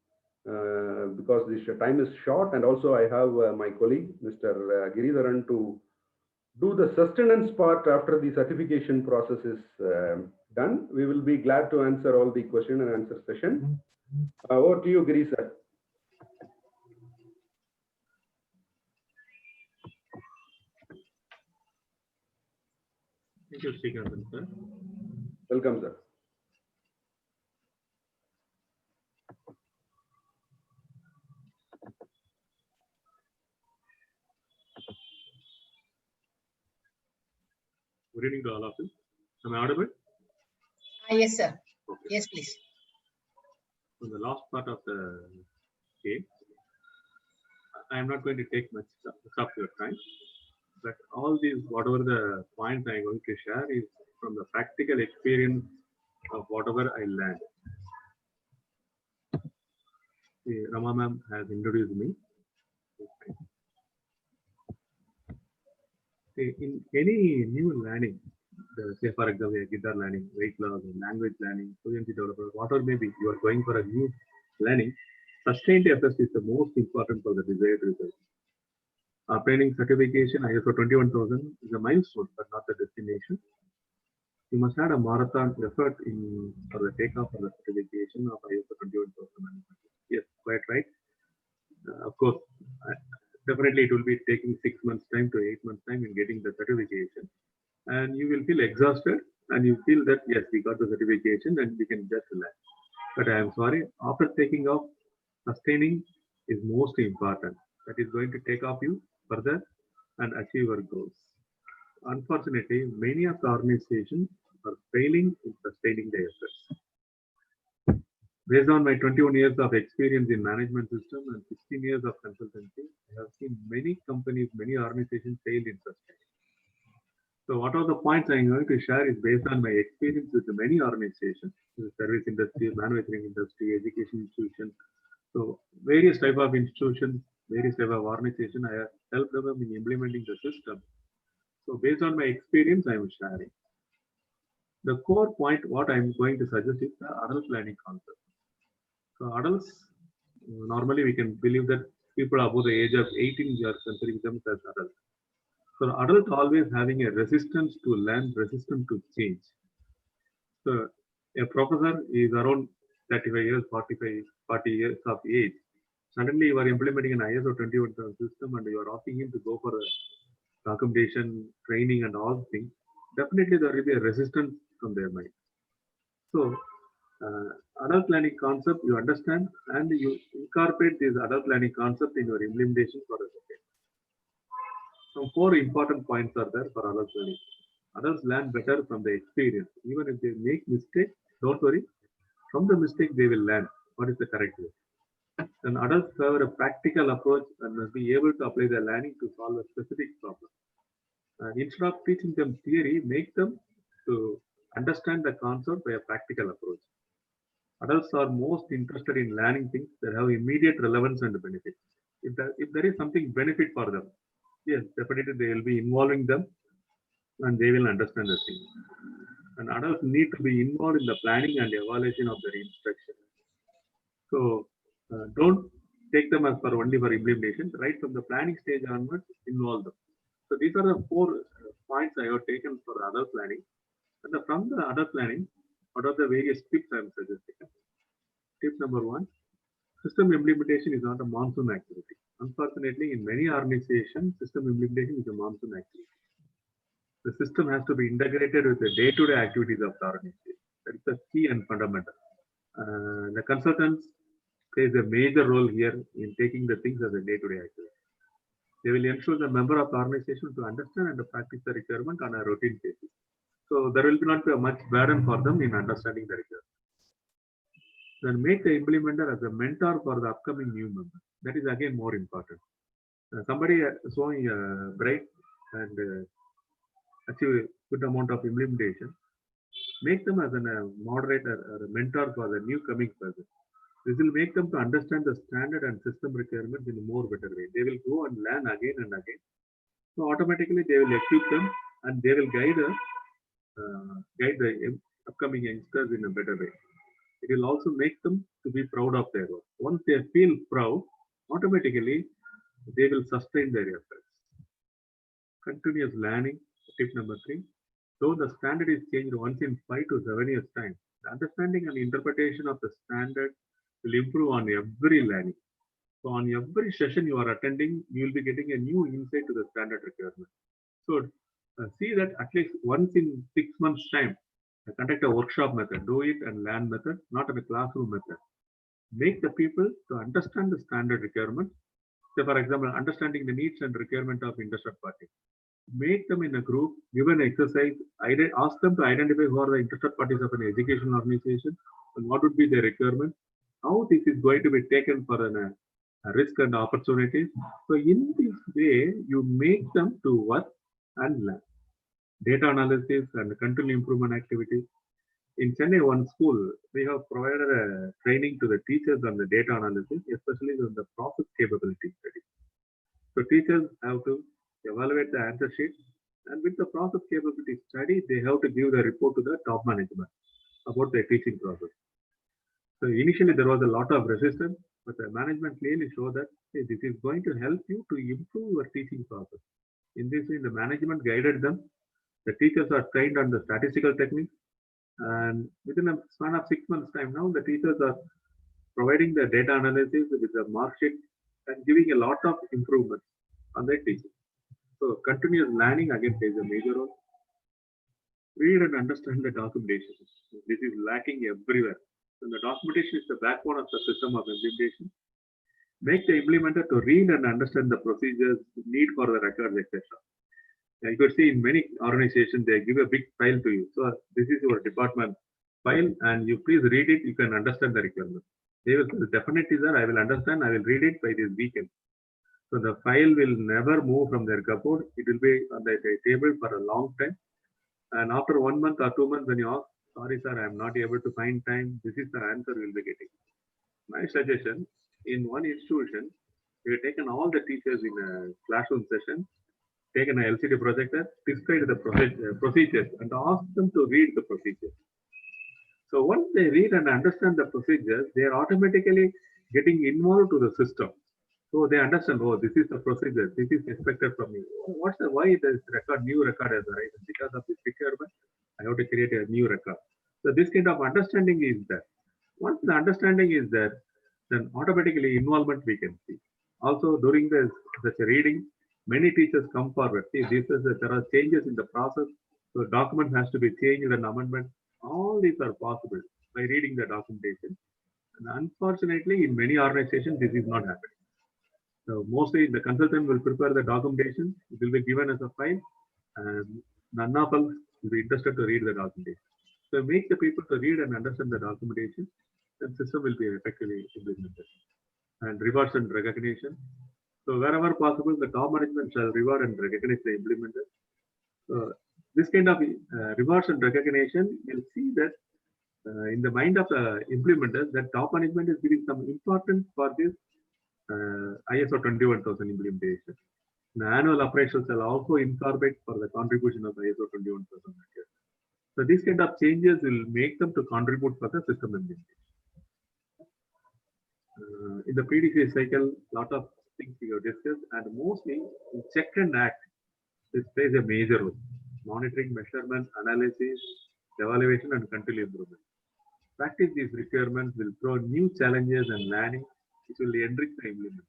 because this time is short, and also I have my colleague, Mr. Giridharan, to do the sustenance part after the certification process is done. We will be glad to answer all the question and answer session. Over to you, Giri sir. Thank you, Srikanth sir. Welcome, sir. Good evening to all of you. Am I audible? Yes, sir. Okay. Yes, please. So the last part of the day, I am not going to take much of your time, but all these, whatever the points I am going to share is from the practical experience of whatever I learned. Rama ma'am has introduced me. In any new learning, say for example, guitar learning, weight loss, language learning, fluency development, whatever may be, you are going for a new learning, sustained effort is the most important for the desired result. Obtaining certification ISO 21000 is a milestone, but not the destination. You must have a marathon effort in for the takeoff for the certification of ISO 21000. Yes, quite right. Of course, definitely it will be taking 6 months time to 8 months time in getting the certification, and you will feel exhausted, and you feel that yes, we got the certification and we can just relax. But I am sorry, after taking off, sustaining is most important. That is going to take off you further and achieve your goals. Unfortunately, many of the organizations are failing in sustaining their efforts. Based on my 21 years of experience in management system and 16 years of consultancy, I have seen many companies, many organizations fail in sustaining. So what are the points I'm going to share is based on my experience with many organizations, the service industry, manufacturing industry, education institutions. So various type of institutions, various type of organization, I have helped them in implementing the system. So based on my experience, I am sharing. The core point, what I'm going to suggest is the adult learning concept. So adults, normally we can believe that people above the age of 18, we are considering them as adults. So adult always having a resistance to learn, resistance to change. So a professor is around 35 years, 45, 40 years of age. Suddenly you are implementing an ISO 21000 system and you are asking him to go for a documentation, training and all things. Definitely there will be a resistance from their mind. So adult learning concept you understand and you incorporate this adult learning concept in your implementation for a second. Some 4 important points are there for adult learning. Adults learn better from the experience. Even if they make mistakes, don't worry. From the mistake, they will learn what is the correct way. Then adults have a practical approach and must be able to apply their learning to solve a specific problem. Instead of teaching them theory, make them to understand the concept by a practical approach. Adults are most interested in learning things that have immediate relevance and benefit. If there is something benefit for them, yes, definitely they will be involving them and they will understand the thing. And adults need to be involved in the planning and evaluation of their instruction. So don't take them as for only for implementation. Right from the planning stage onwards, involve them. So these are the 4 points I have taken for adult planning. And from the adult planning, what are the various tips I am suggesting? Tip number 1, system implementation is not a monsoon activity. Unfortunately, in many organizations, system implementation is a monsoon activity. The system has to be integrated with the day-to-day activities of the organization. That is the key and fundamental. The consultants plays a major role here in taking the things as a day-to-day activity. They will ensure the member of the organization to understand and to practice the requirement on a routine basis. So there will not be a much burden for them in understanding the requirement. Then make the implementer as a mentor for the upcoming new member. That is again more important. Somebody showing bright and achieve a good amount of implementation, make them as a moderator or a mentor for the new coming person. This will make them to understand the standard and system requirements in a more better way. They will go and learn again and again. So automatically they will equip them and they will guide the upcoming youngsters in a better way. It will also make them to be proud of their work. Once they feel proud, automatically they will sustain their efforts. Continuous learning, tip number 3. Though the standard is changed once in 5 to 7 years time, the understanding and interpretation of the standard will improve on every learning. So on every session you are attending, you will be getting a new insight to the standard requirement. So see that at least once in 6 months time, conduct a workshop method, do it and learn method, not a classroom method. Make the people to understand the standard requirements. So for example, understanding the needs and requirement of interested parties. Make them in a group, give an exercise, ask them to identify who are the interested parties of an educational organization and what would be their requirement, how this is going to be taken for a risk and opportunities. So in this way, you make them to work and learn. Data analysis and continual improvement activities. In Chennai, one school, we have provided a training to the teachers on the data analysis, especially on the process capability study. So teachers have to evaluate the answer sheet And with the process capability study, they have to give the report to the top management about their teaching process. So initially there was a lot of resistance, but the management clearly showed that hey, this is going to help you to improve your teaching process. In this way, the management guided them. The teachers are trained on the statistical techniques, and within a span of 6 months' time now, the teachers are providing the data analysis with the mark sheet and giving a lot of improvements on their teaching. So continuous learning again plays a major role. Read and understand the documentation. This is lacking everywhere. So the documentation is the backbone of the system of implementation. Make the implementer to read and understand the procedures, need for the records, etc. You could see in many organizations, they give a big file to you. So this is your department file and you please read it, you can understand the requirement. They will definitely, sir, I will understand, I will read it by this weekend. So the file will never move from their cupboard. It will be on the table for a long time. And after 1 month or 2 months, when you ask, sorry, sir, I am not able to find time, this is the answer we will be getting. My suggestion, in one institution, we have taken all the teachers in a classroom session, taken an LCD projector, displayed the procedures, and asked them to read the procedures. So once they read and understand the procedures, they are automatically getting involved to the system. So they understand, oh, this is the procedure, this is expected from me. What's the why this record, new record is right? Because of this requirement, I have to create a new record. So this kind of understanding is there. Once the understanding is there, then automatically involvement we can see. Also during such a reading, many teachers come forward. See, there are changes in the process. So document has to be changed and amendment. All these are possible by reading the documentation. And unfortunately, in many organizations, this is not happening. So mostly the consultant will prepare the documentation. It will be given as a file, and none of us will be interested to read the documentation. So make the people to read and understand the documentation, then system will be effectively implemented. And rewards and recognition. So wherever possible, the top management shall reward and recognize the implementer. So this kind of rewards and recognition, you'll see that in the mind of the implementers, that top management is giving some importance for this ISO 21000 implementation. The annual appraisals shall also incorporate for the contribution of the ISO 21000. So these kind of changes will make them to contribute for the system implementation. In the PDCA cycle, a lot of things we have discussed, and mostly in check and act, this plays a major role. Monitoring, measurement, analysis, evaluation, and continuous improvement. Practice these requirements will throw new challenges and learning, which will enrich the implementer.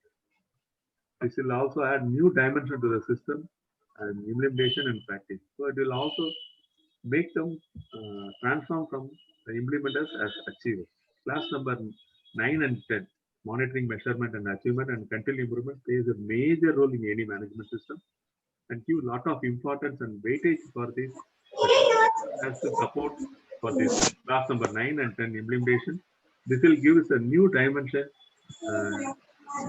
This will also add new dimension to the system and implementation and practice. So it will also make them transform from the implementers as achievers. Class number 9 and 10, monitoring, measurement, and achievement and continuous improvement plays a major role in any management system and give a lot of importance and weightage for this as the support for this class number 9 and 10 implementation. This will give us a new dimension,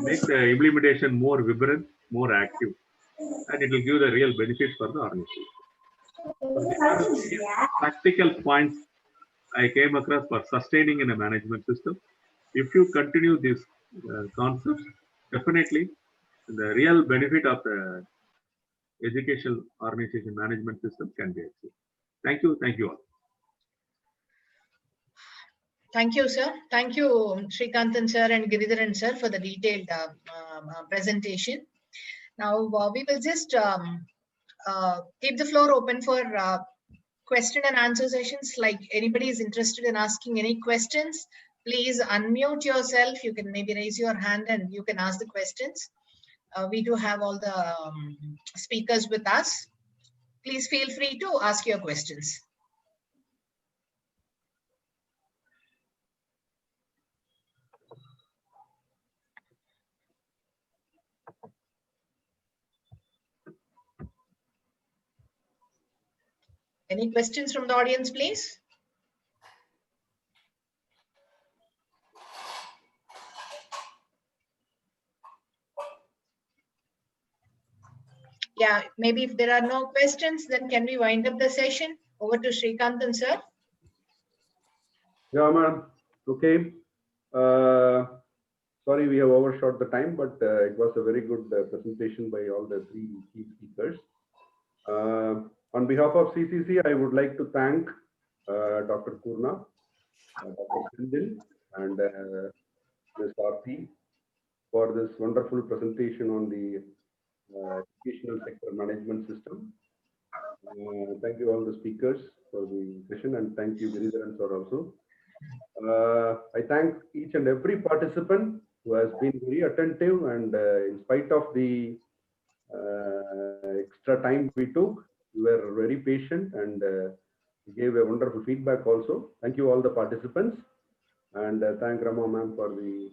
make the implementation more vibrant, more active, and it will give the real benefits for the organization. So these are practical points I came across for sustaining in a management system. If you continue these concepts, definitely the real benefit of the educational organization management system can be achieved. Thank you. Thank you all. Thank you, sir. Thank you, Srikantan sir and Giridharan sir for the detailed presentation. Now we will just keep the floor open for question and answer sessions. Like anybody is interested in asking any questions, please unmute yourself. You can maybe raise your hand and you can ask the questions. We do have all the speakers with us. Please feel free to ask your questions. Any questions from the audience, please? Yeah, maybe if there are no questions, then can we wind up the session? Over to Srikantan sir. Yeah, ma'am. Okay. Sorry, we have overshot the time, but it was a very good presentation by all the three key speakers. On behalf of CCC, I would like to thank Dr. Purna, Dr. Sindil, and Ms. Aarti for this wonderful presentation on the educational sector management system. Thank you all the speakers for the session, and thank you Giridharan sir also. I thank each and every participant who has been very attentive, and in spite of the extra time we took, you were very patient and gave a wonderful feedback also. Thank you all the participants, and thank Rama ma'am for the.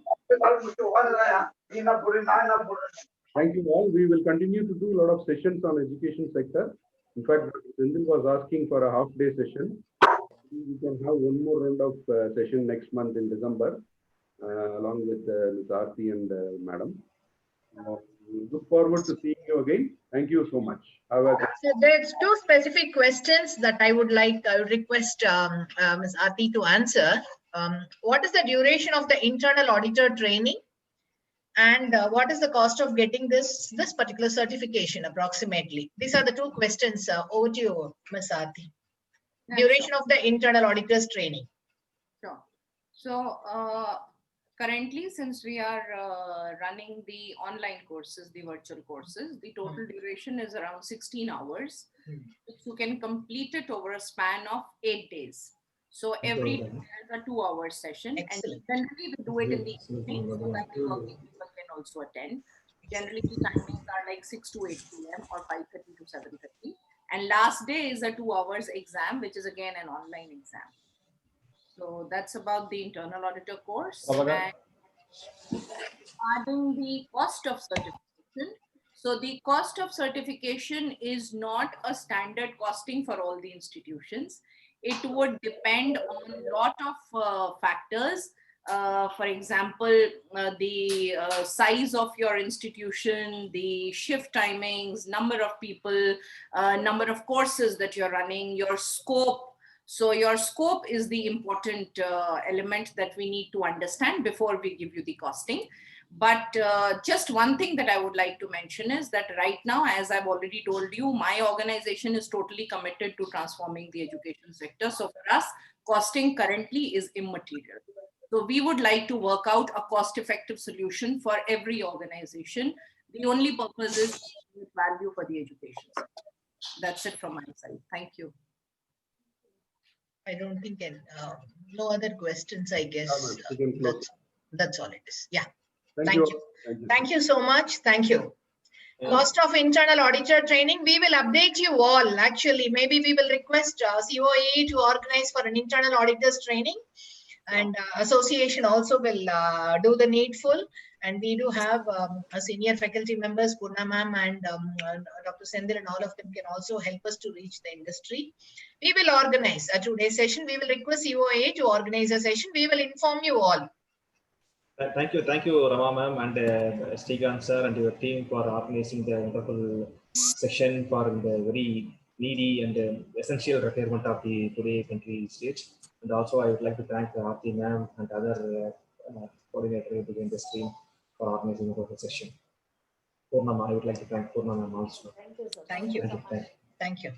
Thank you all. We will continue to do a lot of sessions on education sector. In fact, Sindhil was asking for a half-day session. We can have one more round of session next month in December, along with Ms. Aarti and Madam. We look forward to seeing you again. Thank you so much. So there's two specific questions that I would like to request Ms. Aarti to answer. What is the duration of the internal auditor training? And what is the cost of getting this particular certification approximately? These are the two questions. Over to you, Ms. Aarti. Duration of the internal auditors training. Sure. So currently, since we are running the online courses, the virtual courses, the total duration is around 16 hours, which you can complete it over a span of 8 days. So every day there's a 2-hour session. Excellent. And generally we do it in the evening so that the working people can also attend. Generally the timings are like 6 to 8 p.m. or 5:30 to 7:30. And last day is a 2 hours exam, which is again an online exam. So that's about the internal auditor course. And regarding the cost of certification, so the cost of certification is not a standard costing for all the institutions. It would depend on a lot of factors. For example, the size of your institution, the shift timings, number of people, number of courses that you're running, your scope. So your scope is the important element that we need to understand before we give you the costing. But just one thing that I would like to mention is that right now, as I've already told you, my organization is totally committed to transforming the education sector. So for us, costing currently is immaterial. So we would like to work out a cost-effective solution for every organization. The only purpose is value for the education sector. That's it from my side. Thank you. I don't think no other questions, I guess. That's all it is. Yeah. Thank you. Thank you so much. Thank you. Yeah. Cost of internal auditor training, we will update you all. Actually, maybe we will request COAE to organize for an internal auditors training, and association also will do the needful. And we do have senior faculty members, Purna ma'am and Dr. Sendil, and all of them can also help us to reach the industry. We will organize a 2-day session. We will request COAE to organize a session. We will inform you all. Thank you, Rama ma'am and Srikanth sir and your team for organizing the wonderful session for the very needy and essential requirement of the today country stage. And also, I would like to thank Aarti ma'am and other coordinators within the team for organizing the whole session. Purna, I would like to thank Purna ma'am also. Thank you, sir. Thank you. Thank you.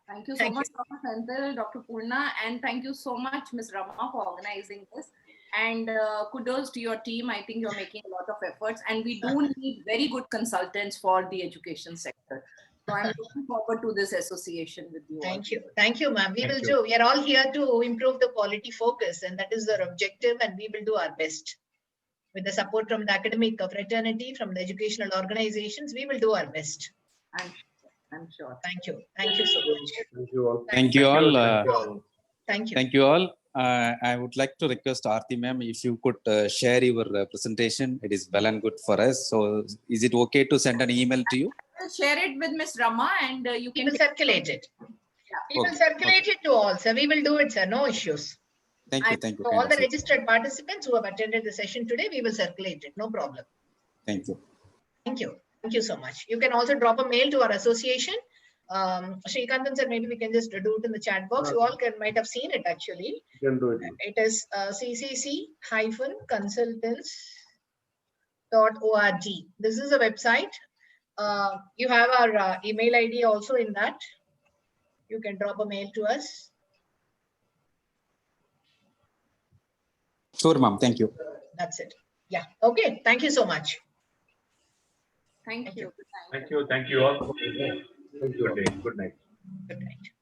Thank you so much, Dr. Sendil, Dr. Purna, and thank you so much, Ms. Rama, for organizing this. And kudos to your team. I think you're making a lot of efforts, and we do need very good consultants for the education sector. So I'm looking forward to this association with you. Thank you. Thank you, ma'am. We will do. We are all here to improve the quality focus, and that is our objective, and we will do our best. With the support from the academic fraternity, from the educational organizations, we will do our best. I'm sure. Thank you. Thank you so much. Thank you all. Thank you all. Thank you. Thank you all. I would like to request Aarti ma'am, if you could share your presentation. It is well and good for us. So is it okay to send an email to you? I'll share it with Ms. Rama, and you can circulate it. Yeah. We will circulate it to all, sir. We will do it, sir. No issues. Thank you. Thank you. So all the registered participants who have attended the session today, we will circulate it. No problem. Thank you. Thank you. Thank you so much. You can also drop a mail to our association. Srikanth sir, maybe we can just do it in the chat box. You all might have seen it actually. You can do it. It is ccc-consultants.org. This is a website You have our email ID also in that. You can drop a mail to us. Sure, ma'am. Thank you. That's it. Yeah. Okay. Thank you so much. Thank you. Thank you. Thank you all. Thank you. Good day. Good night. Good night.